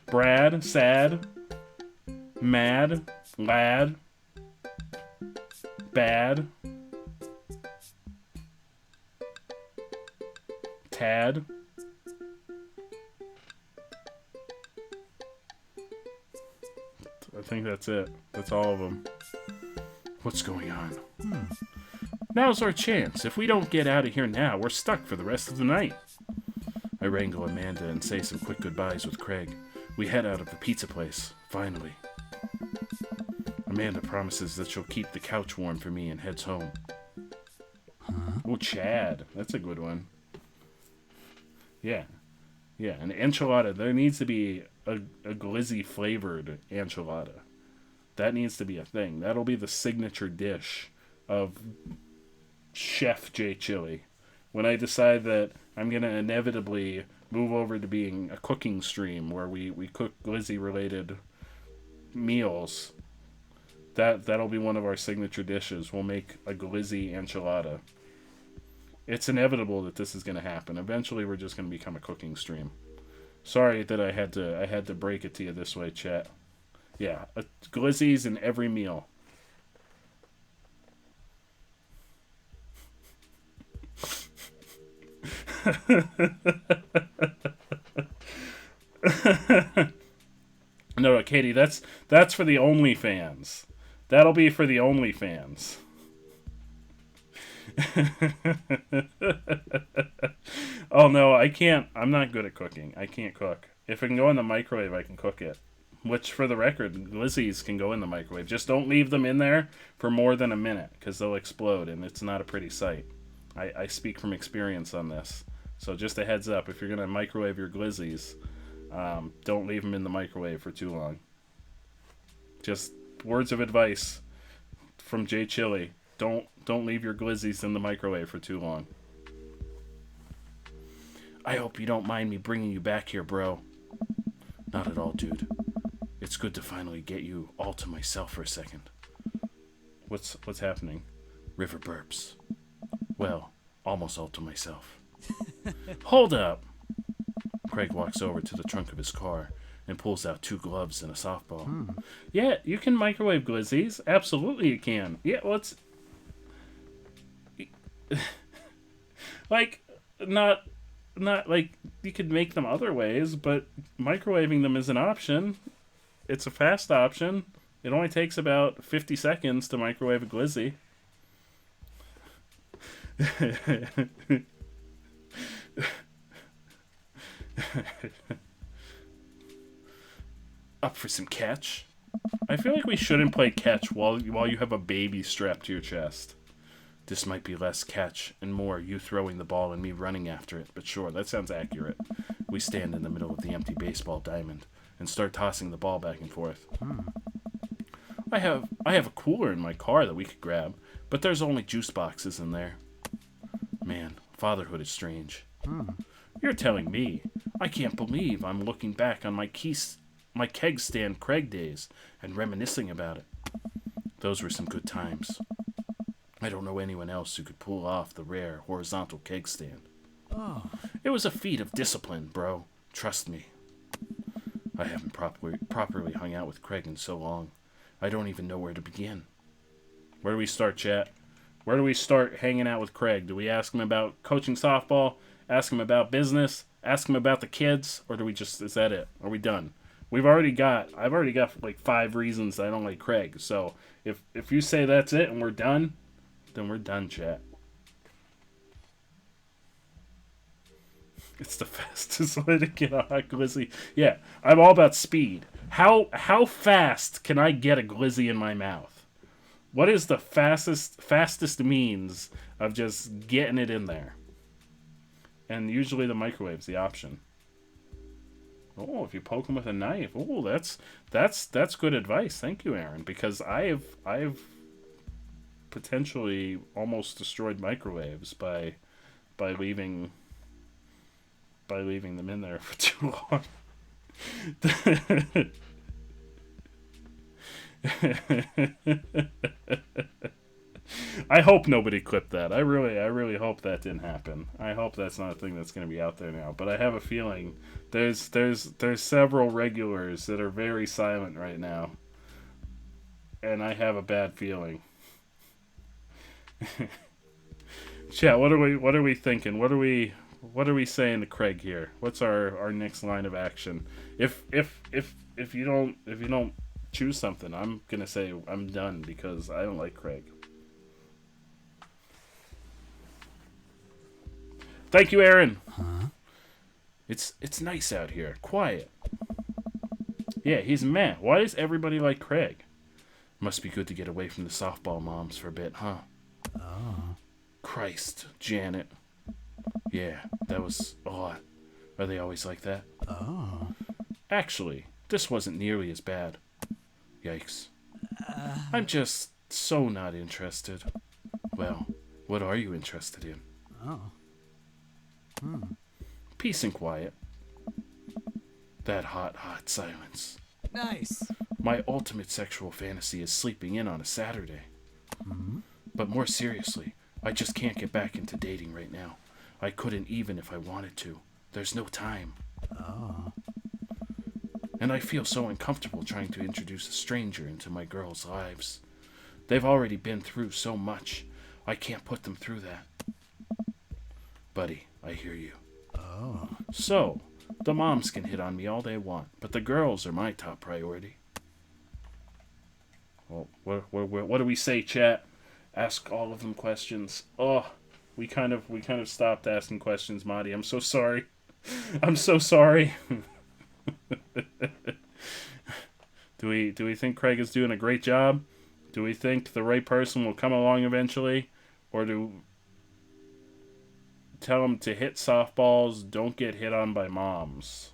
Brad, sad, mad, lad, bad, tad. I think that's it. That's all of them. What's going on? Now's our chance. If we don't get out of here now, we're stuck for the rest of the night. I wrangle Amanda and say some quick goodbyes with Craig. We head out of the pizza place, finally. Amanda promises that she'll keep the couch warm for me and heads home. Oh, Chad. That's a good one. Yeah. Yeah, an enchilada. There needs to be a glizzy flavored enchilada. That needs to be a thing. That'll be the signature dish of Chef J Chili. When I decide that I'm going to inevitably move over to being a cooking stream where we cook glizzy-related meals, that'll be one of our signature dishes. We'll make a glizzy enchilada. It's inevitable that this is going to happen. Eventually, we're just going to become a cooking stream. Sorry that I had to break it to you this way, chat. Yeah, glizzies in every meal. No, Katie, that's for the OnlyFans. That'll be for the OnlyFans. Oh no, I can't. I'm not good at cooking. I can't cook. If it can go in the microwave, I can cook it. Which, for the record, glizzies can go in the microwave. Just don't leave them in there for more than a minute, because they'll explode, and it's not a pretty sight. I speak from experience on this. So just a heads up, if you're going to microwave your glizzies, don't leave them in the microwave for too long. Just words of advice from J Chili. Don't leave your glizzies in the microwave for too long. I hope you don't mind me bringing you back here, bro. Not at all, dude. It's good to finally get you all to myself for a second. What's happening? River burps. Well, almost all to myself. Hold up! Craig walks over to the trunk of his car and pulls out 2 gloves and a softball. Yeah, you can microwave glizzies. Absolutely you can. Yeah, well, it's... like, not like you could make them other ways, but microwaving them is an option. It's a fast option. It only takes about 50 seconds to microwave a glizzy. Up for some catch? I feel like we shouldn't play catch while you have a baby strapped to your chest. This might be less catch and more you throwing the ball and me running after it, but sure, that sounds accurate. We stand in the middle of the empty baseball diamond and start tossing the ball back and forth. I have a cooler in my car that we could grab, but there's only juice boxes in there. Man, fatherhood is strange. You're telling me. I can't believe I'm looking back on my keg stand Craig days and reminiscing about it. Those were some good times. I don't know anyone else who could pull off the rare horizontal keg stand. It was a feat of discipline, bro. Trust me. I haven't properly hung out with Craig in so long. I don't even know where to begin. Where do we start, chat? Where do we start hanging out with Craig? Do we ask him about coaching softball? Ask him about business? Ask him about the kids? Or do we just, is that it? Are we done? I've already got like 5 reasons I don't like Craig. So if you say that's it and we're done, then we're done, chat. It's the fastest way to get a hot glizzy. Yeah, I'm all about speed. How fast can I get a glizzy in my mouth? What is the fastest means of just getting it in there? And usually the microwave's the option. Oh, if you poke them with a knife. Oh, that's good advice. Thank you, Aaron, because I've potentially almost destroyed microwaves by leaving them in there for too long. I hope nobody clipped that. I really hope that didn't happen. I hope that's not a thing that's going to be out there now. But I have a feeling there's several regulars that are very silent right now, and I have a bad feeling. Chat, what are we thinking? What are we saying to Craig here? What's our next line of action? If you don't choose something, I'm gonna say I'm done because I don't like Craig. Thank you, Aaron. Huh? It's nice out here, quiet. Yeah, he's meh. Why does everybody like Craig? Must be good to get away from the softball moms for a bit, huh? Oh. Christ, Janet. Yeah, that was a lot. Are they always like that? Oh. Actually, this wasn't nearly as bad. Yikes. I'm just so not interested. Well, what are you interested in? Oh. Peace and quiet. That hot silence. Nice. My ultimate sexual fantasy is sleeping in on a Saturday. But more seriously, I just can't get back into dating right now. I couldn't even if I wanted to. There's no time. Oh. And I feel so uncomfortable trying to introduce a stranger into my girls' lives. They've already been through so much. I can't put them through that. Buddy, I hear you. Oh. So, the moms can hit on me all they want, but the girls are my top priority. Well, what do we say, chat? Ask all of them questions. Oh, we kind of stopped asking questions, Marty. I'm so sorry. I'm so sorry. Do we think Craig is doing a great job? Do we think the right person will come along eventually? Or do tell him to hit softballs, don't get hit on by moms?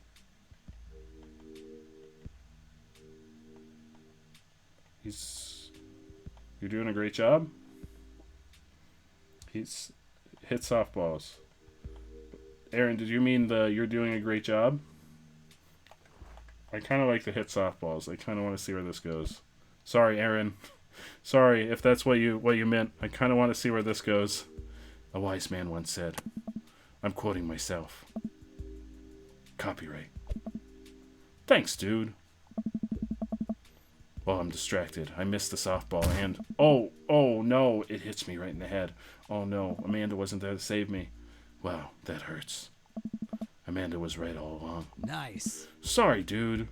You're doing a great job? He's hit softballs. Aaron, did you mean you're doing a great job? I kind of like the hit softballs. I kind of want to see where this goes. Sorry, Aaron. Sorry if that's what you meant. I kind of want to see where this goes. A wise man once said, I'm quoting myself. Copyright. Thanks, dude. Well, I'm distracted. I missed the softball and... Oh no, it hits me right in the head. Oh no, Amanda wasn't there to save me. Wow, that hurts. Amanda was right all along. Nice. Sorry, dude.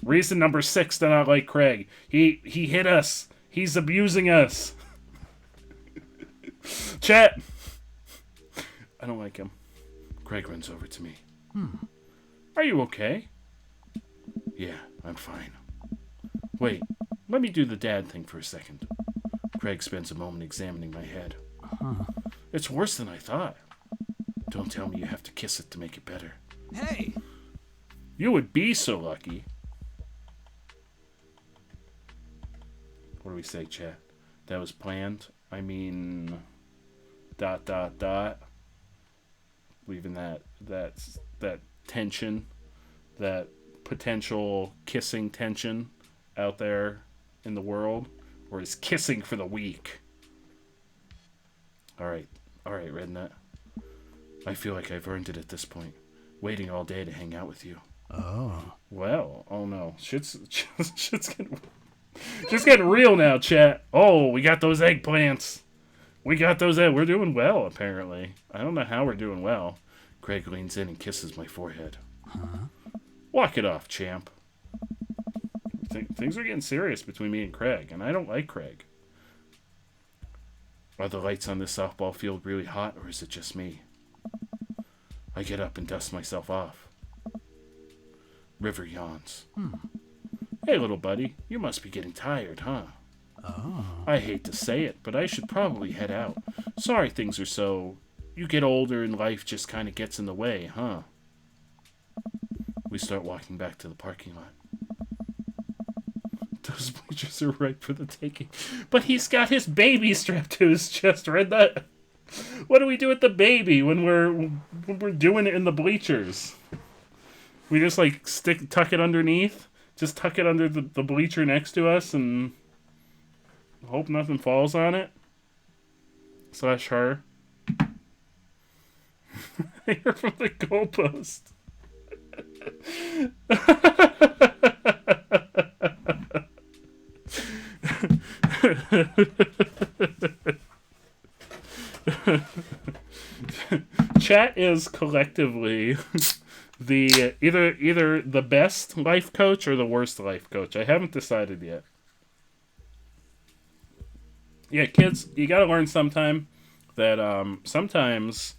Reason number 6 to not like Craig. He hit us. He's abusing us. Chat. I don't like him. Craig runs over to me. Are you okay? Yeah, I'm fine. Wait, let me do the dad thing for a second. Craig spends a moment examining my head. It's worse than I thought. Don't tell me you have to kiss it to make it better. Hey. You would be so lucky. What do we say, chat? That was planned. I mean... ... Leaving that tension, that potential kissing tension out there in the world, or is kissing for the weak. All right, Rednut. I feel like I've earned it at this point. Waiting all day to hang out with you. Oh. Well, oh no, shit's getting real now, chat. Oh, we got those eggplants. We're doing well, apparently. I don't know how we're doing well. Craig leans in and kisses my forehead. Walk it off, champ. Things are getting serious between me and Craig, and I don't like Craig. Are the lights on this softball field really hot, or is it just me? I get up and dust myself off. River yawns. Hey, little buddy, you must be getting tired, huh? Oh. I hate to say it, but I should probably head out. Sorry things are so... You get older and life just kind of gets in the way, huh? We start walking back to the parking lot. Those bleachers are ripe for the taking. But he's got his baby strapped to his chest, right? What do we do with the baby when we're doing it in the bleachers? We just like tuck it underneath? Just tuck it under the bleacher next to us and hope nothing falls on it? / her. You're from the goalpost. Chat is collectively the either the best life coach or the worst life coach. I haven't decided yet. Yeah, kids, you gotta learn sometime that sometimes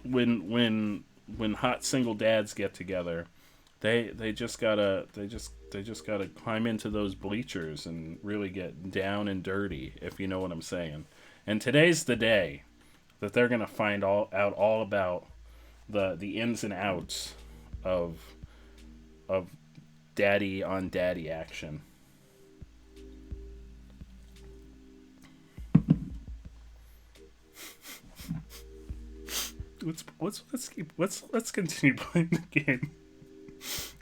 when hot single dads get together, they just gotta climb into those bleachers and really get down and dirty, if you know what I'm saying. And today's the day that they're gonna find out all about the ins and outs of daddy on daddy action. Let's continue playing the game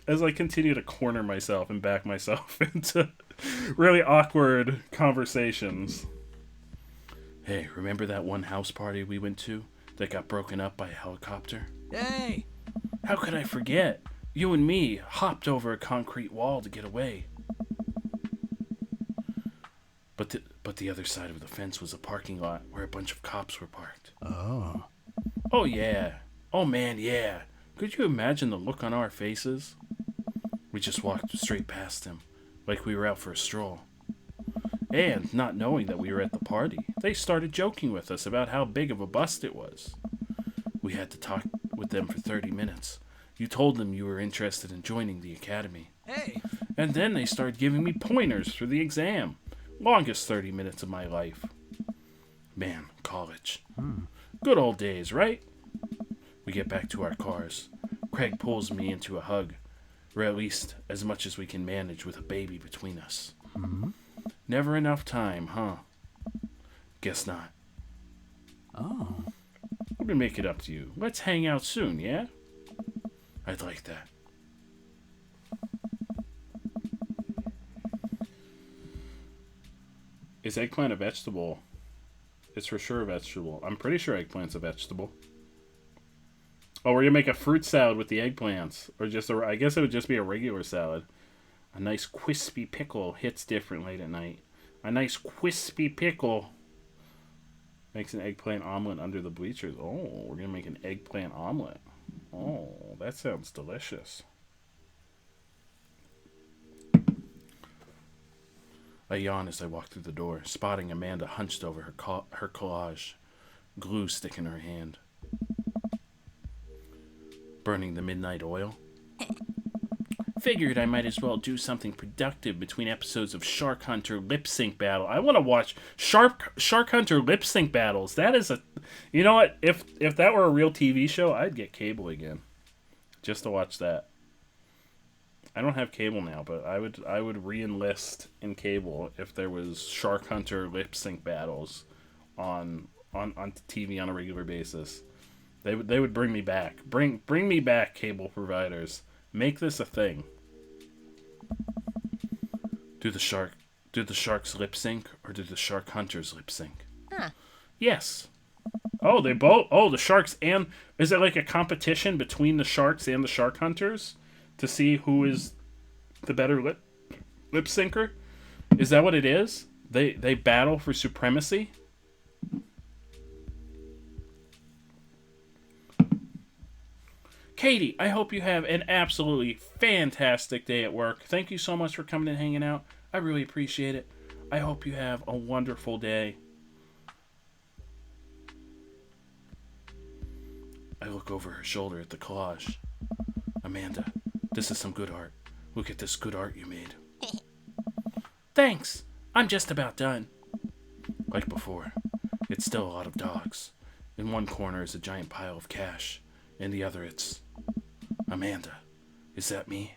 as I continue to corner myself and back myself into really awkward conversations. Hey, remember that one house party we went to that got broken up by a helicopter? Hey! How could I forget? You and me hopped over a concrete wall to get away. But the other side of the fence was a parking lot where a bunch of cops were parked. Oh. Oh, yeah. Oh, man, yeah. Could you imagine the look on our faces? We just walked straight past them, like we were out for a stroll. And, not knowing that we were at the party, they started joking with us about how big of a bust it was. We had to talk with them for 30 minutes. You told them you were interested in joining the academy. Hey! And then they started giving me pointers for the exam. Longest 30 minutes of my life. Man, college. Good old days, right? We get back to our cars. Craig pulls me into a hug, or at least as much as we can manage with a baby between us. Never enough time, huh? Guess not. Oh. I'm gonna make it up to you. Let's hang out soon, yeah? I'd like that. Is eggplant a vegetable? It's for sure a vegetable. I'm pretty sure eggplant's a vegetable. Oh, we're gonna make a fruit salad with the eggplants. Or just I guess it would just be a regular salad. A nice crispy pickle hits different late at night. A nice crispy pickle makes an eggplant omelet under the bleachers. Oh, we're gonna make an eggplant omelet. Oh, that sounds delicious. I yawn as I walk through the door, spotting Amanda hunched over her collage, glue stick in her hand. Burning the midnight oil? Figured I might as well do something productive between episodes of Shark Hunter Lip Sync Battle. I want to watch Shark Hunter Lip Sync Battles. That is a... You know what? If that were a real TV show, I'd get cable again. Just to watch that. I don't have cable now, but I would re-enlist in cable if there was Shark Hunter Lip Sync Battles on TV on a regular basis. They would bring me back. Bring me back, cable providers. Make this a thing. Do the sharks lip sync or do the shark hunters lip sync? Huh. Yes. Oh, they both. Oh, the sharks and is it like a competition between the sharks and the shark hunters to see who is the better lip syncer? Is that what it is? They battle for supremacy. Katie, I hope you have an absolutely fantastic day at work. Thank you so much for coming and hanging out. I really appreciate it. I hope you have a wonderful day. I look over her shoulder at the collage. Amanda, this is some good art. Look at this good art you made. Thanks. I'm just about done. Like before, it's still a lot of dogs. In one corner is a giant pile of cash. In the other it's... Amanda, is that me?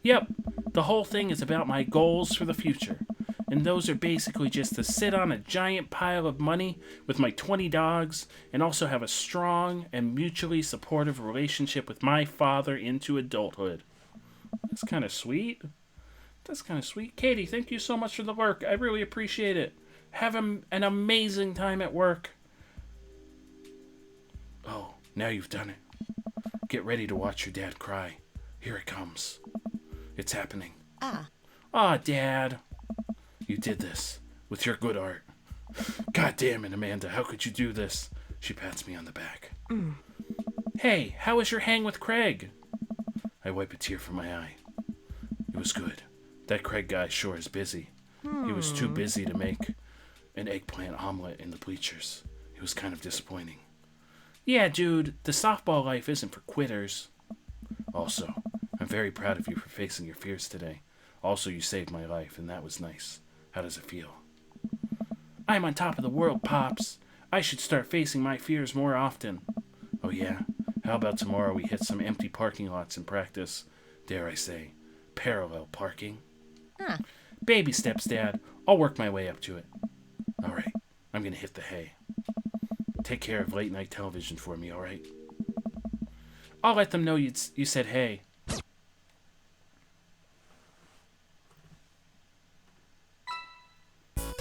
Yep. The whole thing is about my goals for the future. And those are basically just to sit on a giant pile of money with my 20 dogs and also have a strong and mutually supportive relationship with my father into adulthood. That's kind of sweet. That's kind of sweet. Katie, thank you so much for the work. I really appreciate it. Have an amazing time at work. Oh, now you've done it. Get ready to watch your dad cry. Here it comes. It's happening. Aw, Dad. You did this with your good art. God damn it, Amanda. How could you do this? She pats me on the back. Hey, how was your hang with Craig? I wipe a tear from my eye. It was good. That Craig guy sure is busy. He was too busy to make an eggplant omelet in the bleachers. It was kind of disappointing. Yeah, dude, the softball life isn't for quitters. Also, I'm very proud of you for facing your fears today. Also, you saved my life, and that was nice. How does it feel? I'm on top of the world, Pops. I should start facing my fears more often. Oh yeah? How about tomorrow we hit some empty parking lots and practice, dare I say, parallel parking? Baby steps, Dad. I'll work my way up to it. All right, I'm gonna hit the hay. Take care of late night television for me, all right? I'll let them know you said hey.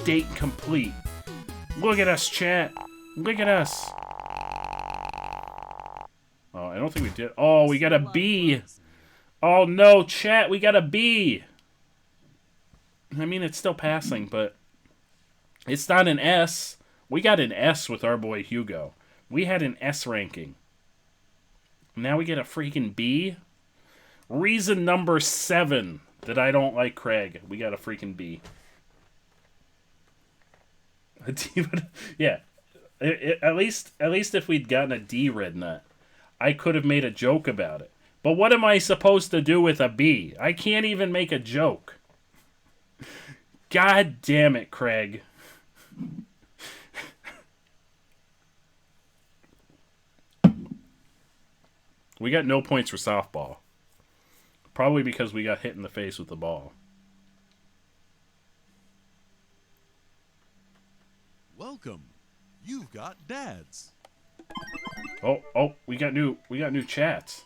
Date complete. Look at us, chat. Look at us. Oh, I don't think we did. Oh, we got a B. Oh no, chat, we got a B. I mean, it's still passing, but it's not an S. We got an S with our boy Hugo. We had an S ranking. Now we get a freaking B. Reason number 7 that I don't like Craig. We got a freaking B. Yeah. At least if we'd gotten a D, Red Nut, I could have made a joke about it. But what am I supposed to do with a B? I can't even make a joke. God damn it, Craig. We got no points for softball. Probably because we got hit in the face with the ball. Welcome. You've got dads. Oh, we got new chats.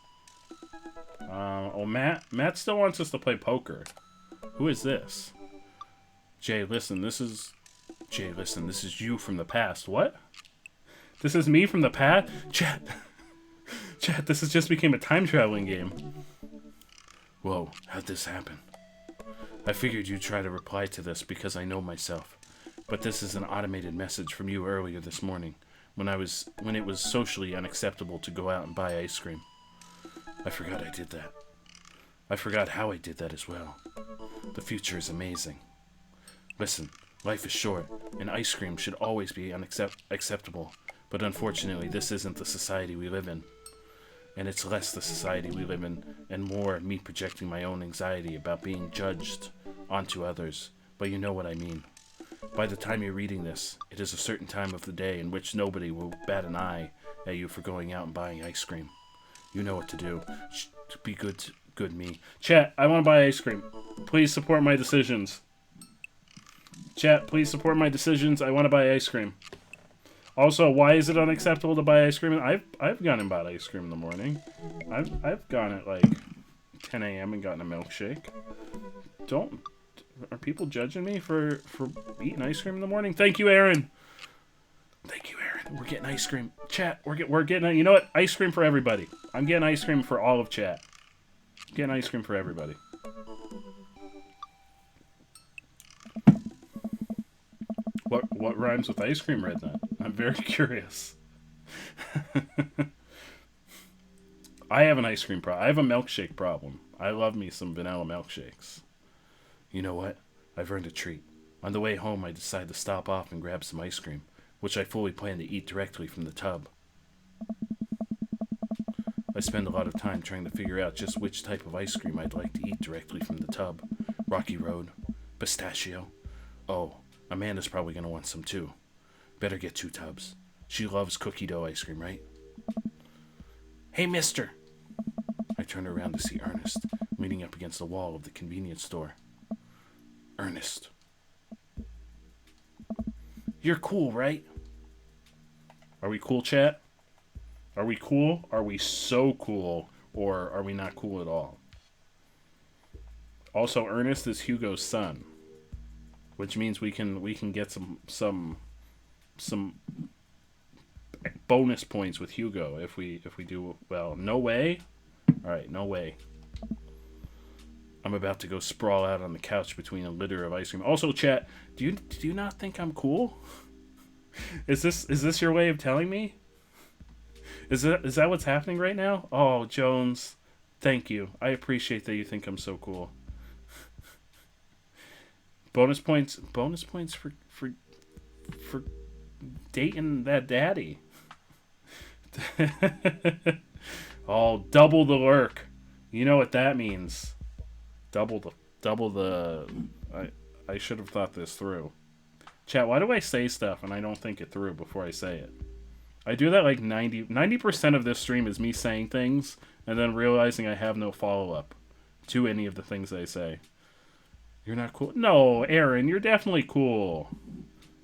Matt still wants us to play poker. Who is this? Jay, listen, this is you from the past. What? This is me from the past? Chat, this has just became a time traveling game. Whoa, how'd this happen? I figured you'd try to reply to this because I know myself. But this is an automated message from you earlier this morning when it was socially unacceptable to go out and buy ice cream. I forgot I did that. I forgot how I did that as well. The future is amazing. Listen, life is short, and ice cream should always be acceptable. But unfortunately, this isn't the society we live in. And it's less the society we live in, and more me projecting my own anxiety about being judged onto others. But you know what I mean. By the time you're reading this, it is a certain time of the day in which nobody will bat an eye at you for going out and buying ice cream. You know what to do. Be good me. Chat, I want to buy ice cream. Please support my decisions. Chat, please support my decisions. I want to buy ice cream. Also, why is it unacceptable to buy ice cream? I've gone and bought ice cream in the morning. I've gone at like 10 a.m. and gotten a milkshake. Are people judging me for eating ice cream in the morning? Thank you, Aaron. Thank you, Aaron. We're getting ice cream. Chat, we're getting, you know what? Ice cream for everybody. I'm getting ice cream for all of chat. Getting ice cream for everybody. What rhymes with ice cream, Red Nut? I'm very curious. I have an ice cream problem. I have a milkshake problem. I love me some vanilla milkshakes. You know what? I've earned a treat. On the way home, I decided to stop off and grab some ice cream, which I fully plan to eat directly from the tub. I spend a lot of time trying to figure out just which type of ice cream I'd like to eat directly from the tub. Rocky Road, pistachio. Oh, Amanda's probably going to want some too. Better get 2 tubs. She loves cookie dough ice cream, right? Hey, mister! I turned around to see Ernest, leaning up against the wall of the convenience store. Ernest. You're cool, right? Are we cool, chat? Are we cool? Are we so cool? Or are we not cool at all? Also, Ernest is Hugo's son, which means we can get some bonus points with Hugo if we do well. No way. All right, no way. I'm about to go sprawl out on the couch between a litter of ice cream. Also, chat, do you not think I'm cool? Is this your way of telling me? Is that what's happening right now? Oh, Jones, thank you. I appreciate that you think I'm so cool. Bonus points for dating that daddy. Oh, double the lurk. You know what that means. Double the I should have thought this through. Chat, why do I say stuff and I don't think it through before I say it? I do that like 90% of this stream is me saying things and then realizing I have no follow-up to any of the things I say. You're not cool? No, Aaron, you're definitely cool.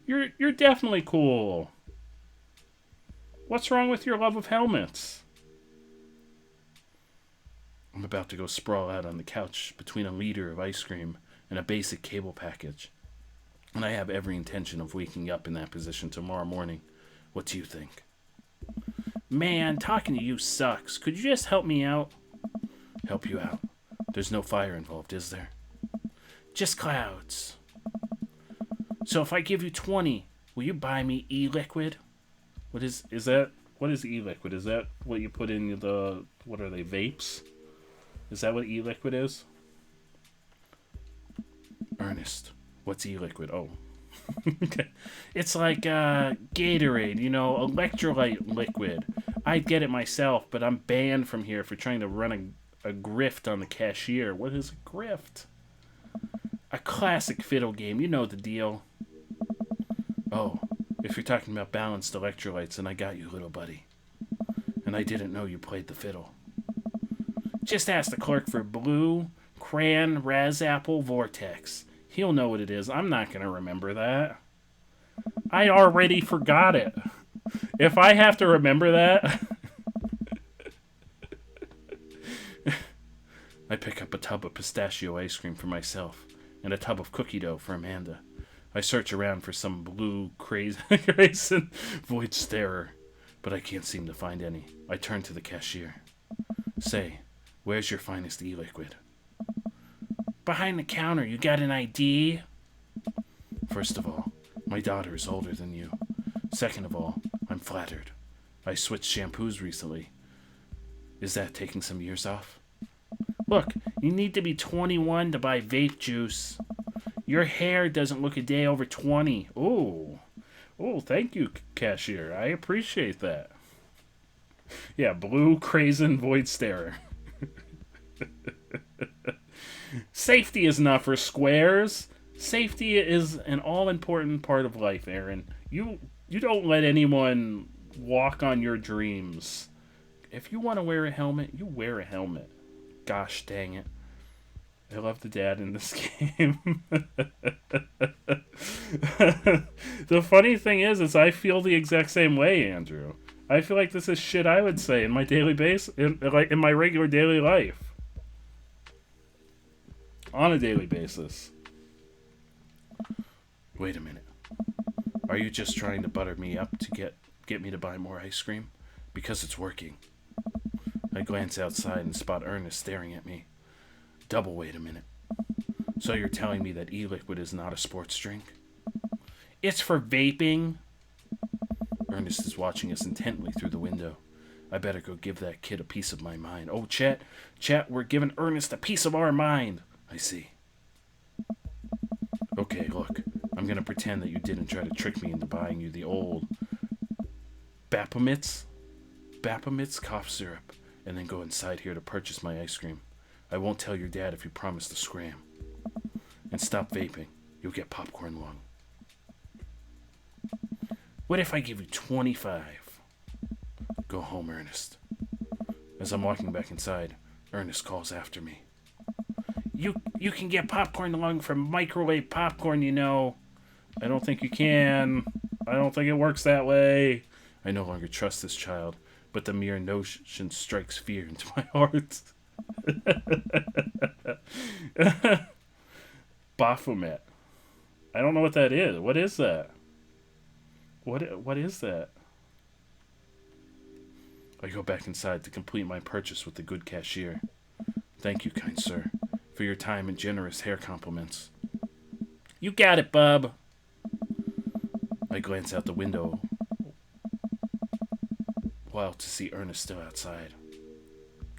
You're definitely cool. What's wrong with your love of helmets? I'm about to go sprawl out on the couch between a liter of ice cream and a basic cable package. And I have every intention of waking up in that position tomorrow morning. What do you think? Man, talking to you sucks. Could you just help me out? Help you out? There's no fire involved, is there? Just clouds. So if I give you 20, will you buy me e-liquid? What is e-liquid? Is that what you put in the, what are they, vapes? Is that what e-liquid is? Ernest, what's e-liquid? Oh. It's like Gatorade, electrolyte liquid. I'd get it myself, but I'm banned from here for trying to run a grift on the cashier. What is a grift? A classic fiddle game, you know the deal. Oh, if you're talking about balanced electrolytes, then I got you, little buddy. And I didn't know you played the fiddle. Just ask the clerk for blue, crayon, razapple, vortex. He'll know what it is. I'm not going to remember that. I already forgot it. If I have to remember that... I pick up a tub of pistachio ice cream for myself and a tub of cookie dough for Amanda. I search around for some blue raisin void starer, but I can't seem to find any. I turn to the cashier. Say, where's your finest e-liquid? Behind the counter. You got an ID? First of all, my daughter is older than you. Second of all, I'm flattered. I switched shampoos recently. Is that taking some years off? Look, you need to be 21 to buy vape juice. Your hair doesn't look a day over 20. Ooh. Oh, thank you, cashier. I appreciate that. Yeah, blue crazen void starer. Safety is not for squares. Safety is an all-important part of life, Aaron. You don't let anyone walk on your dreams. If you want to wear a helmet, you wear a helmet. Gosh dang it. I love the dad in this game. The funny thing is I feel the exact same way, Andrew. I feel like this is shit I would say in my daily in my regular daily life. On a daily basis. Wait a minute. Are you just trying to butter me up to get me to buy more ice cream? Because it's working. I glance outside and spot Ernest staring at me. Double wait a minute. So you're telling me that e-liquid is not a sports drink? It's for vaping. Ernest is watching us intently through the window. I better go give that kid a piece of my mind. Oh, chat, we're giving Ernest a piece of our mind. I see. Okay, look. I'm gonna pretend that you didn't try to trick me into buying you the old Baphomet's cough syrup. and then go inside here to purchase my ice cream. I won't tell your dad if you promise to scram. And stop vaping. You'll get popcorn lung. What if I give you 25? Go home, Ernest. As I'm walking back inside, Ernest calls after me. You can get popcorn lung from microwave popcorn, you know. I don't think you can. I don't think it works that way. I no longer trust this child, but the mere notion strikes fear into my heart. Baphomet. I don't know what that is. What is that? What is that? I go back inside to complete my purchase with the good cashier. Thank you, kind sir, for your time and generous hair compliments. You got it, bub. I glance out the window while to see Ernest still outside.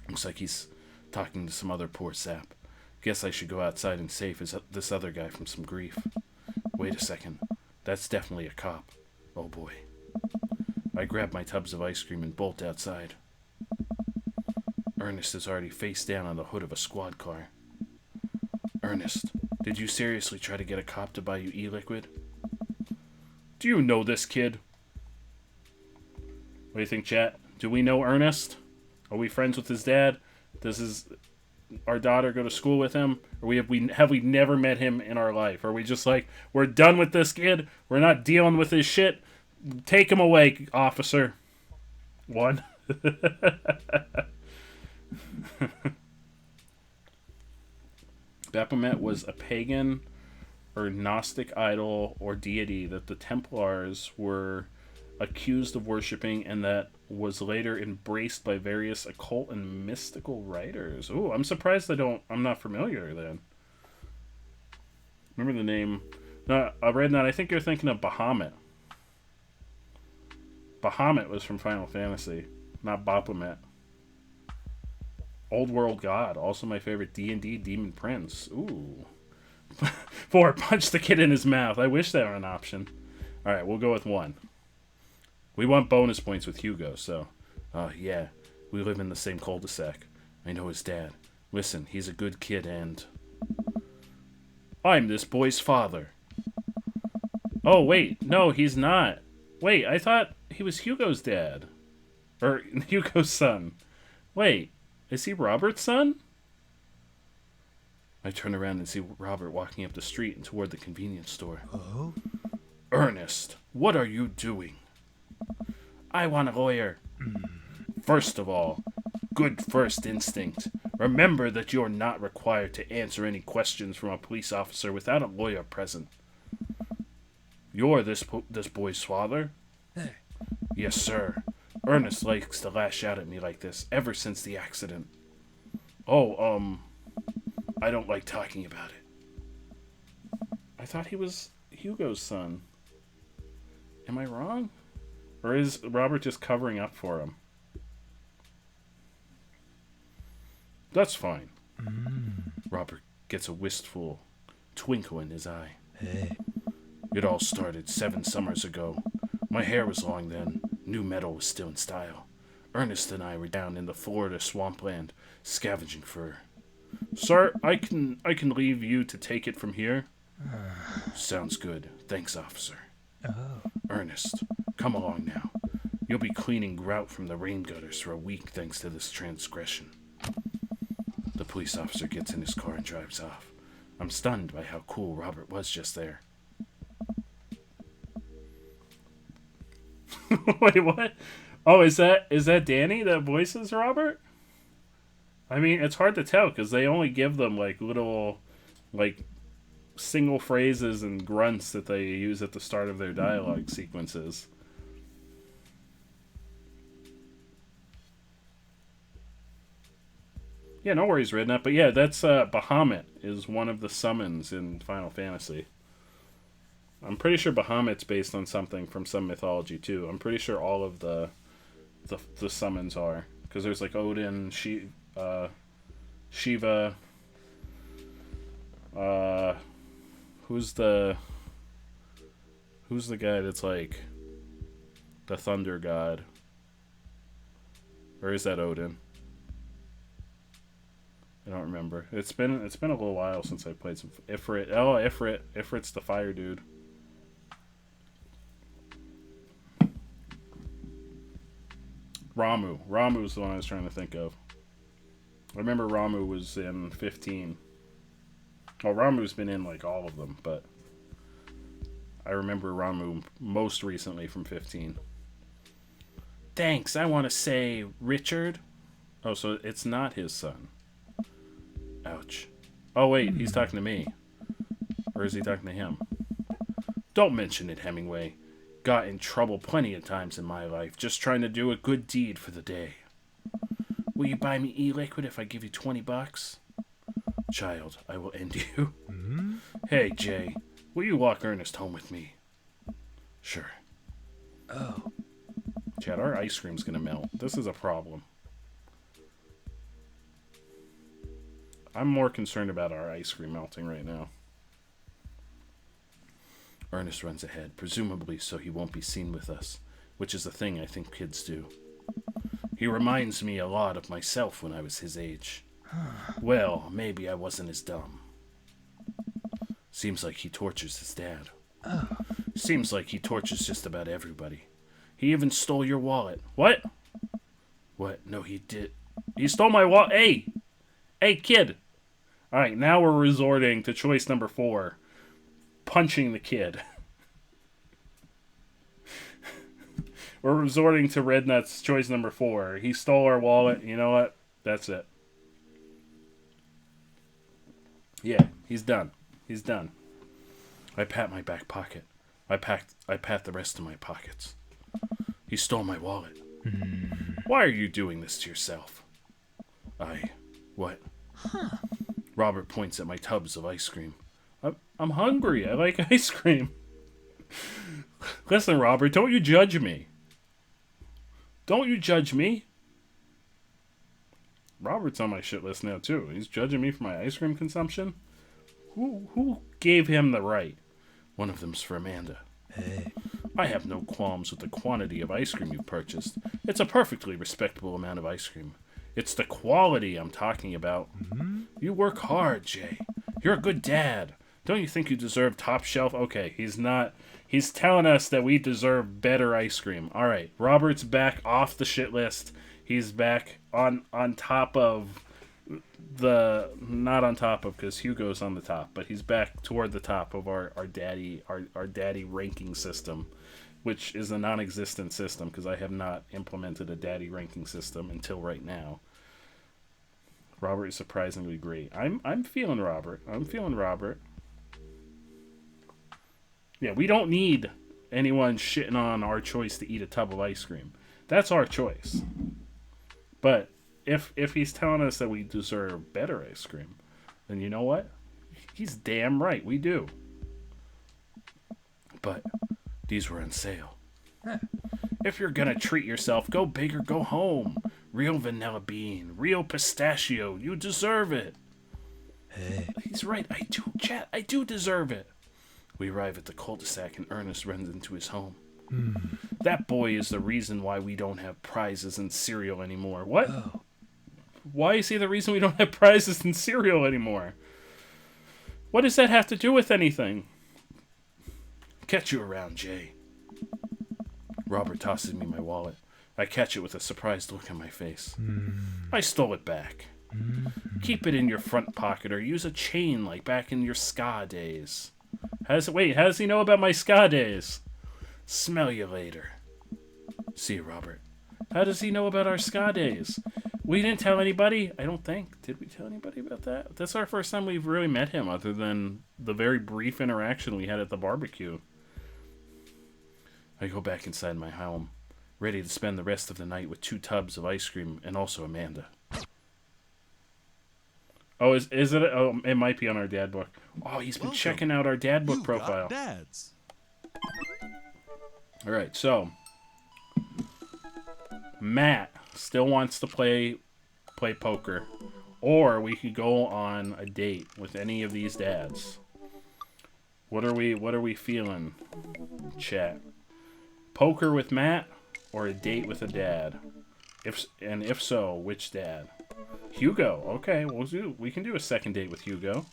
Looks like he's talking to some other poor sap. Guess I should go outside and save this other guy from some grief. Wait a second. That's definitely a cop. Oh boy. I grab my tubs of ice cream and bolt outside. Ernest is already face down on the hood of a squad car. Ernest, did you seriously try to get a cop to buy you e-liquid? Do you know this kid? What do you think, chat? Do we know Ernest? Are we friends with his dad? Does our daughter go to school with him? Or have we never met him in our life? Are we just like, we're done with this kid? We're not dealing with his shit? Take him away, officer. One. Baphomet was a pagan or Gnostic idol or deity that the Templars were accused of worshipping, and that was later embraced by various occult and mystical writers. Ooh, I'm surprised I'm not familiar then. Remember the name? No, I read that. I think you're thinking of Bahamut. Bahamut was from Final Fantasy, not Baphomet. Old World God, also my favorite D&D Demon Prince. Ooh. 4, punch the kid in his mouth. I wish that were an option. Alright, we'll go with 1. We want bonus points with Hugo, so... yeah, we live in the same cul-de-sac. I know his dad. Listen, he's a good kid and... I'm this boy's father. Oh, wait, no, he's not. Wait, I thought he was Hugo's dad. Or Hugo's son. Wait, is he Robert's son? I turn around and see Robert walking up the street and toward the convenience store. Oh? Ernest, what are you doing? I want a lawyer. First of all, good first instinct. Remember that you're not required to answer any questions from a police officer without a lawyer present. You're this boy's father? Hey. Yes, sir. Ernest likes to lash out at me like this ever since the accident. Oh, I don't like talking about it. I thought he was Hugo's son. Am I wrong? Or is Robert just covering up for him? That's fine. Robert gets a wistful twinkle in his eye. Hey. It all started 7 summers ago. My hair was long then. New metal was still in style. Ernest and I were down in the Florida swampland, scavenging fur. Sir, I can leave you to take it from here. Sounds good. Thanks, officer. Oh. Ernest, come along now. You'll be cleaning grout from the rain gutters for a week thanks to this transgression. The police officer gets in his car and drives off. I'm stunned by how cool Robert was just there. Wait, what? Oh, is that Danny that voices Robert? I mean, it's hard to tell because they only give them like little, like, single phrases and grunts that they use at the start of their dialogue sequences. Yeah, no worries, Rednut. But yeah, that's Bahamut is one of the summons in Final Fantasy. I'm pretty sure Bahamut's based on something from some mythology too. I'm pretty sure all of the summons are, because there's like Odin, Shiva. Who's the guy that's like the thunder god? Or is that Odin? I don't remember. It's been a little while since I played some Ifrit. Oh, Ifrit. Ifrit's the fire dude. Ramu. Ramu's the one I was trying to think of. I remember Ramu was in 15. Well, Ramu's been in like all of them, but I remember Ramu most recently from 15. Thanks. I want to say Richard. Oh, so it's not his son. Ouch. Oh, wait. He's talking to me. Or is he talking to him? Don't mention it, Hemingway. Got in trouble plenty of times in my life, just trying to do a good deed for the day. Will you buy me e-liquid if I give you $20? Child, I will end you. Hey, Jay, will you walk Ernest home with me? Sure. Oh. Chad, our ice cream's gonna melt. This is a problem. I'm more concerned about our ice cream melting right now. Ernest runs ahead, presumably so he won't be seen with us, which is a thing I think kids do. He reminds me a lot of myself when I was his age. Well, maybe I wasn't as dumb. Seems like he tortures his dad. Seems like he tortures just about everybody. He even stole your wallet. What? What? No, he did. He stole my wallet. Hey! Hey, kid! Alright, now we're resorting to choice number 4. Punching the kid. We're resorting to Rednut's choice number 4. He stole our wallet. You know what? That's it. Yeah, he's done. He's done. I pat my back pocket. I pat the rest of my pockets. He stole my wallet. Why are you doing this to yourself? What? Robert points at my tubs of ice cream. I'm hungry. I like ice cream. Listen, Robert, don't you judge me. Don't you judge me. Robert's on my shit list now, too. He's judging me for my ice cream consumption? Who gave him the right? One of them's for Amanda. Hey. I have no qualms with the quantity of ice cream you purchased. It's a perfectly respectable amount of ice cream. It's the quality I'm talking about. You work hard, Jay. You're a good dad. Don't you think you deserve top shelf? Okay, he's not. He's telling us that we deserve better ice cream. All right, Robert's back off the shit list. He's back on top of the, not on top of, because Hugo's on the top, but he's back toward the top of our daddy ranking system, which is a non-existent system because I have not implemented a daddy ranking system until right now. Robert is surprisingly great. I'm feeling Robert. I'm feeling Robert. Yeah, we don't need anyone shitting on our choice to eat a tub of ice cream. That's our choice. But if he's telling us that we deserve better ice cream, then you know what? He's damn right, we do. But these were on sale. If you're gonna treat yourself, go big or go home. Real vanilla bean, real pistachio, you deserve it. Hey. He's right, I do, chat, I do deserve it. We arrive at the cul-de-sac and Ernest runs into his home. That boy is the reason why we don't have prizes in cereal anymore. What? Oh. Why is he the reason we don't have prizes in cereal anymore? What does that have to do with anything? Catch you around, Jay. Robert tosses me my wallet. I catch it with a surprised look on my face. I stole it back. Keep it in your front pocket or use a chain like back in your ska days. How does he know about my ska days? Smell you later. See you, Robert. How does he know about our ska days? We didn't tell anybody. I don't think. Did we tell anybody about that? That's our first time we've really met him, other than the very brief interaction we had at the barbecue. I go back inside my home, ready to spend the rest of the night with 2 tubs of ice cream and also Amanda. Oh, is it? Oh, it might be on our dad book. Oh, he's been checking out our dad book profile. Dads. All right, so Matt still wants to play poker, or we could go on a date with any of these dads. What are we feeling, chat? Poker with Matt or a date with a dad? If so, which dad? Hugo. Okay, we can do a second date with Hugo.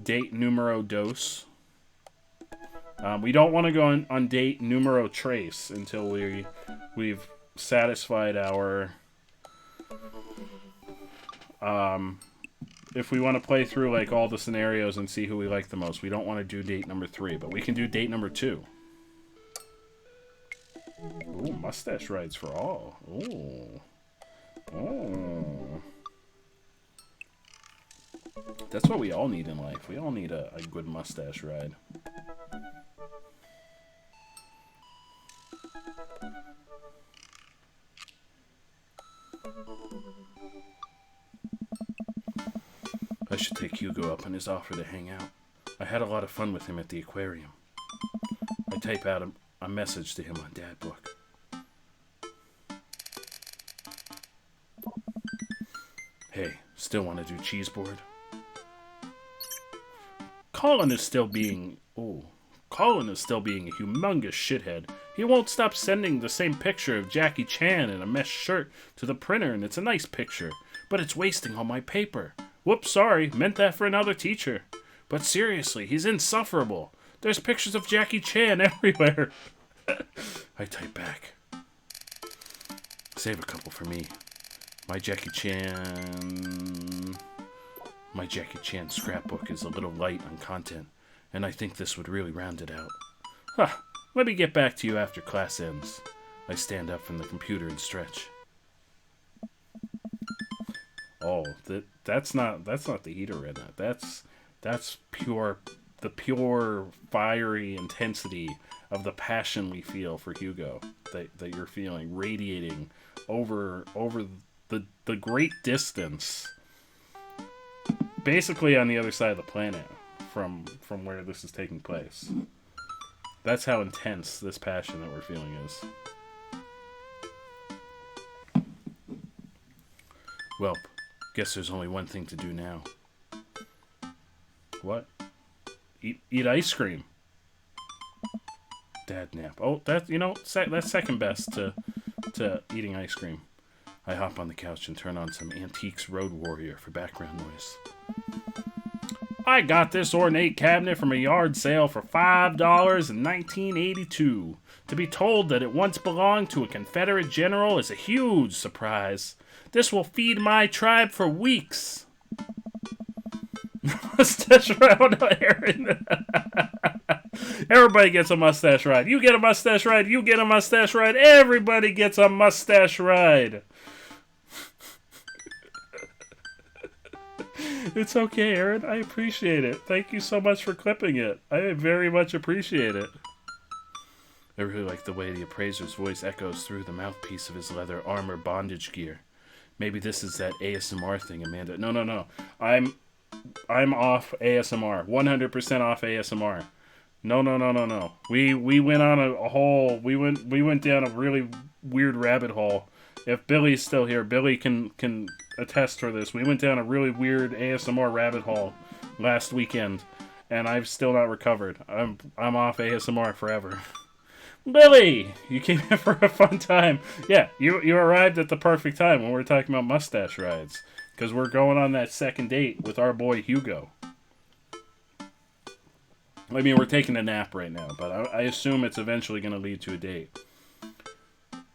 Date numero dos. We don't want to go on date numero tres until we've satisfied our... if we want to play through like all the scenarios and see who we like the most, we don't want to do date number 3, but we can do date number 2. Ooh, mustache rides for all. Ooh. Oh. That's what we all need in life. We all need a good mustache ride. I should take Hugo up on his offer to hang out. I had a lot of fun with him at the aquarium. I type out a message to him on Dad Book. Hey, still want to do cheese board? Colin is still being a humongous shithead. He won't stop sending the same picture of Jackie Chan in a mesh shirt to the printer, and it's a nice picture, but it's wasting all my paper. Whoops, sorry, meant that for another teacher. But seriously, he's insufferable. There's pictures of Jackie Chan everywhere. I type back. Save a couple for me. My Jackie Chan scrapbook is a little light on content, and I think this would really round it out. Huh, let me get back to you after class ends. I stand up from the computer and stretch. Oh, that's not the heater in it. That's the pure fiery intensity of the passion we feel for Hugo that you're feeling radiating over the great distance, basically on the other side of the planet from where this is taking place. That's how intense this passion that we're feeling is. Well, guess there's only one thing to do now. What? Eat ice cream. Dad nap. Oh, that's second best to eating ice cream. I hop on the couch and turn on some Antiques Road Warrior for background noise. I got this ornate cabinet from a yard sale for $5 in 1982. To be told that it once belonged to a Confederate general is a huge surprise. This will feed my tribe for weeks. Mustache ride, Aaron. Everybody gets a mustache ride. You get a mustache ride. You get a mustache ride. Everybody gets a mustache ride. It's okay, Aaron. I appreciate it. Thank you so much for clipping it. I very much appreciate it. I really like the way the appraiser's voice echoes through the mouthpiece of his leather armor bondage gear. Maybe this is that ASMR thing, Amanda. No. I'm off ASMR. 100% off ASMR. No. We went on a whole... We went down a really weird rabbit hole. If Billy's still here, Billy can attest for this. We went down a really weird ASMR rabbit hole last weekend, and I've still not recovered. I'm off ASMR forever. Billy, you came here for a fun time. Yeah, you arrived at the perfect time when we're talking about mustache rides, because we're going on that second date with our boy Hugo. I mean, we're taking a nap right now, but I assume it's eventually going to lead to a date.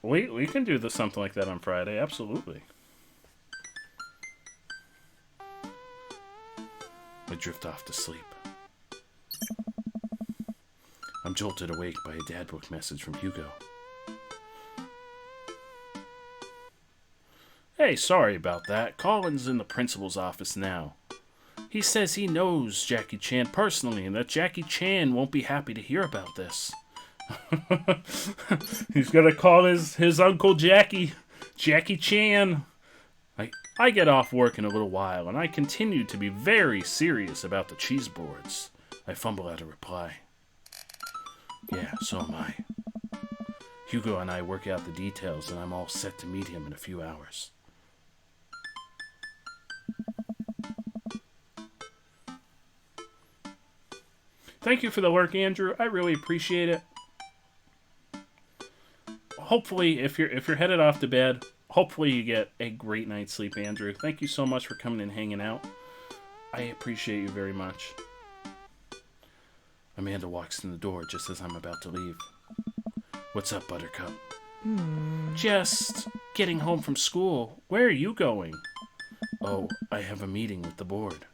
We can do something like that on Friday, absolutely. I drift off to sleep. I'm jolted awake by a Dad Book message from Hugo. Hey, sorry about that. Colin's in the principal's office now. He says he knows Jackie Chan personally and that Jackie Chan won't be happy to hear about this. He's gonna call his Uncle Jackie Chan. I get off work in a little while, and I continue to be very serious about the cheese boards. I fumble out a reply. Yeah, so am I. Hugo and I work out the details, and I'm all set to meet him in a few hours. Thank you for the lurk, Andrew. I really appreciate it. Hopefully, if you're headed off to bed, hopefully you get a great night's sleep, Andrew. Thank you so much for coming and hanging out. I appreciate you very much. Amanda walks in the door just as I'm about to leave. What's up, Buttercup? Just getting home from school. Where are you going? Oh, I have a meeting with the board.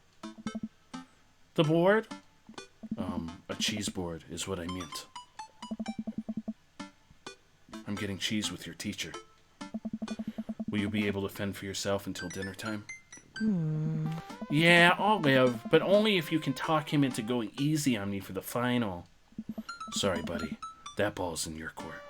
The board? A cheese board is what I meant. I'm getting cheese with your teacher. Will you be able to fend for yourself until dinner time? Yeah, I'll live, but only if you can talk him into going easy on me for the final. Sorry, buddy. That ball's in your court.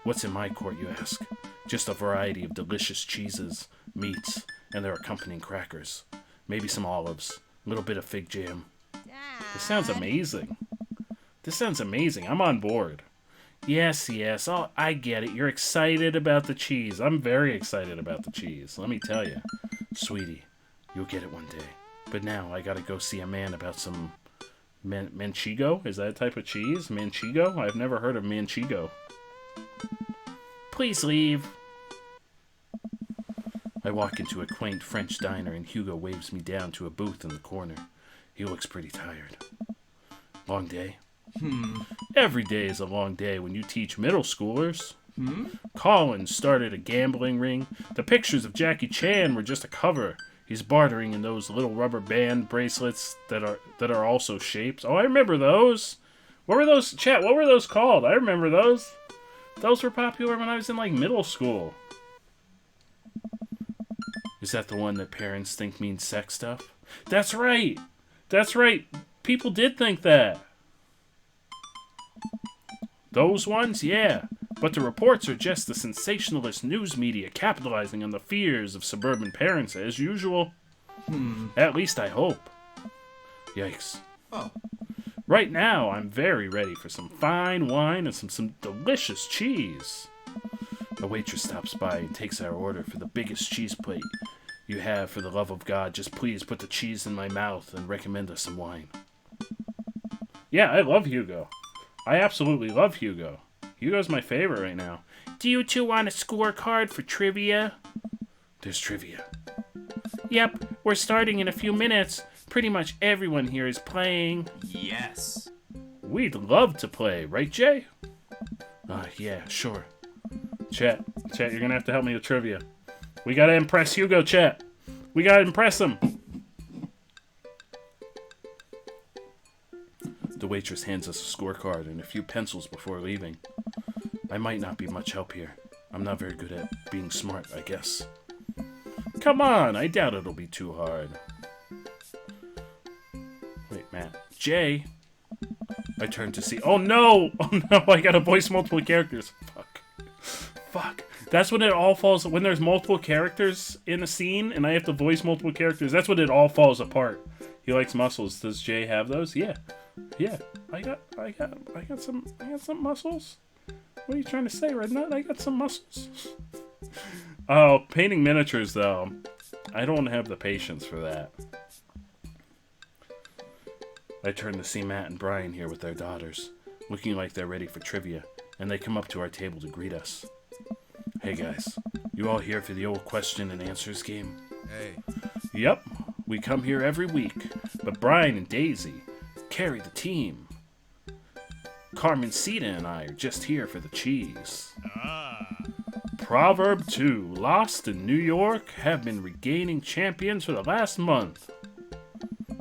What's in my court, you ask? Just a variety of delicious cheeses, meats, and their accompanying crackers. Maybe some olives, a little bit of fig jam. This sounds amazing. This sounds amazing. I'm on board. Yes. Oh, I get it. You're excited about the cheese. I'm very excited about the cheese. Let me tell you. Sweetie, you'll get it one day. But now I gotta go see a man about some manchego? Is that a type of cheese? Manchego? I've never heard of manchego. Please leave. I walk into a quaint French diner and Hugo waves me down to a booth in the corner. He looks pretty tired. Long day? Every day is a long day when you teach middle schoolers. Colin started a gambling ring. The pictures of Jackie Chan were just a cover. He's bartering in those little rubber band bracelets that are also shapes. Oh, I remember those. What were those? Chat, what were those called? I remember those. Those were popular when I was in, like, middle school. Is that the one that parents think means sex stuff? That's right. That's right. People did think that. Those ones? Yeah. But the reports are just the sensationalist news media capitalizing on the fears of suburban parents, as usual. At least I hope. Yikes. Oh. Right now, I'm very ready for some fine wine and some delicious cheese. A waitress stops by and takes our order for the biggest cheese plate you have. For the love of God, just please put the cheese in my mouth and recommend us some wine. Yeah, I love Hugo. I absolutely love Hugo. Hugo's my favorite right now. Do you two want a scorecard for trivia? There's trivia. Yep, we're starting in a few minutes. Pretty much everyone here is playing. Yes. We'd love to play, right, Jay? Yeah, sure. Chat, you're gonna have to help me with trivia. We gotta impress Hugo, chat. We gotta impress him. The waitress hands us a scorecard and a few pencils before leaving. I might not be much help here. I'm not very good at being smart, I guess. Come on, I doubt it'll be too hard. Wait, Matt. Jay? I turn to see... Oh no! Oh no, I gotta voice multiple characters. Fuck. That's when it all falls... When there's multiple characters in a scene and I have to voice multiple characters, that's when it all falls apart. He likes muscles. Does Jay have those? Yeah. Yeah. I got some muscles. What are you trying to say, Red Nut? I got some muscles. Oh, painting miniatures, though. I don't have the patience for that. I turn to see Matt and Brian here with their daughters, looking like they're ready for trivia, and they come up to our table to greet us. Hey guys, you all here for the old question and answers game? Hey. Yep, we come here every week, but Brian and Daisy carry the team. Carmencita and I are just here for the cheese. Proverb 2. Lost in New York have been regaining champions for the last month.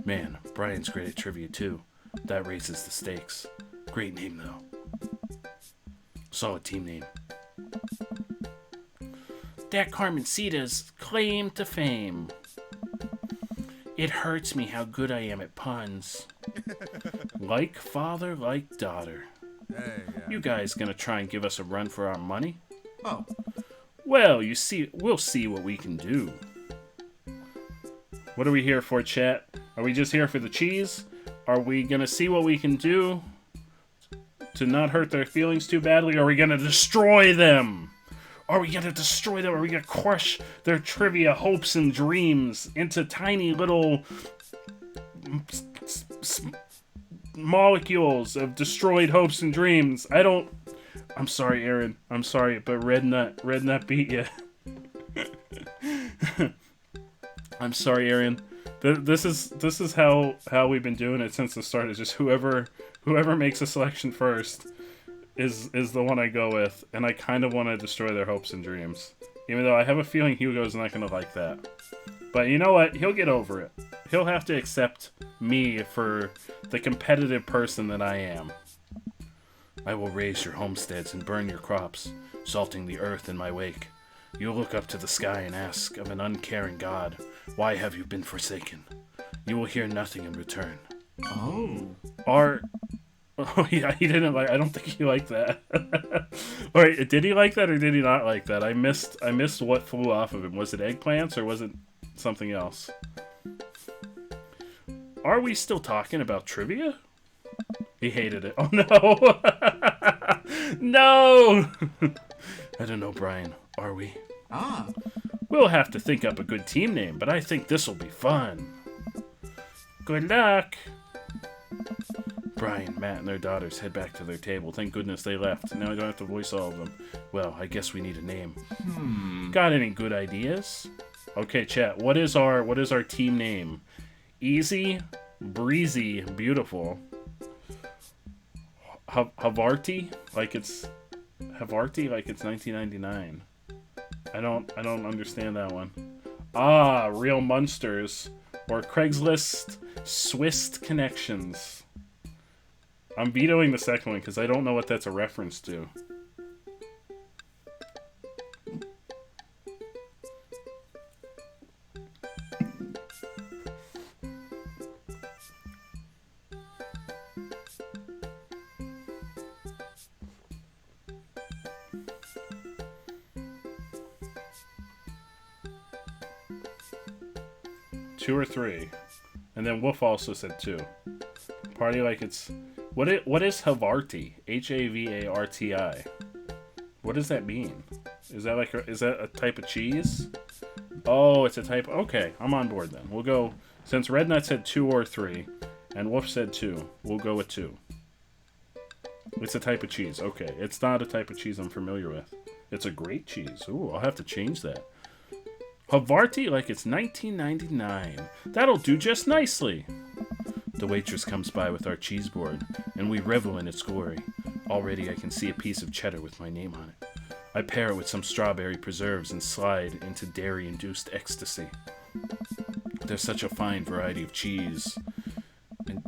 Man, Brian's great at trivia too. That raises the stakes. Great name though. Solid team name. That Carmencita's claim to fame. It hurts me how good I am at puns. Like father, like daughter. Hey, yeah. You guys gonna try and give us a run for our money? Oh. Well, you see, we'll see what we can do. What are we here for, chat? Are we just here for the cheese? Are we gonna see what we can do to not hurt their feelings too badly? Or are we gonna destroy them? Are we gonna destroy them? Are we gonna crush their trivia hopes and dreams into tiny little molecules of destroyed hopes and dreams? I'm sorry, Aaron. I'm sorry, but Red Nut beat you. I'm sorry, Arian. This is how we've been doing it since the start. Is just whoever makes a selection first is the one I go with, and I kind of want to destroy their hopes and dreams. Even though I have a feeling Hugo's not going to like that. But you know what? He'll get over it. He'll have to accept me for the competitive person that I am. I will raise your homesteads and burn your crops, salting the earth in my wake. You'll look up to the sky and ask of an uncaring God, why have you been forsaken? You will hear nothing in return. Oh. Oh yeah, he didn't like. I don't think he liked that. All right, did he like that or did he not like that? I missed what flew off of him. Was it eggplants or was it something else? Are we still talking about trivia? He hated it. Oh no! No! I don't know, Brian. Are we? Ah. We'll have to think up a good team name, but I think this'll be fun. Good luck! Brian, Matt, and their daughters head back to their table. Thank goodness they left. Now I don't have to voice all of them. Well, I guess we need a name. Got any good ideas? Okay, chat. What is our team name? Easy, breezy, beautiful. Havarti, like it's 1999. I don't understand that one. Ah, Real Munsters or Craigslist Swiss Connections. I'm vetoing the second one because I don't know what that's a reference to. Two or three. And then Wolf also said 2. Party like it's... What is Havarti? Havarti. What does that mean? Is that a type of cheese? Oh, it's a type... Okay, I'm on board then. We'll go... Since Red Nut said 2 or 3, and Wolf said 2, we'll go with 2. It's a type of cheese. Okay, it's not a type of cheese I'm familiar with. It's a great cheese. Ooh, I'll have to change that. Havarti like it's 1999. That'll do just nicely. The waitress comes by with our cheese board, and we revel in its glory. Already I can see a piece of cheddar with my name on it. I pair it with some strawberry preserves and slide into dairy-induced ecstasy. There's such a fine variety of cheese. And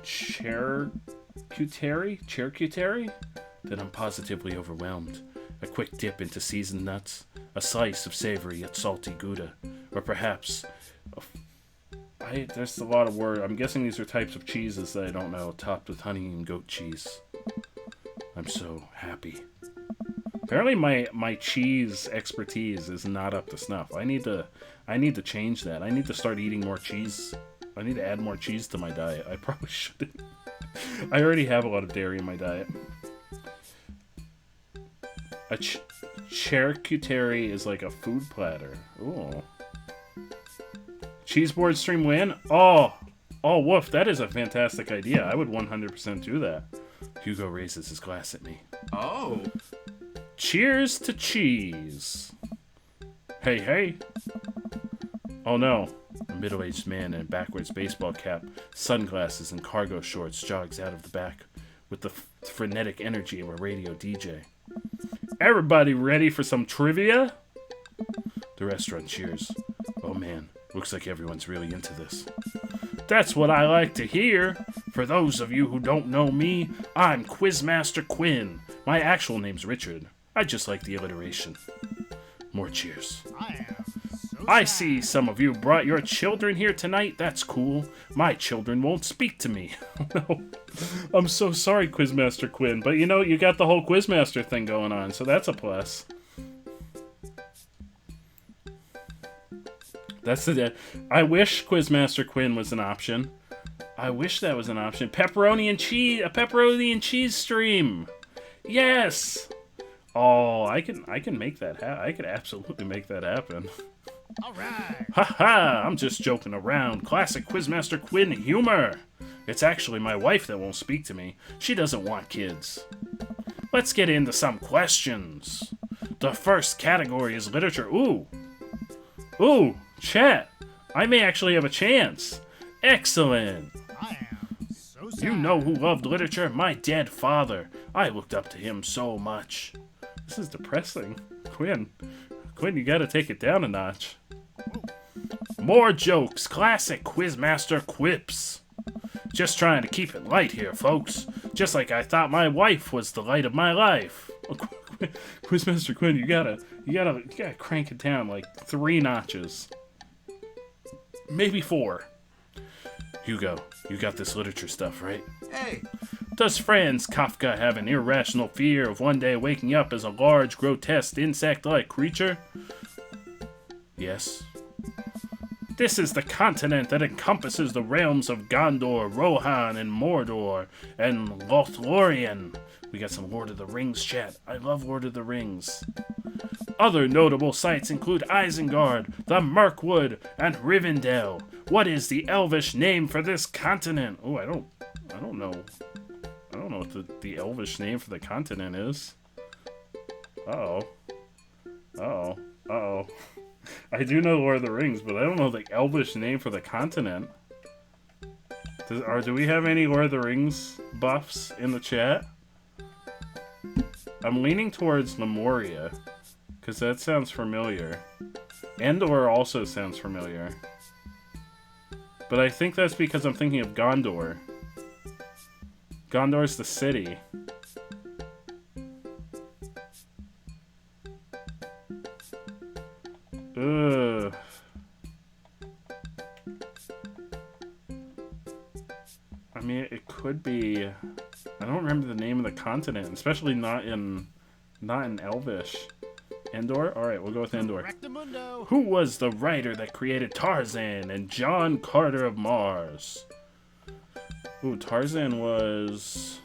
charcuterie? That I'm positively overwhelmed. A quick dip into seasoned nuts, a slice of savory yet salty Gouda, or perhaps... there's a lot of words. I'm guessing these are types of cheeses that I don't know, topped with honey and goat cheese. I'm so happy. Apparently my cheese expertise is not up to snuff. I need to change that. I need to start eating more cheese. I need to add more cheese to my diet. I probably shouldn't. I already have a lot of dairy in my diet. A charcuterie is like a food platter. Ooh. Cheese board stream win? Oh, woof, that is a fantastic idea. I would 100% do that. Hugo raises his glass at me. Oh. Cheers to cheese. Hey, hey. Oh no. A middle-aged man in a backwards baseball cap, sunglasses, and cargo shorts jogs out of the back with the frenetic energy of a radio DJ. Everybody ready for some trivia? The restaurant cheers. Oh man. Looks like everyone's really into this. That's what I like to hear. For those of you who don't know me, I'm Quizmaster Quinn. My actual name's Richard. I just like the alliteration. More cheers. I see some of you brought your children here tonight. That's cool. My children won't speak to me. No. I'm so sorry, Quizmaster Quinn. But you know, you got the whole Quizmaster thing going on, so that's a plus. I wish Quizmaster Quinn was an option. I wish that was an option. Pepperoni and cheese, a pepperoni and cheese stream. Yes. Oh, I can make that happen. I could absolutely make that happen. All right. Haha, I'm just joking around. Classic Quizmaster Quinn humor. It's actually my wife that won't speak to me. She doesn't want kids. Let's get into some questions. The first category is literature. Ooh, Chat, I may actually have a chance. Excellent. I am so sad. You know who loved literature? My dead father. I looked up to him so much. This is depressing. Quinn, you gotta take it down a notch. More jokes. Classic Quizmaster quips. Just trying to keep it light here, folks. Just like I thought my wife was the light of my life. Quizmaster Quinn, you gotta crank it down like 3 notches. Maybe 4. Hugo, you got this literature stuff, right? Hey. Does Franz Kafka have an irrational fear of one day waking up as a large, grotesque, insect-like creature? Yes. This is the continent that encompasses the realms of Gondor, Rohan, and Mordor, and Lothlorien. We got some Lord of the Rings chat. I love Lord of the Rings. Other notable sites include Isengard, the Mirkwood, and Rivendell. What is the Elvish name for this continent? Oh, I don't know. I don't know what the Elvish name for the continent is. Uh-oh. I do know Lord of the Rings, but I don't know the Elvish name for the continent. Do we have any Lord of the Rings buffs in the chat? I'm leaning towards Lemuria, because that sounds familiar. Endor also sounds familiar. But I think that's because I'm thinking of Gondor. Gondor's the city. Ugh. I mean, it could be. I don't remember the name of the continent, especially not in Elvish. Endor? Alright, we'll go with Endor. Who was the writer that created Tarzan and John Carter of Mars? Ooh, Tarzan was...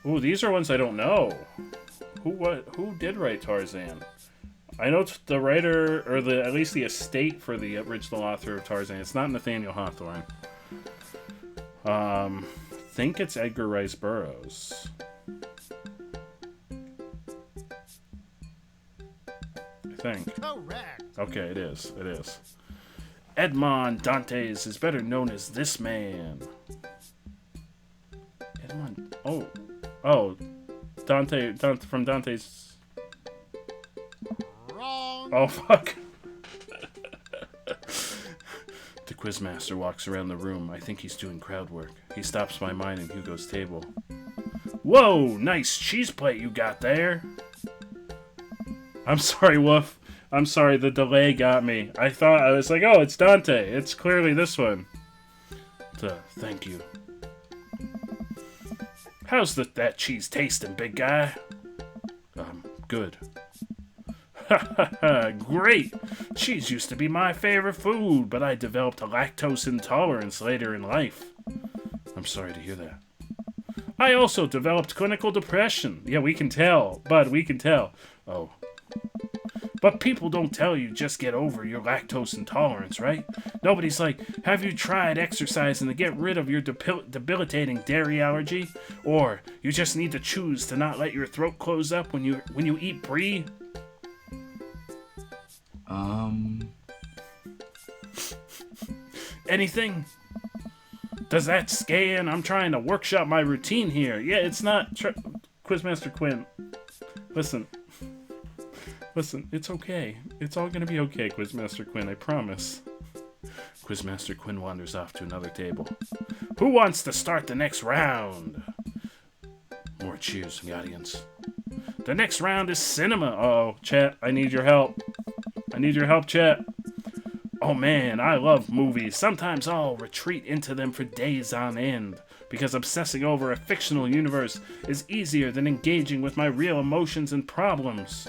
Ooh, these are ones I don't know. Who did write Tarzan? I know it's the writer, or at least the estate for the original author of Tarzan. It's not Nathaniel Hawthorne. Think it's Edgar Rice Burroughs. I think. Correct. Okay, it is. Edmond Dantes is better known as this man. Edmond. Oh, Dante from Dante's. Wrong. Oh fuck. The quizmaster walks around the room. I think he's doing crowd work. He stops by mine and Hugo's table. Whoa, nice cheese plate you got there. I'm sorry, Wolf. I'm sorry, the delay got me. I was like, oh, it's Dante. It's clearly this one. Thank you. How's that cheese tasting, big guy? Good. Great! Cheese used to be my favorite food, but I developed a lactose intolerance later in life. I'm sorry to hear that. I also developed clinical depression. Yeah, we can tell, bud, we can tell. Oh. But people don't tell you just get over your lactose intolerance, right? Nobody's like, have you tried exercising to get rid of your debilitating dairy allergy? Or you just need to choose to not let your throat close up when you eat brie? Anything? Does that scan? I'm trying to workshop my routine here. Yeah, it's not... Quizmaster Quinn. Listen, it's okay. It's all gonna be okay, Quizmaster Quinn, I promise. Quizmaster Quinn wanders off to another table. Who wants to start the next round? More cheers from the audience. The next round is cinema. Oh, chat, I need your help. I need your help, chat. Oh man, I love movies. Sometimes I'll retreat into them for days on end, because obsessing over a fictional universe is easier than engaging with my real emotions and problems.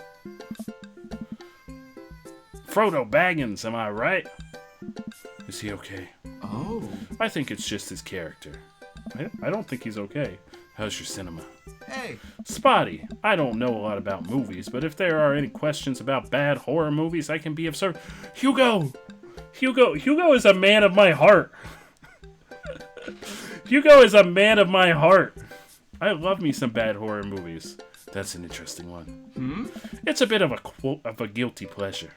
Frodo Baggins, am I right? Is he okay? Oh. I think it's just his character. I don't think he's okay. How's your cinema? Hey. Spotty, I don't know a lot about movies, but if there are any questions about bad horror movies, I can be of service. Hugo is a man of my heart. Hugo is a man of my heart. I love me some bad horror movies. That's an interesting one. It's a bit of a guilty pleasure.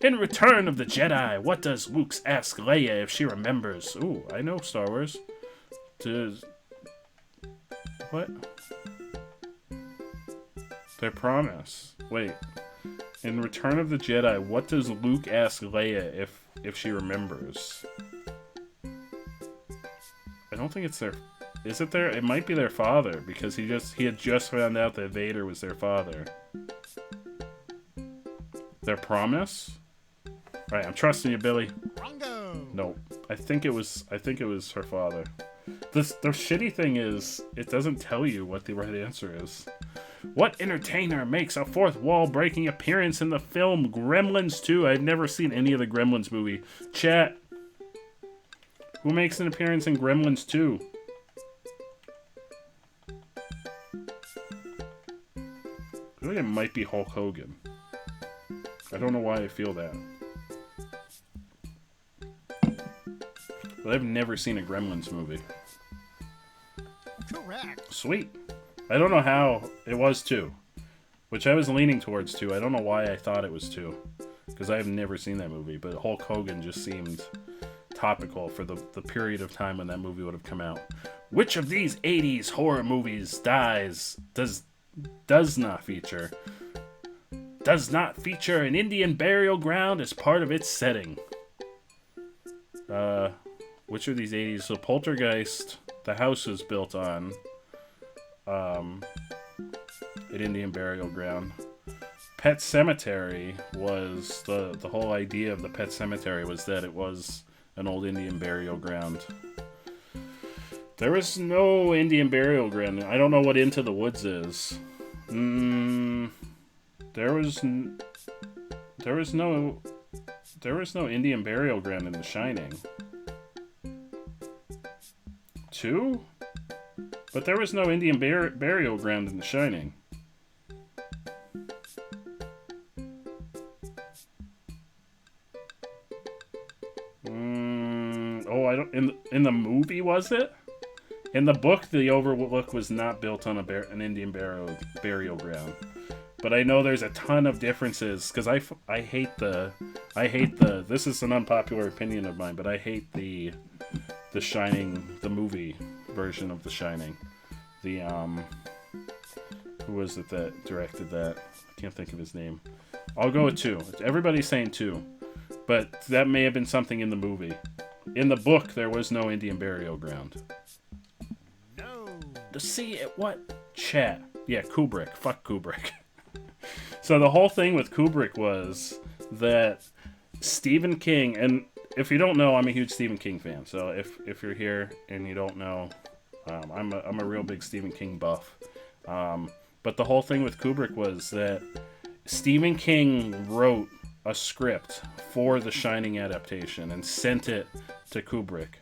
In Return of the Jedi, what does Luke ask Leia if she remembers? Ooh, I know Star Wars. Does... What? Their promise. Wait. In Return of the Jedi, what does Luke ask Leia if she remembers? I don't think it's their... Is it their... It might be their father, because he had just found out that Vader was their father. Their promise? Alright, I'm trusting you, Billy. Rongo. No. I think it was her father. The shitty thing is, it doesn't tell you what the right answer is. What entertainer makes a fourth wall-breaking appearance in the film Gremlins 2? I've never seen any of the Gremlins movie. Chat. Who makes an appearance in Gremlins 2? I feel like it might be Hulk Hogan. I don't know why I feel that. But I've never seen a Gremlins movie. Correct. Sweet. I don't know how it was 2. Which I was leaning towards 2. I don't know why I thought it was 2. Because I have never seen that movie. But Hulk Hogan just seemed topical for the period of time when that movie would have come out. Which of these 80s horror movies does not feature an Indian burial ground as part of its setting? Which of these 80s? So Poltergeist, the house was built on an Indian burial ground. Pet Cemetery was the whole idea of the Pet Cemetery was that it was an old Indian burial ground. There was no Indian burial ground. I don't know what Into the Woods is. There was no Indian burial ground in The Shining. 2? But there was no Indian burial ground in The Shining. Oh, I don't. In the movie, was it? In the book, the Overlook was not built on an Indian burial ground. But I know there's a ton of differences because I hate the this is an unpopular opinion of mine, but I hate the Shining, the movie version of The Shining. The who was it that directed that? I can't think of his name. I'll go with 2. Everybody's saying 2, but that may have been something in the movie. In the book, there was no Indian burial ground. No. To see it, what? Chat. Yeah, Kubrick. Fuck Kubrick. So the whole thing with Kubrick was that Stephen King, and if you don't know, I'm a huge Stephen King fan. So if you're here and you don't know, I'm a real big Stephen King buff. But the whole thing with Kubrick was that Stephen King wrote a script for the Shining adaptation and sent it to Kubrick.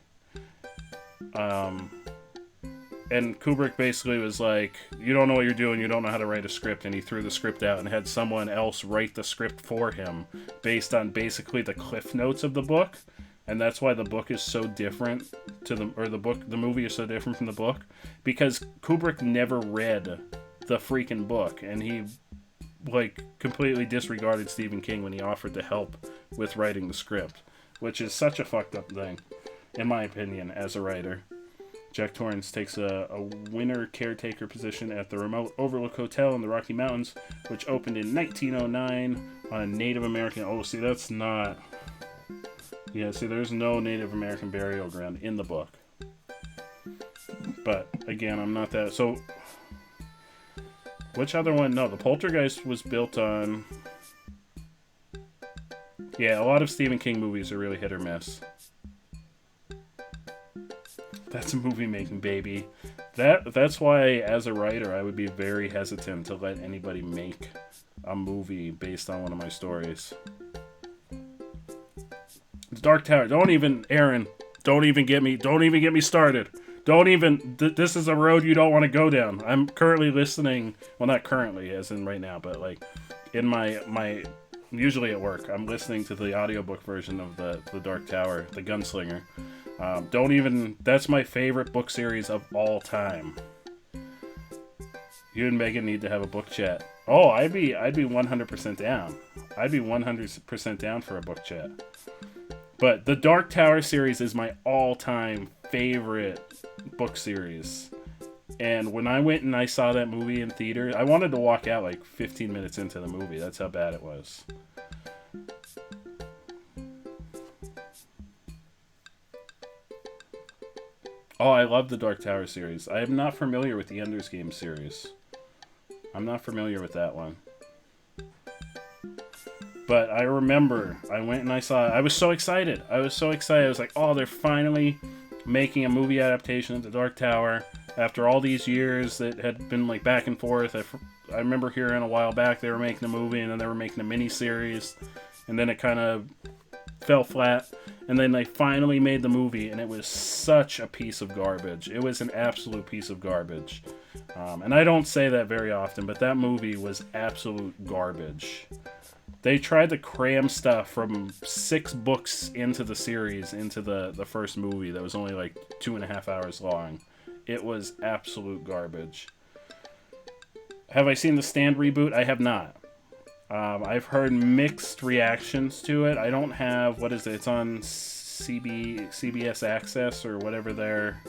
And Kubrick basically was like, you don't know what you're doing, you don't know how to write a script, and he threw the script out and had someone else write the script for him based on basically the cliff notes of the book. And that's why the book is so different the movie is so different from the book, because Kubrick never read the freaking book, and he completely disregarded Stephen King when he offered to help with writing the script, which is such a fucked up thing, in my opinion, as a writer. Jack Torrance takes a winter caretaker position at the remote Overlook Hotel in the Rocky Mountains, which opened in 1909 on a Native American... Oh, see, that's not... Yeah, see, there's no Native American burial ground in the book. But, again, I'm not that... So, which other one? No, the Poltergeist was built on... Yeah, a lot of Stephen King movies are really hit or miss. That's a movie-making baby. That's why, as a writer, I would be very hesitant to let anybody make a movie based on one of my stories. The Dark Tower. Aaron, don't even get me started. This is a road you don't want to go down. I'm currently listening, well, not currently, as in right now, but in my usually at work, I'm listening to the audiobook version of the Dark Tower, the Gunslinger. That's my favorite book series of all time. You and Megan need to have a book chat Oh, I'd be 100% down. I'd be 100% down for a book chat. But the Dark Tower series is my all-time favorite book series. And when I went and I saw that movie in theater, I wanted to walk out like 15 minutes into the movie. That's how bad it was. Oh, I love the Dark Tower series. I am not familiar with the Ender's Game series. I'm not familiar with that one. But I remember I went and I saw it. I was so excited. I was like, oh, they're finally making a movie adaptation of the Dark Tower after all these years that had been like back and forth. I remember hearing a while back they were making a movie and then they were making a mini-series. And then it kind of fell flat. And then they finally made the movie and it was such a piece of garbage. It was an absolute piece of garbage. And I don't say that very often, but that movie was absolute garbage. They tried to cram stuff from 6 books into the series, into the first movie that was only like 2.5 hours long. It was absolute garbage. Have I seen the Stand reboot? I have not. I've heard mixed reactions to it. I don't have, what is it? It's on CBS Access or whatever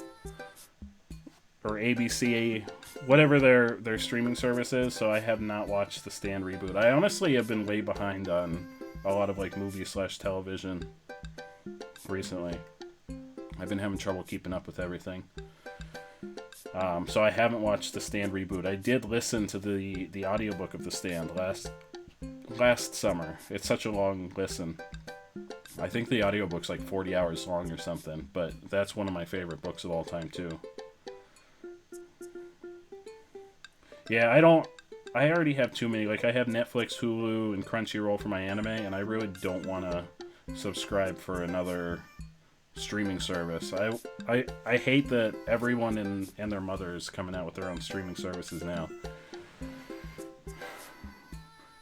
or ABC, whatever their streaming service is, so I have not watched the Stand reboot. I honestly have been way behind on a lot of like movie/television recently. I've been having trouble keeping up with everything. So I haven't watched the Stand reboot. I did listen to the audiobook of the Stand last summer. It's such a long listen. I think the audiobook's like 40 hours long or something, but that's one of my favorite books of all time too. Yeah, I already have too many. Like, I have Netflix, Hulu, and Crunchyroll for my anime, and I really don't want to subscribe for another streaming service. I hate that everyone and their mother is coming out with their own streaming services now.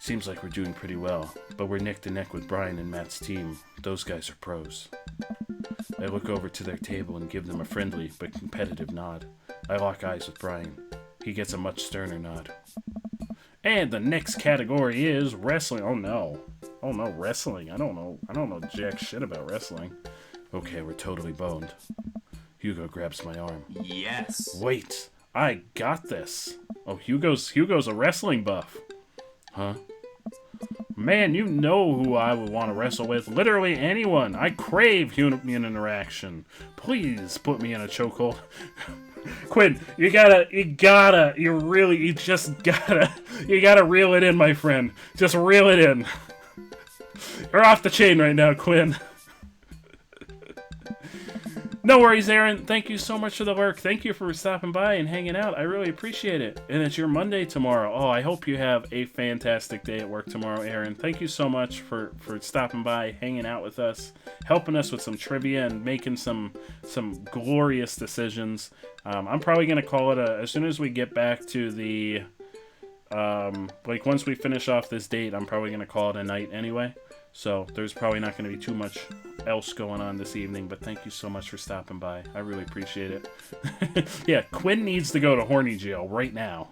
Seems like we're doing pretty well, but we're neck to neck with Brian and Matt's team. Those guys are pros. I look over to their table and give them a friendly but competitive nod. I lock eyes with Brian. He gets a much sterner nod. And the next category is wrestling. Oh no, wrestling. I don't know jack shit about wrestling. Okay, we're totally boned. Hugo grabs my arm. Yes. Wait, I got this. Oh, Hugo's a wrestling buff. Huh? Man, you know who I would want to wrestle with. Literally anyone. I crave human interaction. Please put me in a chokehold. Quinn, you gotta reel it in, my friend. Just reel it in. You're off the chain right now, Quinn. No worries, Aaron. Thank you so much for the lurk. Thank you for stopping by and hanging out. I really appreciate it. And it's your Monday tomorrow. Oh, I hope you have a fantastic day at work tomorrow, Aaron. Thank you so much for stopping by, hanging out with us, helping us with some trivia and making some glorious decisions. I'm probably going to call it as soon as we get back to the, once we finish off this date, I'm probably going to call it a night anyway. So there's probably not going to be too much else going on this evening, but thank you so much for stopping by. I really appreciate it. Yeah, Quinn needs to go to horny jail right now.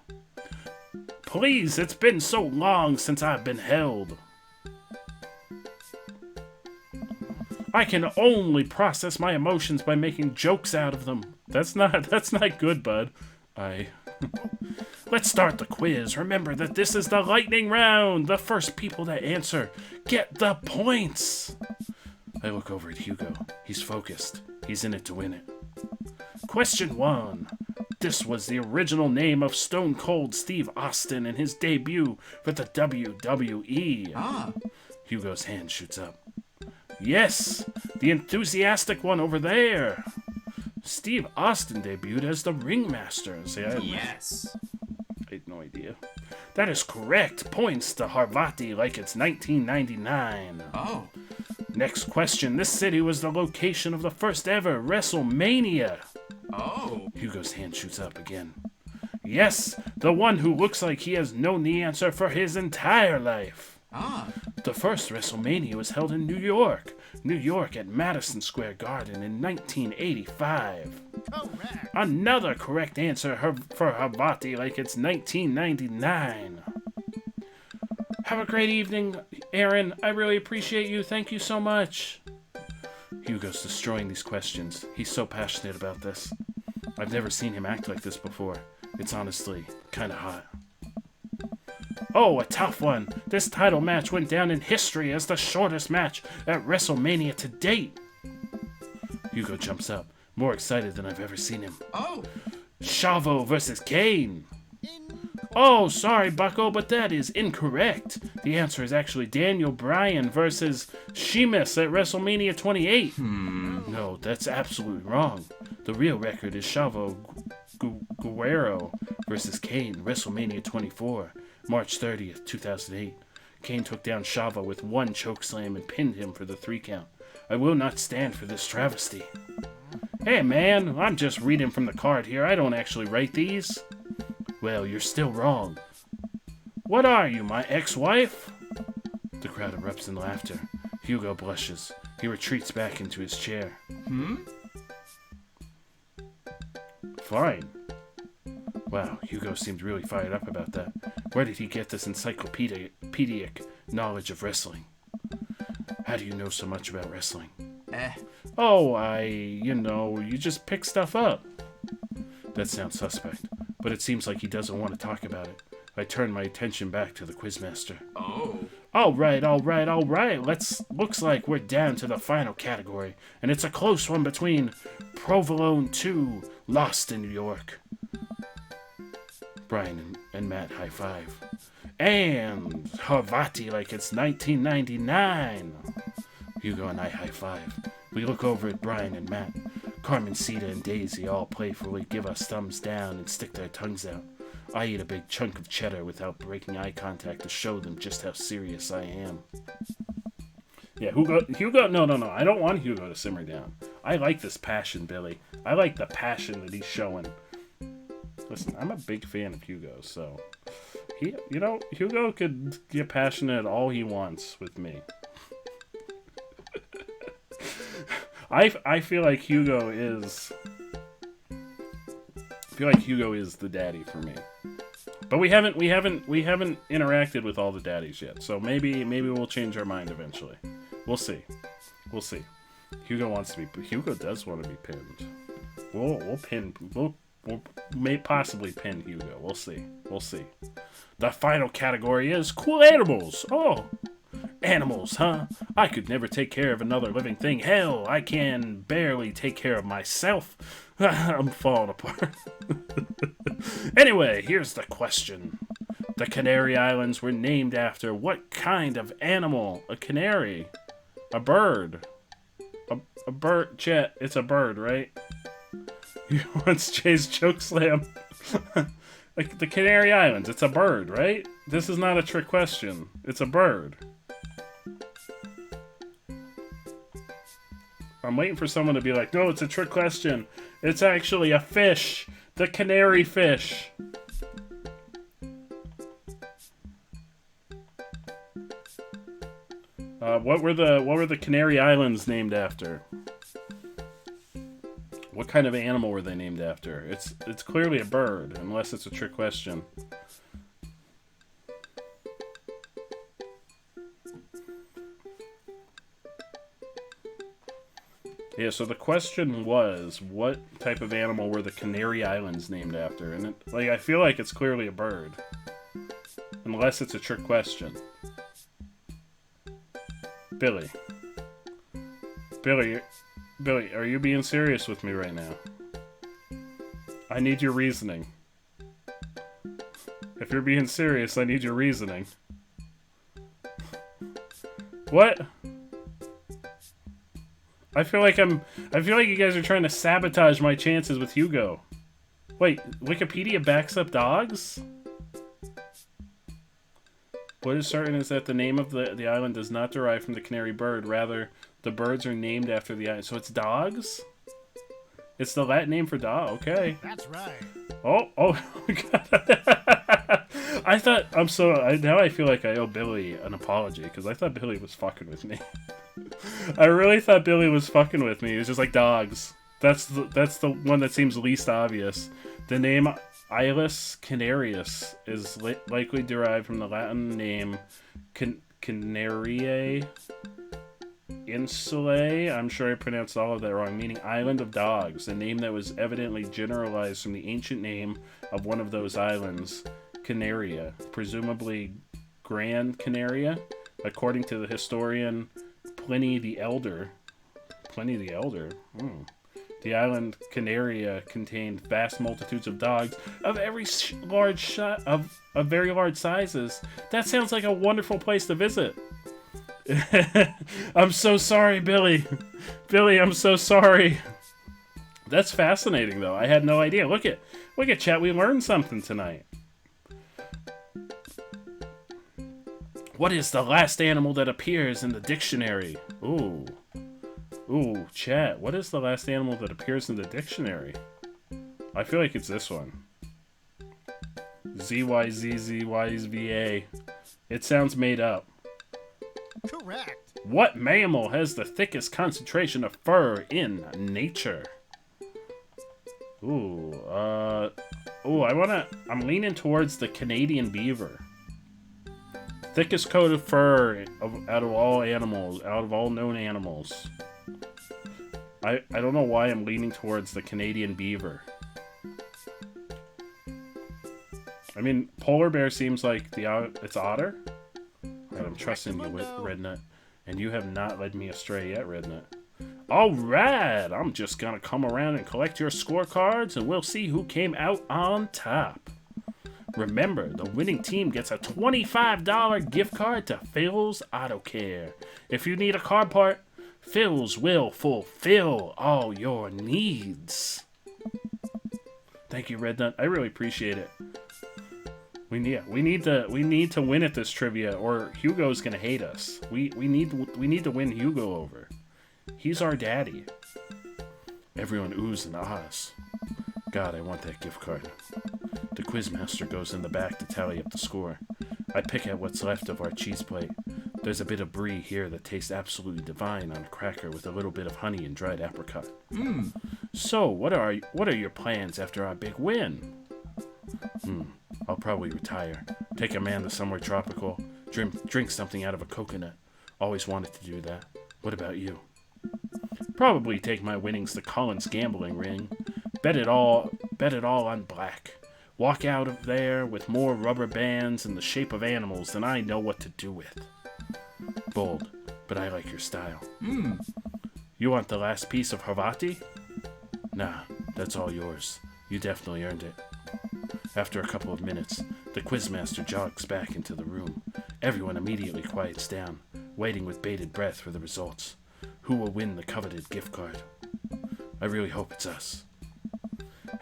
Please, it's been so long since I've been held. I can only process my emotions by making jokes out of them. That's not good, bud. Let's start the quiz. Remember that this is the lightning round. The first people to answer get the points. I look over at Hugo. He's focused. He's in it to win it. Question 1. This was the original name of Stone Cold Steve Austin in his debut for the WWE. Hugo's hand shoots up. Yes, the enthusiastic one over there. Steve Austin debuted as the Ringmaster. Yes. I had no idea. That is correct. Points to Harvati like it's 1999. Oh. Next question. This city was the location of the first ever WrestleMania. Oh. Hugo's hand shoots up again. Yes, the one who looks like he has known the answer for his entire life. The first WrestleMania was held in New York. New York at Madison Square Garden in 1985. Correct. Another correct answer for Havati like it's 1999. Have a great evening, Aaron. I really appreciate you. Thank you so much. Hugo's destroying these questions. He's so passionate about this. I've never seen him act like this before. It's honestly kind of hot. Oh, a tough one. This title match went down in history as the shortest match at WrestleMania to date. Hugo jumps up, more excited than I've ever seen him. Oh! Chavo versus Kane. Oh, sorry, Bucko, but that is incorrect. The answer is actually Daniel Bryan versus Sheamus at WrestleMania 28. No, that's absolutely wrong. The real record is Chavo Guerrero versus Kane, WrestleMania 24, March 30th, 2008. Kane took down Chavo with one chokeslam and pinned him for the 3 count. I will not stand for this travesty. Hey, man, I'm just reading from the card here. I don't actually write these. Well, you're still wrong. What are you, my ex-wife? The crowd erupts in laughter. Hugo blushes. He retreats back into his chair. Fine. Wow, Hugo seemed really fired up about that. Where did he get this encyclopedic knowledge of wrestling? How do you know so much about wrestling? Oh, you just pick stuff up. That sounds suspect, but it seems like he doesn't want to talk about it. I turn my attention back to the quizmaster. Oh. All right. Looks like we're down to the final category, and it's a close one between Provolone 2, Lost in New York. Brian and Matt high five. And Harvati like it's 1999. Hugo and I high five. We look over at Brian and Matt. Carmencita and Daisy all playfully give us thumbs down and stick their tongues out. I eat a big chunk of cheddar without breaking eye contact to show them just how serious I am. Yeah, Hugo, no. I don't want Hugo to simmer down. I like this passion, Billy. I like the passion that he's showing. Listen, I'm a big fan of Hugo, so Hugo could get passionate all he wants with me. I feel like Hugo is the daddy for me. But we haven't interacted with all the daddies yet. So maybe we'll change our mind eventually. We'll see. Hugo does want to be pinned. We'll may possibly pin Hugo. We'll see. The final category is cool animals. Oh, animals, huh? I could never take care of another living thing. Hell, I can barely take care of myself. I'm falling apart. Anyway, here's the question. The Canary Islands were named after what kind of animal? A canary. A bird. A bird. Chet, it's a bird, right? You once chased chokeslam. Like the Canary Islands, it's a bird, right? This is not a trick question. It's a bird. I'm waiting for someone to be like, no, it's a trick question. It's actually a fish. The canary fish. What were the Canary Islands named after? What kind of animal were they named after? It's clearly a bird, unless it's a trick question. Yeah, so the question was, what type of animal were the Canary Islands named after? And I feel like it's clearly a bird, unless it's a trick question. Billy, are you being serious with me right now? I need your reasoning. If you're being serious, I need your reasoning. What? I feel like you guys are trying to sabotage my chances with Hugo. Wait, Wikipedia backs up dogs? What is certain is that the name of the island does not derive from the canary bird. Rather, the birds are named after the island. So it's dogs? It's the Latin name for dog. Okay. That's right. Oh. Now I feel like I owe Billy an apology, because I thought Billy was fucking with me. I really thought Billy was fucking with me. It was just like dogs. That's the one that seems least obvious. The name Islas Canarias is likely derived from the Latin name Canariae Insulae. I'm sure I pronounced all of that wrong, meaning island of dogs, a name that was evidently generalized from the ancient name of one of those islands, Canaria, presumably Gran Canaria, according to the historian Pliny the Elder. Pliny the Elder? The island Canaria contained vast multitudes of dogs of very large sizes. That sounds like a wonderful place to visit. I'm so sorry, Billy. Billy, I'm so sorry. That's fascinating, though. I had no idea. Look at chat. We learned something tonight. What is the last animal that appears in the dictionary? Ooh, chat. What is the last animal that appears in the dictionary? I feel like it's this one. ZYZZYZVA. It sounds made up. Correct. What mammal has the thickest concentration of fur in nature? I'm leaning towards the Canadian beaver. Thickest coat of fur out of all known animals. I don't know why I'm leaning towards the Canadian beaver. I mean, polar bear seems like it's otter. Right, I'm trusting you with Rednut, and you have not led me astray yet, Rednut. All right, I'm just gonna come around and collect your scorecards, and we'll see who came out on top. Remember, the winning team gets a $25 gift card to Phil's Auto Care. If you need a car part, Phil's will fulfill all your needs. Thank you, Rednut. I really appreciate it. We need to win at this trivia, or Hugo's gonna hate us. We need to win Hugo over. He's our daddy. Everyone oohs and ahs. God, I want that gift card. The quizmaster goes in the back to tally up the score. I pick at what's left of our cheese plate. There's a bit of brie here that tastes absolutely divine on a cracker with a little bit of honey and dried apricot. So, what are your plans after our big win? I'll probably retire. Take Amanda somewhere tropical. Drink something out of a coconut. Always wanted to do that. What about you? Probably take my winnings to Colin's gambling ring. Bet it all on black. Walk out of there with more rubber bands in the shape of animals than I know what to do with. Bold, but I like your style. You want the last piece of Havati? Nah, that's all yours. You definitely earned it. After a couple of minutes, the quizmaster jogs back into the room. Everyone immediately quiets down, waiting with bated breath for the results. Who will win the coveted gift card? I really hope it's us.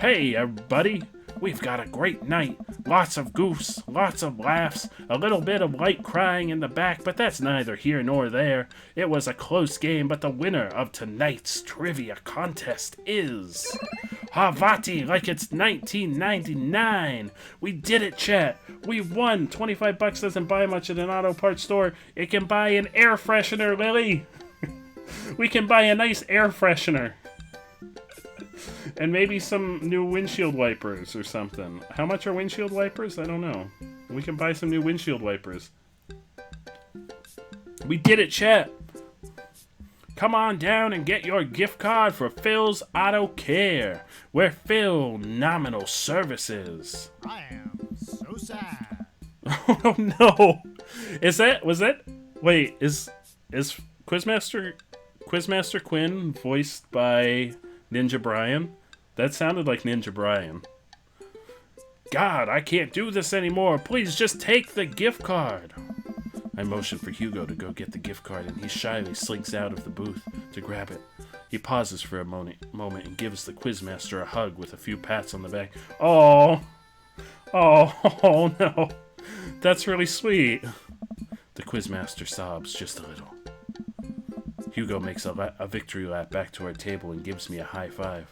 Hey, everybody! We've got a great night. Lots of goofs, lots of laughs, a little bit of light crying in the back, but that's neither here nor there. It was a close game, but the winner of tonight's trivia contest is Havati, like it's 1999. We did it, chat. We won. 25 bucks doesn't buy much at an auto parts store. It can buy an air freshener, Lily. We can buy a nice air freshener. And maybe some new windshield wipers or something. How much are windshield wipers? I don't know. We can buy some new windshield wipers. We did it, chat. Come on down and get your gift card for Phil's Auto Care, where Phil nominal services. I am so sad. Oh no! Is Quizmaster Quinn voiced by Ninja Brian? That sounded like Ninja Brian. God, I can't do this anymore. Please just take the gift card. I motion for Hugo to go get the gift card, and he shyly slinks out of the booth to grab it. He pauses for a moment and gives the quizmaster a hug with a few pats on the back. Oh no. That's really sweet. The quizmaster sobs just a little. Hugo makes a victory lap back to our table and gives me a high five.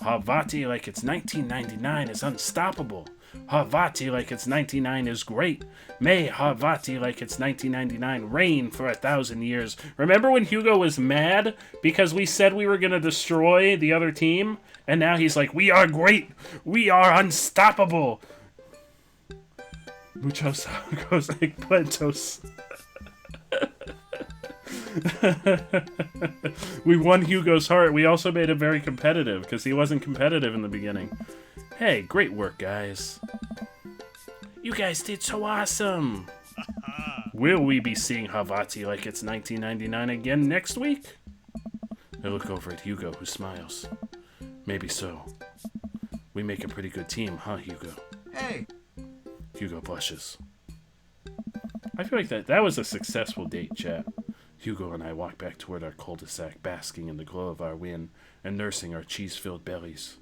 Havati like it's 1999 is unstoppable. Havati like it's 99 is great. May Havati like it's 1999 reign for 1,000 years. Remember when Hugo was mad because we said we were going to destroy the other team? And now he's like, we are great. We are unstoppable. Muchos goes like Plentos. We won Hugo's heart. We also made him very competitive because he wasn't competitive in the beginning. Hey, great work, guys. You guys did so awesome. Will we be seeing Havati like it's 1999 again next week? I look over at Hugo, who smiles. Maybe so. We make a pretty good team, huh, Hugo? Hey. Hugo blushes. I feel like that was a successful date, chat. Hugo and I walk back toward our cul-de-sac, basking in the glow of our win and nursing our cheese-filled bellies.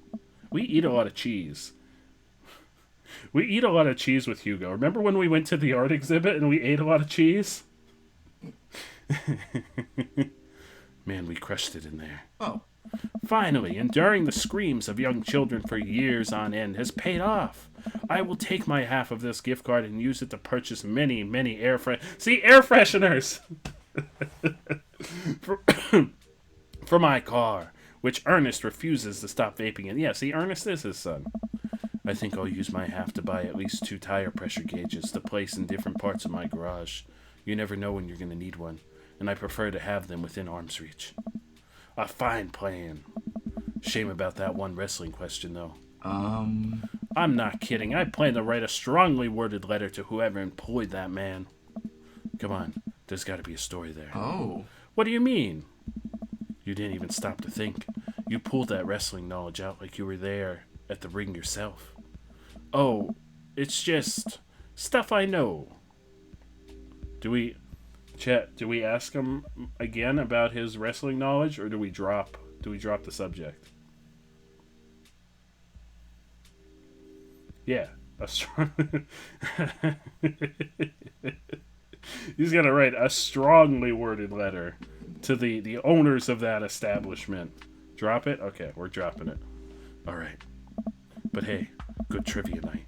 We eat a lot of cheese. We eat a lot of cheese with Hugo. Remember when we went to the art exhibit and we ate a lot of cheese? Man, we crushed it in there. Oh. Finally, enduring the screams of young children for years on end has paid off. I will take my half of this gift card and use it to purchase many, many air fresheners for my car, which Ernest refuses to stop vaping in. Yeah, see, Ernest is his son. I think I'll use my half to buy at least 2 tire pressure gauges to place in different parts of my garage. You never know when you're going to need one, and I prefer to have them within arm's reach. A fine plan. Shame about that one wrestling question, though. I'm not kidding. I plan to write a strongly worded letter to whoever employed that man. Come on. There's got to be a story there. Oh. What do you mean? You didn't even stop to think. You pulled that wrestling knowledge out like you were there at the ring yourself. Oh, it's just stuff I know. Do we ask him again about his wrestling knowledge, or do we drop the subject? Yeah, he's gonna write a strongly worded letter to the owners of that establishment. Drop it? Okay, we're dropping it. All right. But hey, good trivia night.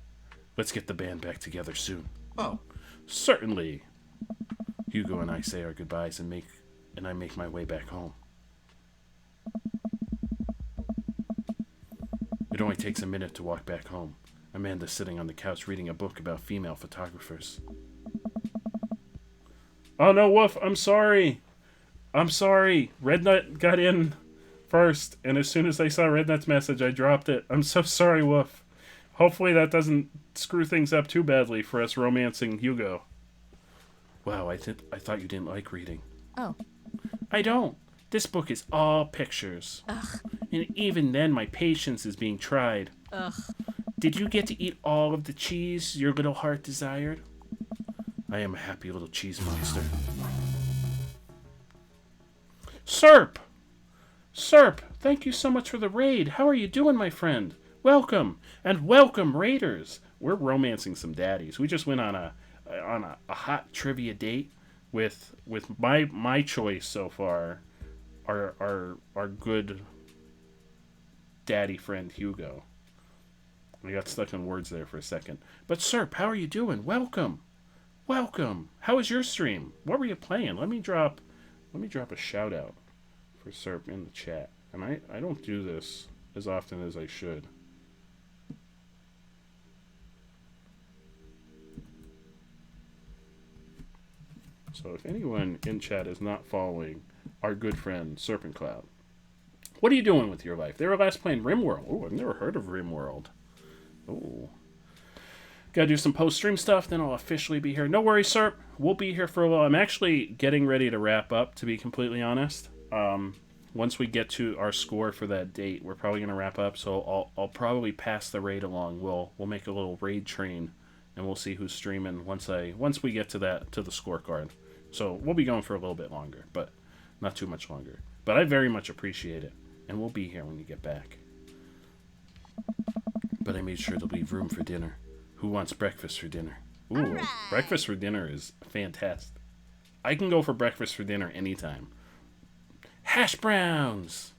Let's get the band back together soon. Oh. Certainly. Hugo and I say our goodbyes and I make my way back home. It only takes a minute to walk back home. Amanda's sitting on the couch reading a book about female photographers. Oh no, Woof, I'm sorry. Rednut got in first, and as soon as I saw Rednut's message, I dropped it. I'm so sorry, Woof. Hopefully that doesn't screw things up too badly for us romancing Hugo. Wow, I thought you didn't like reading. Oh. I don't. This book is all pictures. Ugh. And even then, my patience is being tried. Ugh. Did you get to eat all of the cheese your little heart desired? I am a happy little cheese monster. Serp! Serp, thank you so much for the raid. How are you doing, my friend? Welcome, and welcome, raiders. We're romancing some daddies. We just went on a hot trivia date with my choice so far, our good daddy friend Hugo. I got stuck in words there for a second. But Serp, how are you doing? Welcome. How was your stream? What were you playing? Let me drop a shout out for Serp in the chat. And I don't do this as often as I should. So if anyone in chat is not following our good friend Serpent Cloud, what are you doing with your life? They were last playing RimWorld. Oh, I've never heard of RimWorld. Oh. Gotta do some post-stream stuff, then I'll officially be here. No worries, Serp. We'll be here for a while. I'm actually getting ready to wrap up, to be completely honest. Once we get to our score for that date, we're probably gonna wrap up, so I'll probably pass the raid along. We'll make a little raid train, and we'll see who's streaming once we get to the scorecard. So we'll be going for a little bit longer, but not too much longer. But I very much appreciate it, and we'll be here when you get back. But I made sure to leave room for dinner. Who wants breakfast for dinner? Ooh, right. Breakfast for dinner is fantastic. I can go for breakfast for dinner anytime. Hash browns!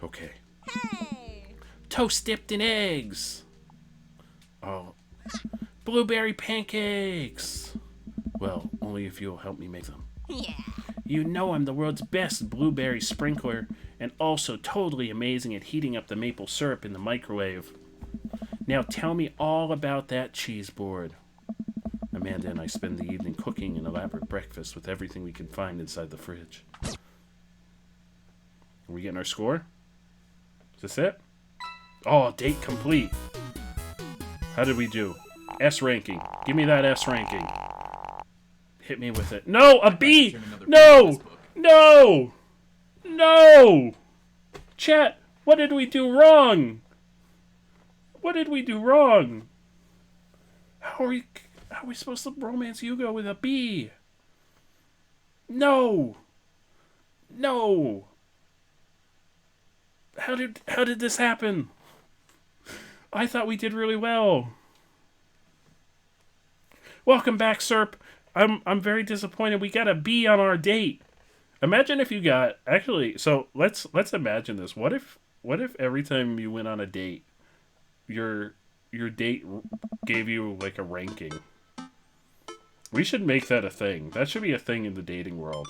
Okay. Hey! toast dipped in eggs. Oh, blueberry pancakes. Well, only if you'll help me make them. Yeah. You know I'm the world's best blueberry sprinkler, and also totally amazing at heating up the maple syrup in the microwave. Now tell me all about that cheese board. Amanda and I spend the evening cooking an elaborate breakfast with everything we can find inside the fridge. Are we getting our score? Is this it? Oh, date complete. How did we do? S ranking. Give me that S ranking. Hit me with it. No, a B! No! No! No! Chat, what did we do wrong? What did we do wrong? How are we supposed to romance Hugo with a B? No! No! How did this happen? I thought we did really well. Welcome back, Serp. I'm very disappointed. We got a B on our date. Imagine if you got so let's imagine this. What if every time you went on a date, your date gave you like a ranking? We should make that a thing. That should be a thing in the dating world.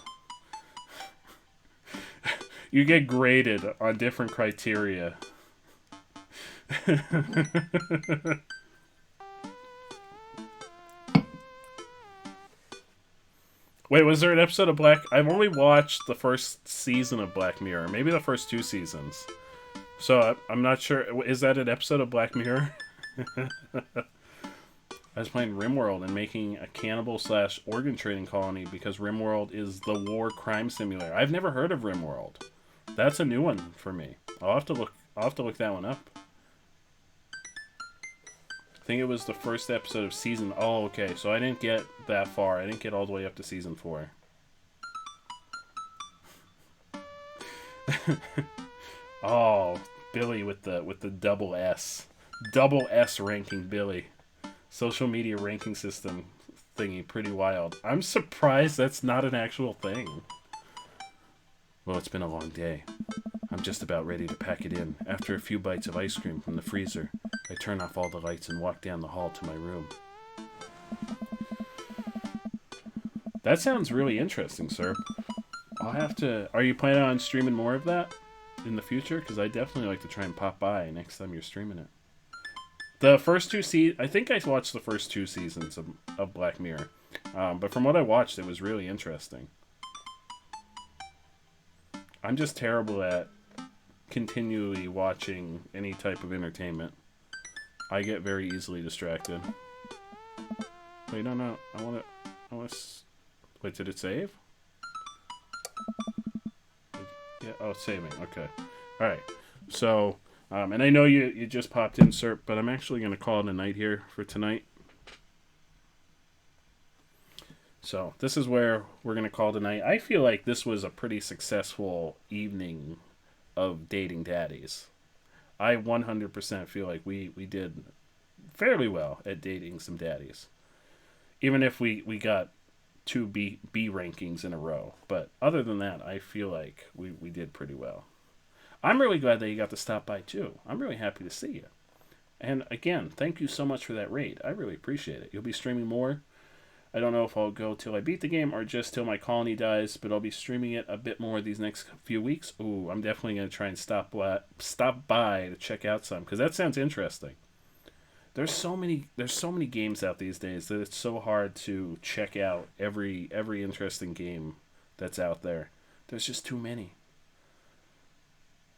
You get graded on different criteria. Wait, was there an episode of I've only watched the first season of Black Mirror. Maybe the first 2 seasons. So I'm not sure. Is that an episode of Black Mirror? I was playing RimWorld and making a cannibal/organ trading colony because RimWorld is the war crime simulator. I've never heard of RimWorld. That's a new one for me. I'll have to look that one up. I think it was the first episode of season... Oh, okay. So I didn't get that far. I didn't get all the way up to season 4. Oh, Billy with the double S. Double S ranking Billy. Social media ranking system thingy. Pretty wild. I'm surprised that's not an actual thing. Well, it's been a long day. I'm just about ready to pack it in. After a few bites of ice cream from the freezer, I turn off all the lights and walk down the hall to my room. That sounds really interesting, sir. I'll have to... Are you planning on streaming more of that in the future? Because I definitely like to try and pop by next time you're streaming it. The first 2 seasons... I think I watched the first 2 seasons of Black Mirror. But from what I watched, it was really interesting. I'm just terrible at continually watching any type of entertainment. I get very easily distracted. Wait, no. I want to... Wait, did it save? Yeah, oh, it's saving. Okay. Alright. So, and I know you just popped in, sir, but I'm actually going to call it a night here for tonight. So, this is where we're going to call tonight. I feel like this was a pretty successful evening of dating daddies. I 100% feel like we did fairly well at dating some daddies. Even if we got 2 B rankings in a row. But other than that, I feel like we did pretty well. I'm really glad that you got to stop by too. I'm really happy to see you. And again, thank you so much for that raid. I really appreciate it. You'll be streaming more. I don't know if I'll go till I beat the game or just till my colony dies, but I'll be streaming it a bit more these next few weeks. Ooh, I'm definitely going to try and stop by to check out some, because that sounds interesting. There's so many games out these days that it's so hard to check out every interesting game that's out there. There's just too many.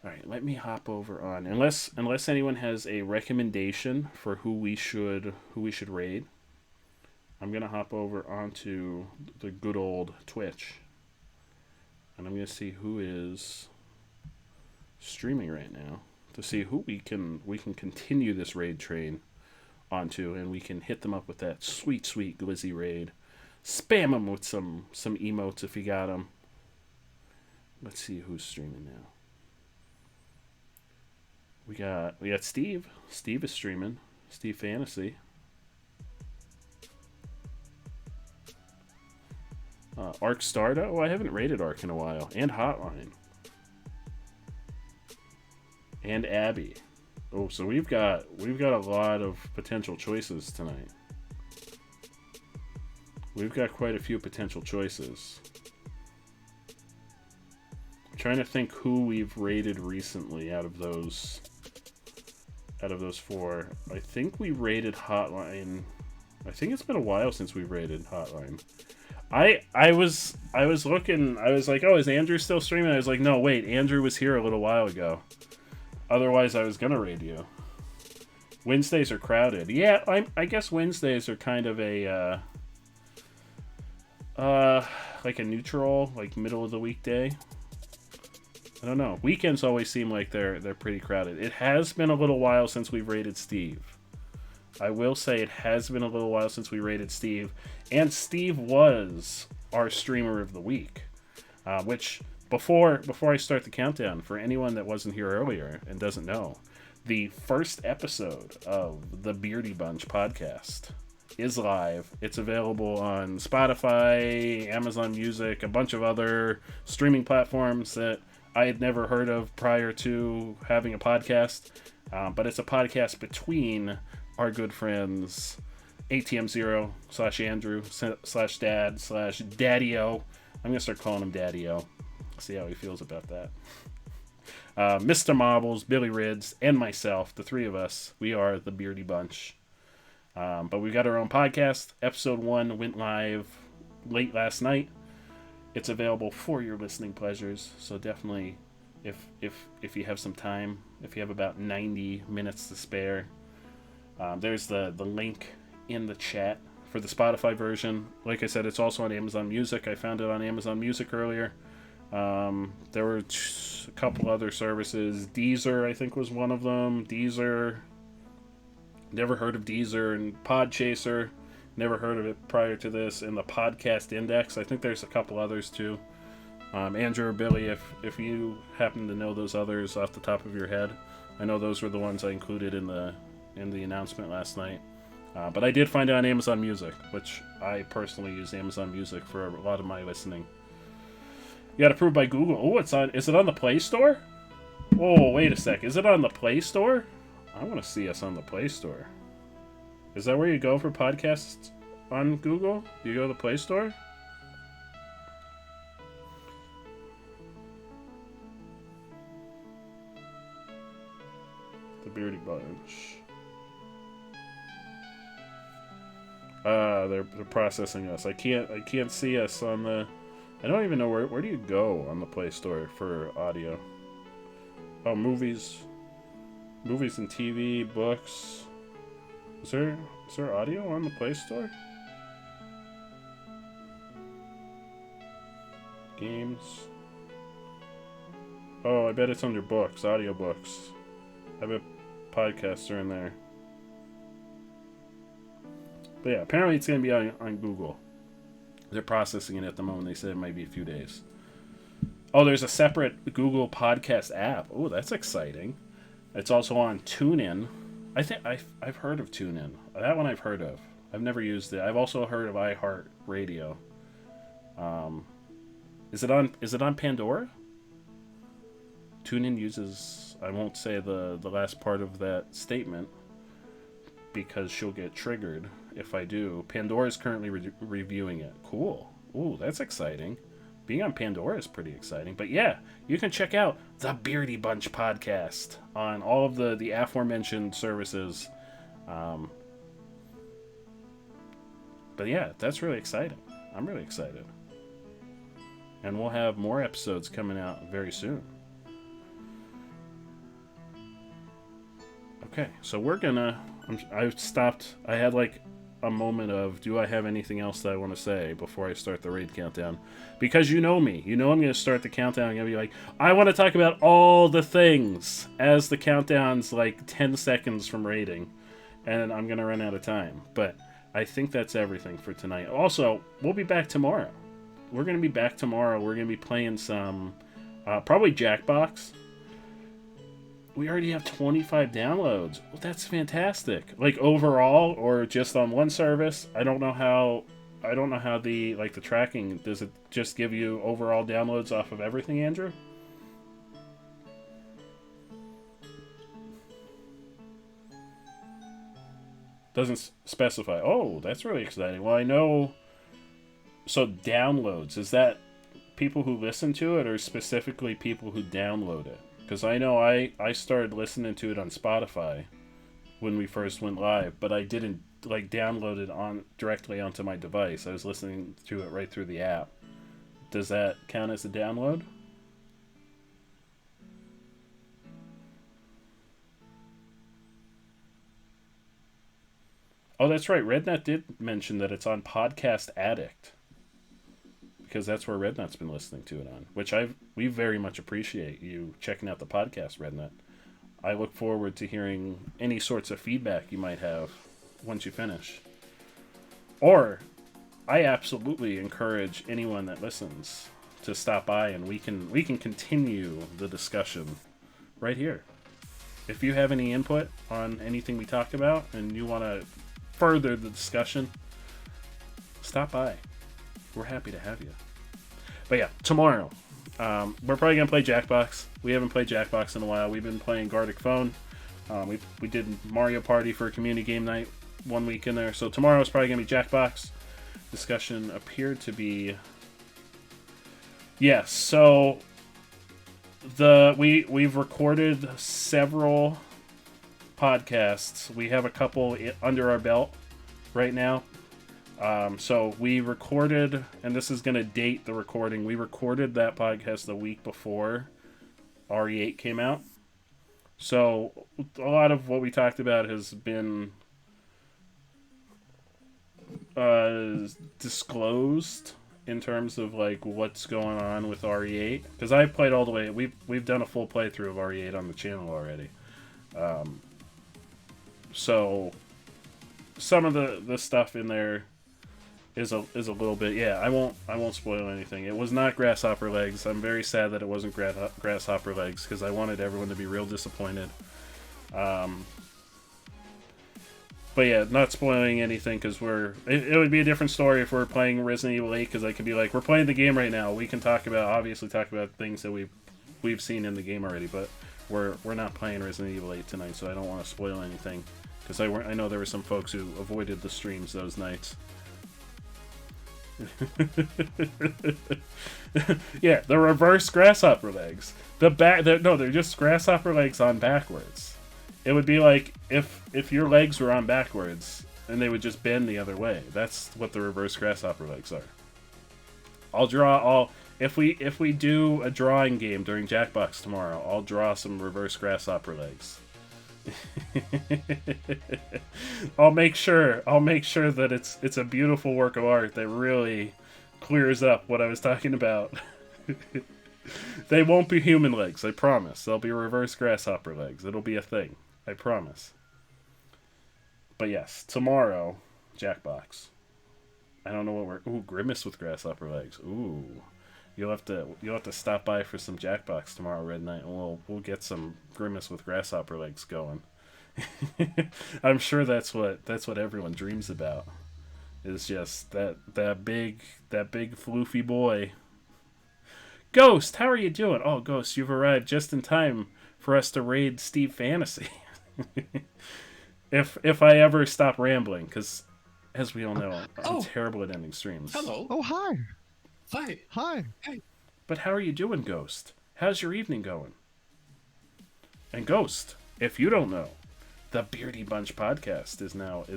All right, let me hop over on. Unless anyone has a recommendation for who we should raid, I'm gonna hop over onto the good old Twitch, and I'm gonna see who is streaming right now to see who we can continue this raid train onto, and we can hit them up with that sweet glizzy raid. Spam them with some emotes if you got them. Let's see who's streaming now. We got Steve. Steve is streaming. Steve Fantasy. Arc Starda? Oh, I haven't raided Arc in a while. And Hotline. And Abby. Oh, so we've got a lot of potential choices tonight. We've got quite a few potential choices. I'm trying to think who we've rated recently out of those four. I think we rated Hotline. I think it's been a while since we've rated Hotline. I was looking. I was like, oh, is Andrew still streaming? I was like, no, wait, Andrew was here a little while ago. Otherwise, I was gonna raid you. Wednesdays are crowded. Yeah, I guess Wednesdays are kind of a like a neutral, like middle of the weekday. I don't know. Weekends always seem like they're pretty crowded. It has been a little while since we've rated Steve. I will say it has been a little while since we rated Steve, and Steve was our streamer of the week. Which before I start the countdown, for anyone that wasn't here earlier and doesn't know, the first episode of the Beardy Bunch podcast is live. It's available on Spotify, Amazon Music, a bunch of other streaming platforms that I had never heard of prior to having a podcast. But it's a podcast between our good friends ATM0 / Andrew / Dad / Daddy-O. I'm going to start calling him Daddy-O. See how he feels about that. Mr. Marbles, Billy Rids, and myself, the three of us, we are the Beardy Bunch. But we've got our own podcast. Episode 1 went live late last night. It's available for your listening pleasures, so definitely, if you have some time, if you have about 90 minutes to spare, there's the link in the chat for the Spotify version. Like I said, it's also on Amazon Music. I found it on Amazon Music earlier. There were a couple other services. Deezer, I think, was one of them. Deezer. Never heard of Deezer. And Podchaser. Never heard of it prior to this. And the Podcast Index. I think there's a couple others, too. Andrew or Billy, if you happen to know those others off the top of your head. I know those were the ones I included in the announcement last night. But I did find it on Amazon Music, which I personally use Amazon Music for a lot of my listening. You got approved by Google. Oh, is it on the Play Store? Oh, wait a sec. Is it on the Play Store? I want to see us on the Play Store. Is that where you go for podcasts on Google? Do you go to the Play Store? The Beardy Bunch. They're processing us. I can't see us on the. I don't even know where do you go on the Play Store for audio. Oh, movies and TV, books. Is there audio on the Play Store? Games. Oh, I bet it's under books, audiobooks. I bet podcasts are in there. But yeah, apparently it's going to be on Google. They're processing it at the moment. They said it might be a few days. Oh, there's a separate Google Podcast app. Oh, that's exciting. It's also on TuneIn. I think I've heard of TuneIn. That one I've heard of. I've never used it. I've also heard of iHeartRadio. Is it on Pandora? TuneIn uses. I won't say the last part of that statement because she'll get triggered if I do. Pandora is currently reviewing it. Cool. Ooh, that's exciting. Being on Pandora is pretty exciting. But yeah, you can check out the Beardy Bunch podcast on all of the aforementioned services. But yeah, that's really exciting. I'm really excited. And we'll have more episodes coming out very soon. Okay, so we're gonna... I've stopped. I had like a moment of, do I have anything else that I want to say before I start the raid countdown? Because you know me. You know I'm going to start the countdown. I'm going to be like, I want to talk about all the things as the countdown's like 10 seconds from raiding. And I'm going to run out of time. But I think that's everything for tonight. Also, we'll be back tomorrow. We're going to be back tomorrow. We're going to be playing some, probably Jackbox. We already have 25 downloads. Well, that's fantastic. Like overall, or just on one service. I don't know how the the tracking. Does it just give you overall downloads off of everything, Andrew? Doesn't specify. Oh, that's really exciting. Well, I know. So downloads, is that people who listen to it or specifically people who download it? Because I know I started listening to it on Spotify when we first went live, but I didn't like download it on directly onto my device. I was listening to it right through the app. Does that count as a download? Oh, that's right. Rednut did mention that it's on Podcast Addict, because that's where Rednut's been listening to it on, which we very much appreciate you checking out the podcast, Rednut. I look forward to hearing any sorts of feedback you might have once you finish. Or I absolutely encourage anyone that listens to stop by and we can continue the discussion right here. If you have any input on anything we talked about and you want to further the discussion, stop by. We're happy to have you. But yeah, tomorrow, we're probably going to play Jackbox. We haven't played Jackbox in a while. We've been playing Gartic Phone. We did Mario Party for a community game night 1 week in there. So tomorrow is probably going to be Jackbox. Discussion appeared to be... Yes, so we've recorded several podcasts. We have a couple under our belt right now. So we recorded, and this is going to date the recording, we recorded that podcast the week before RE8 came out. So a lot of what we talked about has been disclosed in terms of like what's going on with RE8, because I've played all the way. We've done a full playthrough of RE8 on the channel already. So some of the stuff in there is a little bit, yeah. I won't spoil anything. It was not Grasshopper Legs. I'm very sad that it wasn't Grasshopper Legs, because I wanted everyone to be real disappointed. But yeah, not spoiling anything, because it would be a different story if we're playing Resident Evil 8, because I could be like, we're playing the game right now. We can talk about things that we've seen in the game already, but we're not playing Resident Evil 8 tonight, so I don't want to spoil anything, because I know there were some folks who avoided the streams those nights. Yeah, the reverse Grasshopper Legs. They're just Grasshopper Legs on backwards. It would be like if your legs were on backwards and they would just bend the other way. That's what the reverse Grasshopper Legs are. If we do a drawing game during Jackbox tomorrow, I'll draw some reverse Grasshopper Legs. I'll make sure that it's a beautiful work of art that really clears up what I was talking about. They won't be human legs, I promise. They'll be reverse Grasshopper Legs. It'll be a thing, I promise. But yes, tomorrow, Jackbox. I don't know what Grimace with Grasshopper Legs. Ooh. You'll have to stop by for some Jackbox tomorrow, Red Knight, and we'll get some Grimace with Grasshopper Legs going. I'm sure that's what everyone dreams about. Is just that big floofy boy. Ghost, how are you doing? Oh, Ghost, you've arrived just in time for us to raid Steve Fantasy. If I ever stop rambling, because as we all know, I'm terrible at ending streams. Hello. Oh, hi. Hi. Hi. Hey. But how are you doing, Ghost? How's your evening going? And Ghost, if you don't know, the Beardy Bunch podcast is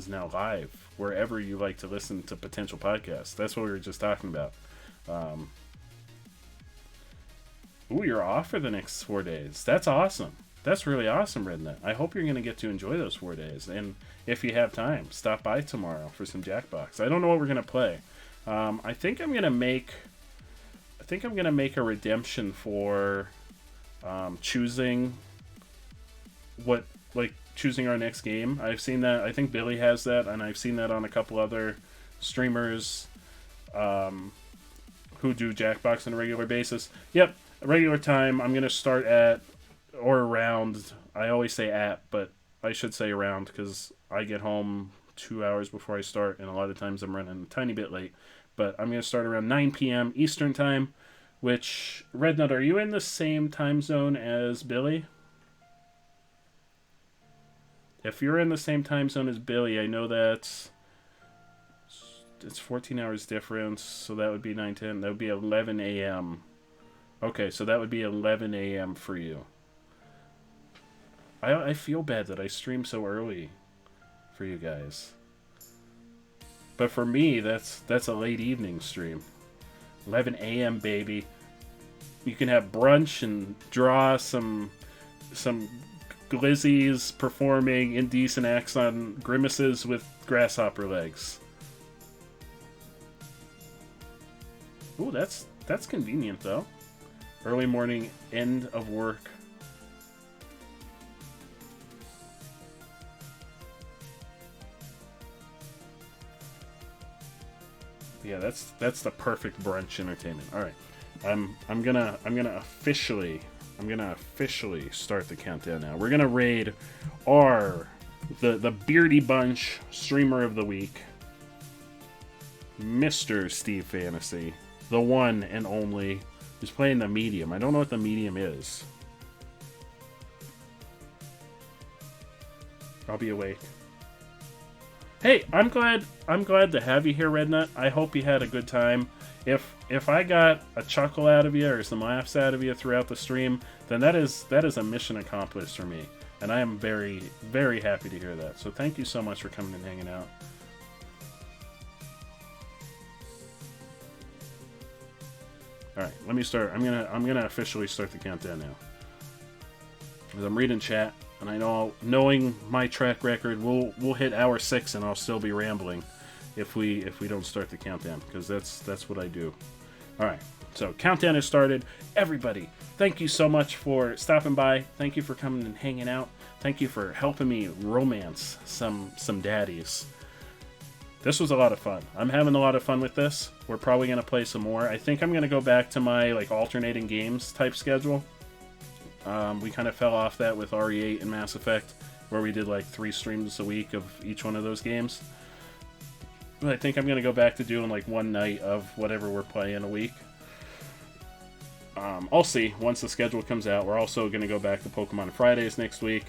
now live wherever you like to listen to potential podcasts. That's what we were just talking about. Ooh, you're off for the next 4 days. That's awesome. That's really awesome, Rednet. I hope you're going to get to enjoy those 4 days. And if you have time, stop by tomorrow for some Jackbox. I don't know what we're going to play. I think I'm gonna make a redemption for choosing our next game. I've seen that. I think Billy has that, and I've seen that on a couple other streamers who do Jackbox on a regular basis. Yep, regular time. I'm gonna start at or around. I always say at, but I should say around, because I get home 2 hours before I start, and a lot of times I'm running a tiny bit late. But I'm going to start around 9 p.m. Eastern Time, which, Rednut, are you in the same time zone as Billy? if you're in the same time zone as Billy, I know that's it's 14 hours difference, so that would be 9:10. That would be 11 a.m. Okay, so that would be 11 a.m. for you. I feel bad that I stream so early for you guys. But for me, that's a late evening stream. 11 a.m. baby. You can have brunch and draw some glizzies performing indecent acts on grimaces with grasshopper legs. Ooh, that's convenient though. Early morning, end of work. Yeah, that's the perfect brunch entertainment. All right, I'm gonna officially start the countdown now. We're gonna raid the Beardy Bunch Streamer of the Week, Mr. Steve Fantasy, the one and only, who's playing the medium. I don't know what the medium is. I'll be awake. Hey, I'm glad to have you here, Rednut. I hope you had a good time. If I got a chuckle out of you or some laughs out of you throughout the stream, then that is a mission accomplished for me. And I am very, very happy to hear that. So thank you so much for coming and hanging out. Alright, let me start. I'm gonna officially start the countdown now. As I'm reading chat, and I know, knowing my track record, we'll hit hour 6 and I'll still be rambling if we don't start the countdown, because that's what I do. All right, so countdown has started. Everybody, thank you so much for stopping by. Thank you for coming and hanging out. Thank you for helping me romance some daddies. This was a lot of fun. I'm having a lot of fun with this. We're probably gonna play some more. I think I'm gonna go back to my like alternating games type schedule. We kind of fell off that with RE8 and Mass Effect, where we did like 3 streams a week of each one of those games. But I think I'm going to go back to doing like one night of whatever we're playing a week. I'll see once the schedule comes out. We're also going to go back to Pokemon Fridays next week.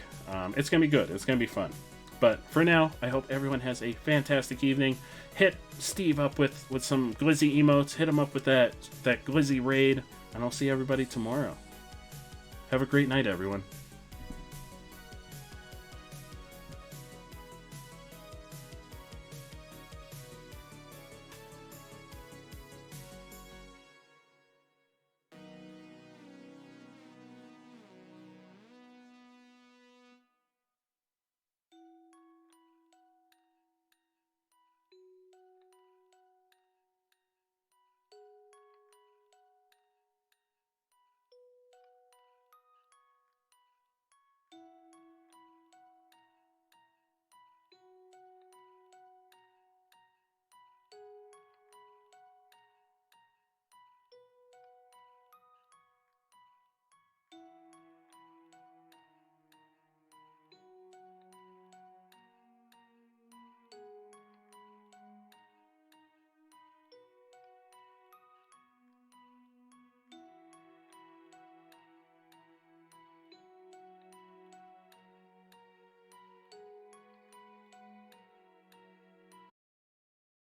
It's going to be good. It's going to be fun. But for now, I hope everyone has a fantastic evening. Hit Steve up with some glizzy emotes. Hit him up with that glizzy raid. And I'll see everybody tomorrow. Have a great night, everyone.